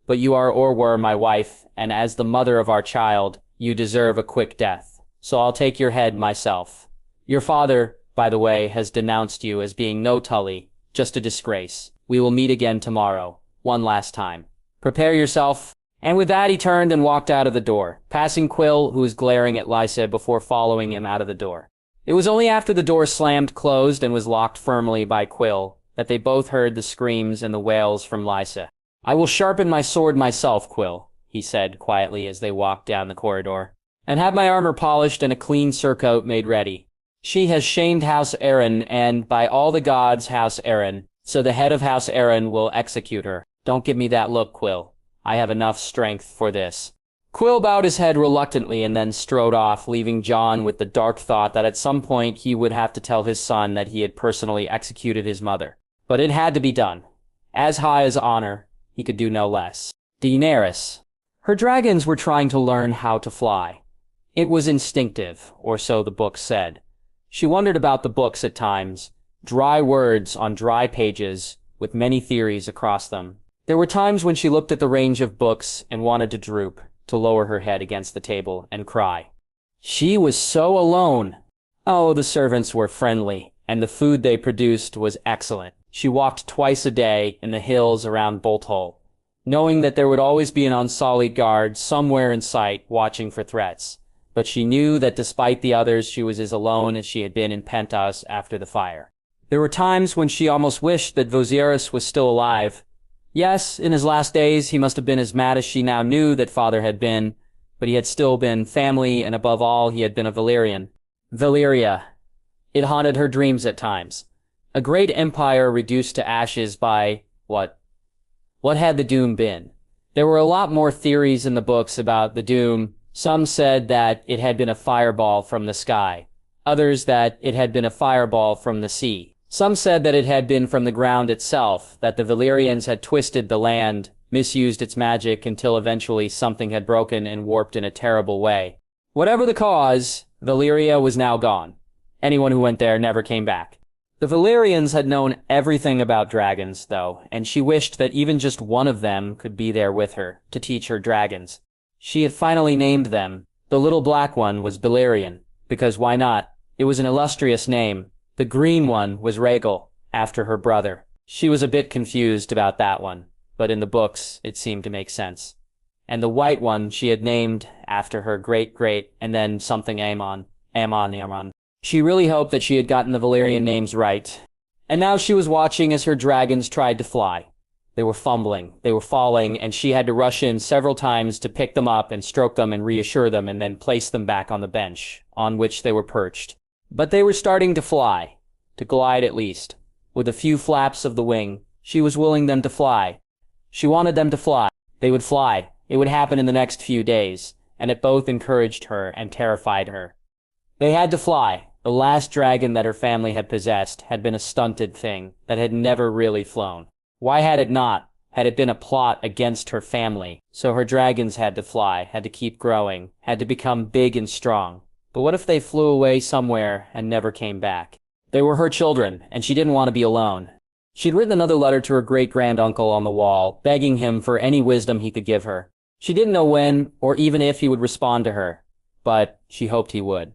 But you are or were my wife, and as the mother of our child, you deserve a quick death. So I'll take your head myself. Your father, by the way, has denounced you as being no Tully, just a disgrace. We will meet again tomorrow, one last time. Prepare yourself." And with that he turned and walked out of the door, passing Quill, who was glaring at Lysa before following him out of the door. It was only after the door slammed closed and was locked firmly by Quill that they both heard the screams and the wails from Lysa. "I will sharpen my sword myself, Quill," he said quietly as they walked down the corridor, "and have my armor polished and a clean surcoat made ready. She has shamed House Aaron, and by all the gods, House Aaron, so the head of House Aaron will execute her. Don't give me that look, Quill. I have enough strength for this." Quill bowed his head reluctantly and then strode off, leaving Jon with the dark thought that at some point he would have to tell his son that he had personally executed his mother. But it had to be done. As high as honor, he could do no less. Daenerys. Her dragons were trying to learn how to fly. It was instinctive, or so the book said. She wondered about the books at times, dry words on dry pages with many theories across them. There were times when she looked at the range of books and wanted to droop, to lower her head against the table and cry. She was so alone. Oh, the servants were friendly, and the food they produced was excellent. She walked twice a day in the hills around Bolthole, knowing that there would always be an unsullied guard somewhere in sight watching for threats. But she knew that despite the others, she was as alone as she had been in Pentos after the fire. There were times when she almost wished that Westeros was still alive. Yes, in his last days, he must have been as mad as she now knew that father had been, but he had still been family, and above all, he had been a Valyrian. Valyria. It haunted her dreams at times. A great empire reduced to ashes by, what? What had the Doom been? There were a lot more theories in the books about the Doom. Some said that it had been a fireball from the sky. Others that it had been a fireball from the sea. Some said that it had been from the ground itself, that the Valyrians had twisted the land, misused its magic until eventually something had broken and warped in a terrible way. Whatever the cause, Valyria was now gone. Anyone who went there never came back. The Valyrians had known everything about dragons, though, and she wished that even just one of them could be there with her, to teach her dragons. She had finally named them. The little black one was Balerion, because why not? It was an illustrious name. The green one was Rhaegal, after her brother. She was a bit confused about that one, but in the books it seemed to make sense. And the white one she had named after her great-great, and then something Aemon. Aemon. She really hoped that she had gotten the Valyrian names right. And now she was watching as her dragons tried to fly. They were fumbling, they were falling, and she had to rush in several times to pick them up and stroke them and reassure them and then place them back on the bench, on which they were perched. But they were starting to fly, to glide at least. With a few flaps of the wing, she was willing them to fly. She wanted them to fly. They would fly. It would happen in the next few days, and it both encouraged her and terrified her. They had to fly. The last dragon that her family had possessed had been a stunted thing that had never really flown. Why had it not? Had it been a plot against her family? So her dragons had to fly, had to keep growing, had to become big and strong. But what if they flew away somewhere and never came back? They were her children, and she didn't want to be alone. She'd written another letter to her great-granduncle on the wall, begging him for any wisdom he could give her. She didn't know when, or even if he would respond to her, but she hoped he would.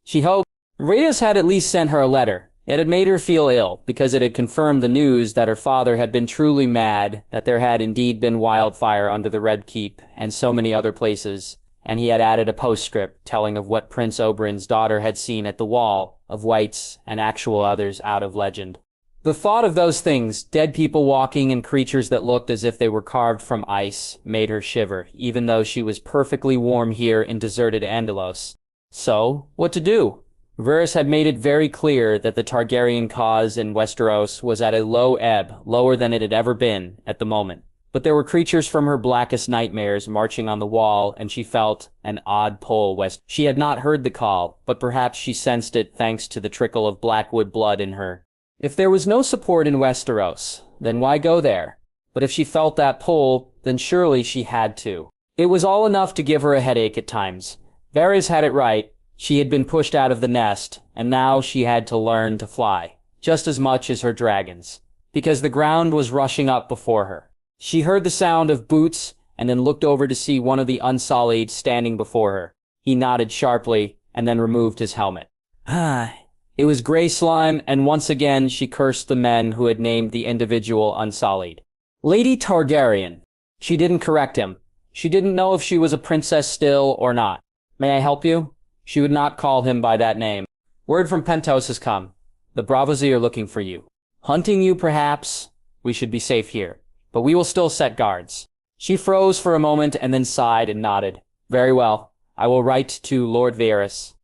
She hoped. Rhaedas had at least sent her a letter. It had made her feel ill, because it had confirmed the news that her father had been truly mad, that there had indeed been wildfire under the Red Keep, and so many other places, and he had added a postscript telling of what Prince Oberyn's daughter had seen at the wall, of wights and actual others out of legend. The thought of those things, dead people walking and creatures that looked as if they were carved from ice, made her shiver, even though she was perfectly warm here in deserted Andalos. So, what to do? Varys had made it very clear that the Targaryen cause in Westeros was at a low ebb, lower than it had ever been at the moment. But there were creatures from her blackest nightmares marching on the wall, and she felt an odd pull west. She had not heard the call, but perhaps she sensed it thanks to the trickle of Blackwood blood in her. If there was no support in Westeros, then why go there? But if she felt that pull, then surely she had to. It was all enough to give her a headache at times. Varys had it right. She had been pushed out of the nest, and now she had to learn to fly, just as much as her dragons, because the ground was rushing up before her. She heard the sound of boots, and then looked over to see one of the Unsullied standing before her. He nodded sharply, and then removed his helmet. It was gray slime, and once again she cursed the men who had named the individual Unsullied. Lady Targaryen. She didn't correct him. She didn't know if she was a princess still or not. May I help you? She would not call him by that name. Word from Pentos has come. The Bravosi are looking for you. Hunting you, perhaps? We should be safe here, but we will still set guards. She froze for a moment and then sighed and nodded. Very well. I will write to Lord Varys.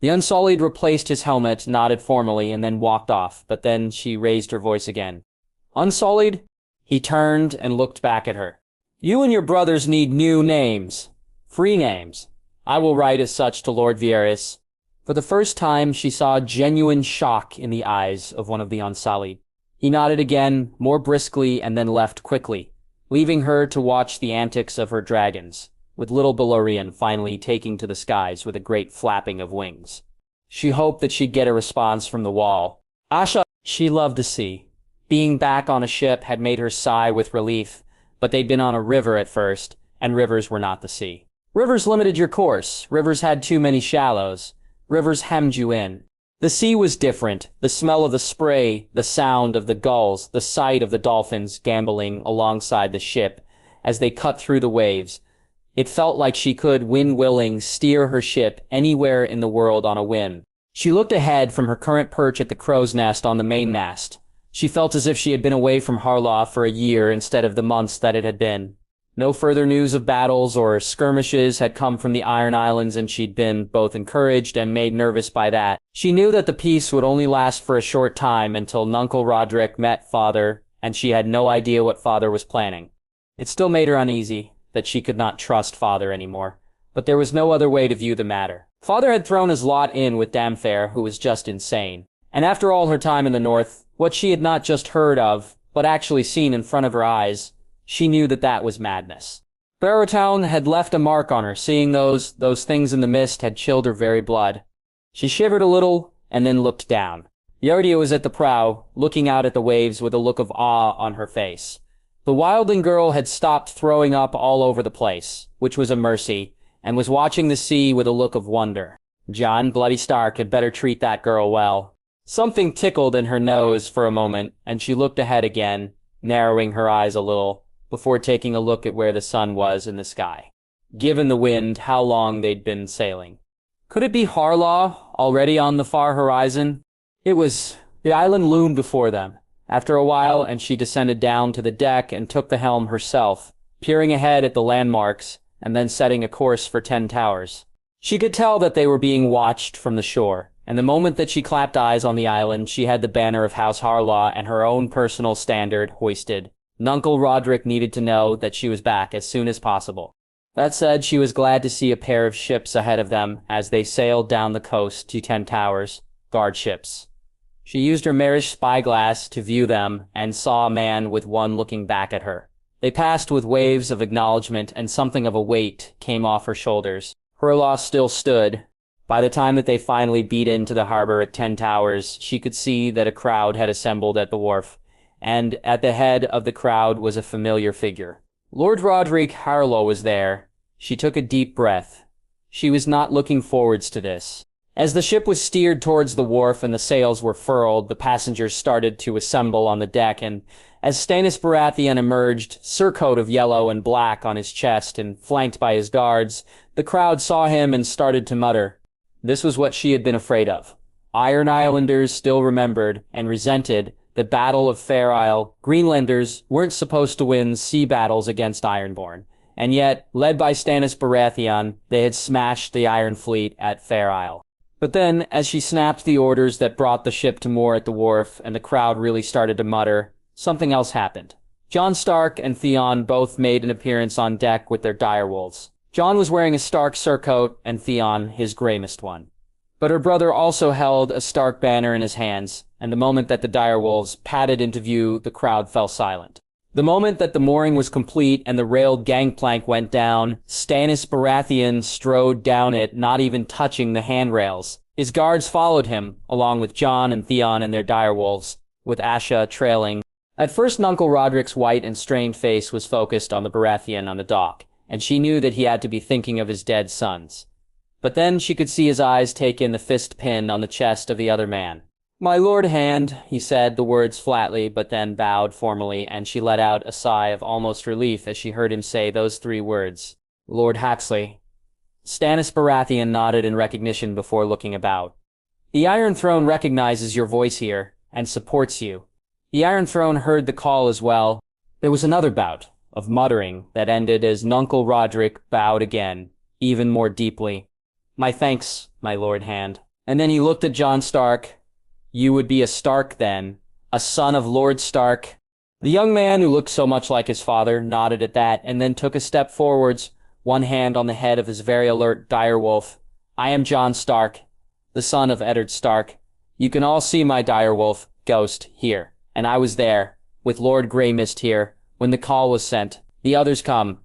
The Unsullied replaced his helmet, nodded formally, and then walked off, but then she raised her voice again. Unsullied? He turned and looked back at her. You and your brothers need new names. Free names. I will write as such to Lord Varys. For the first time, she saw genuine shock in the eyes of one of the Unsullied. He nodded again, more briskly, and then left quickly, leaving her to watch the antics of her dragons, with little Balerion finally taking to the skies with a great flapping of wings. She hoped that she'd get a response from the wall. Asha, she loved the sea. Being back on a ship had made her sigh with relief, but they'd been on a river at first, and rivers were not the sea. Rivers limited your course. Rivers had too many shallows. Rivers hemmed you in. The sea was different. The smell of the spray, the sound of the gulls, the sight of the dolphins gamboling alongside the ship as they cut through the waves. It felt like she could, when willing, steer her ship anywhere in the world on a whim. She looked ahead from her current perch at the crow's nest on the mainmast. She felt as if she had been away from Harlaw for a year instead of the months that it had been. No further news of battles or skirmishes had come from the Iron Islands, and she'd been both encouraged and made nervous by that. She knew that the peace would only last for a short time until Nuncle Roderick met Father, and she had no idea what Father was planning. It still made her uneasy that she could not trust Father anymore, but there was no other way to view the matter. Father had thrown his lot in with Damfair, who was just insane. And after all her time in the north, what she had not just heard of, but actually seen in front of her eyes, she knew that that was madness. Barrowtown had left a mark on her. Seeing those things in the mist had chilled her very blood. She shivered a little, and then looked down. Yardia was at the prow, looking out at the waves with a look of awe on her face. The wildling girl had stopped throwing up all over the place, which was a mercy, and was watching the sea with a look of wonder. Jon Bloody Stark had better treat that girl well. Something tickled in her nose for a moment, and she looked ahead again, narrowing her eyes a little, before taking a look at where the sun was in the sky. Given the wind, how long they'd been sailing. Could it be Harlaw, already on the far horizon? It was. The island loomed before them. After a while, and she descended down to the deck and took the helm herself, peering ahead at the landmarks, and then setting a course for 10 Towers. She could tell that they were being watched from the shore, and the moment that she clapped eyes on the island, she had the banner of House Harlaw and her own personal standard hoisted. Nuncle Roderick needed to know that she was back as soon as possible. That said, she was glad to see a pair of ships ahead of them as they sailed down the coast to 10 Towers, guard ships. She used her marish spyglass to view them and saw a man with one looking back at her. They passed with waves of acknowledgement, and something of a weight came off her shoulders. Harlaw still stood. By the time that they finally beat into the harbor at 10 Towers, she could see that a crowd had assembled at the wharf, and at the head of the crowd was a familiar figure. Lord Roderick Harlaw was there. She took a deep breath. She was not looking forwards to this. As the ship was steered towards the wharf and the sails were furled, the passengers started to assemble on the deck, and as Stannis Baratheon emerged, surcoat of yellow and black on his chest and flanked by his guards, the crowd saw him and started to mutter. This was what she had been afraid of. Iron Islanders still remembered and resented the Battle of Fair Isle. Greenlanders weren't supposed to win sea battles against Ironborn, and yet, led by Stannis Baratheon, they had smashed the Iron Fleet at Fair Isle. But then, as she snapped the orders that brought the ship to moor at the wharf, and the crowd really started to mutter, something else happened. Jon Stark and Theon both made an appearance on deck with their direwolves. Jon was wearing a Stark surcoat, and Theon his grey-mist one. But her brother also held a Stark banner in his hands, and the moment that the direwolves padded into view, the crowd fell silent. The moment that the mooring was complete and the railed gangplank went down, Stannis Baratheon strode down it, not even touching the handrails. His guards followed him, along with Jon and Theon and their direwolves, with Asha trailing. At first, Nuncle Roderick's white and strained face was focused on the Baratheon on the dock, and she knew that he had to be thinking of his dead sons. But then she could see his eyes take in the fist pin on the chest of the other man. "My Lord Hand," he said the words flatly, but then bowed formally, and she let out a sigh of almost relief as she heard him say those 3 words. "Lord Haxley." Stannis Baratheon nodded in recognition before looking about. "The Iron Throne recognizes your voice here, and supports you." The Iron Throne heard the call as well. There was another bout of muttering that ended as Nuncle Roderick bowed again, even more deeply. "My thanks, my Lord Hand." And then he looked at Jon Stark. "You would be a Stark then, a son of Lord Stark." The young man, who looked so much like his father, nodded at that, and then took a step forwards, one hand on the head of his very alert direwolf. "I am Jon Stark, the son of Eddard Stark. You can all see my direwolf, Ghost, here, and I was there, with Lord Greymist here, when the call was sent. The others come.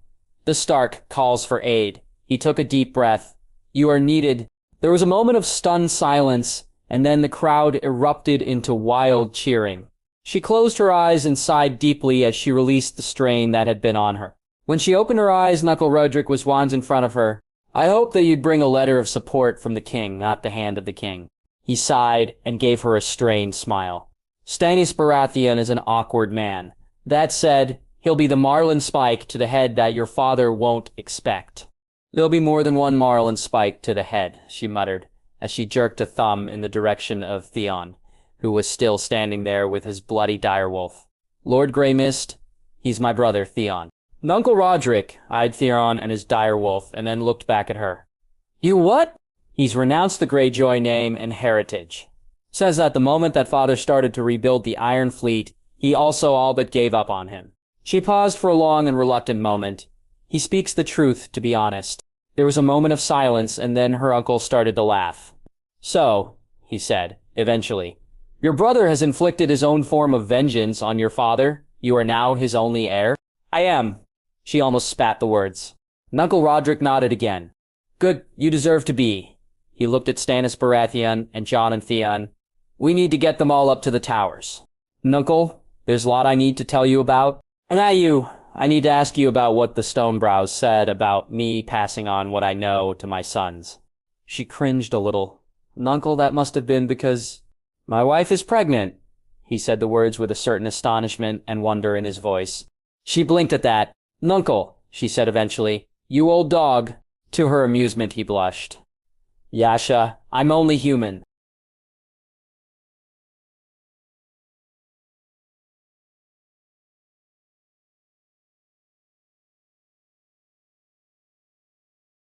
The Stark calls for aid." He took a deep breath. "You are needed." There was a moment of stunned silence, and then the crowd erupted into wild cheering. She closed her eyes and sighed deeply as she released the strain that had been on her. When she opened her eyes, Nuncle Roderick was wands in front of her. "I hope that you'd bring a letter of support from the king, not the hand of the king." He sighed and gave her a strained smile. "Stannis Baratheon is an awkward man. That said, he'll be the Marlin Spike to the head that your father won't expect." "There'll be more than one Marlin Spike to the head," she muttered, as she jerked a thumb in the direction of Theon, who was still standing there with his bloody direwolf. "Lord Greymist, he's my brother, Theon." Nuncle Roderick eyed Theon and his direwolf, and then looked back at her. "You what?" "He's renounced the Greyjoy name and heritage. Says that the moment that father started to rebuild the Iron Fleet, he also all but gave up on him." She paused for a long and reluctant moment. "He speaks the truth, to be honest." There was a moment of silence, and then her uncle started to laugh. "So," he said, eventually, "your brother has inflicted his own form of vengeance on your father. You are now his only heir?" "I am." She almost spat the words. Nuncle Roderick nodded again. "Good, you deserve to be." He looked at Stannis Baratheon and Jon and Theon. "We need to get them all up to the towers." "Nuncle, there's a lot I need to tell you about." And now I need to ask you about what the Stonebrows said about me passing on what I know to my sons. She cringed a little. Nuncle, that must have been because my wife is pregnant. He said the words with a certain astonishment and wonder in his voice. She blinked at that. Nuncle, she said eventually. You old dog. To her amusement, he blushed. Yasha, I'm only human.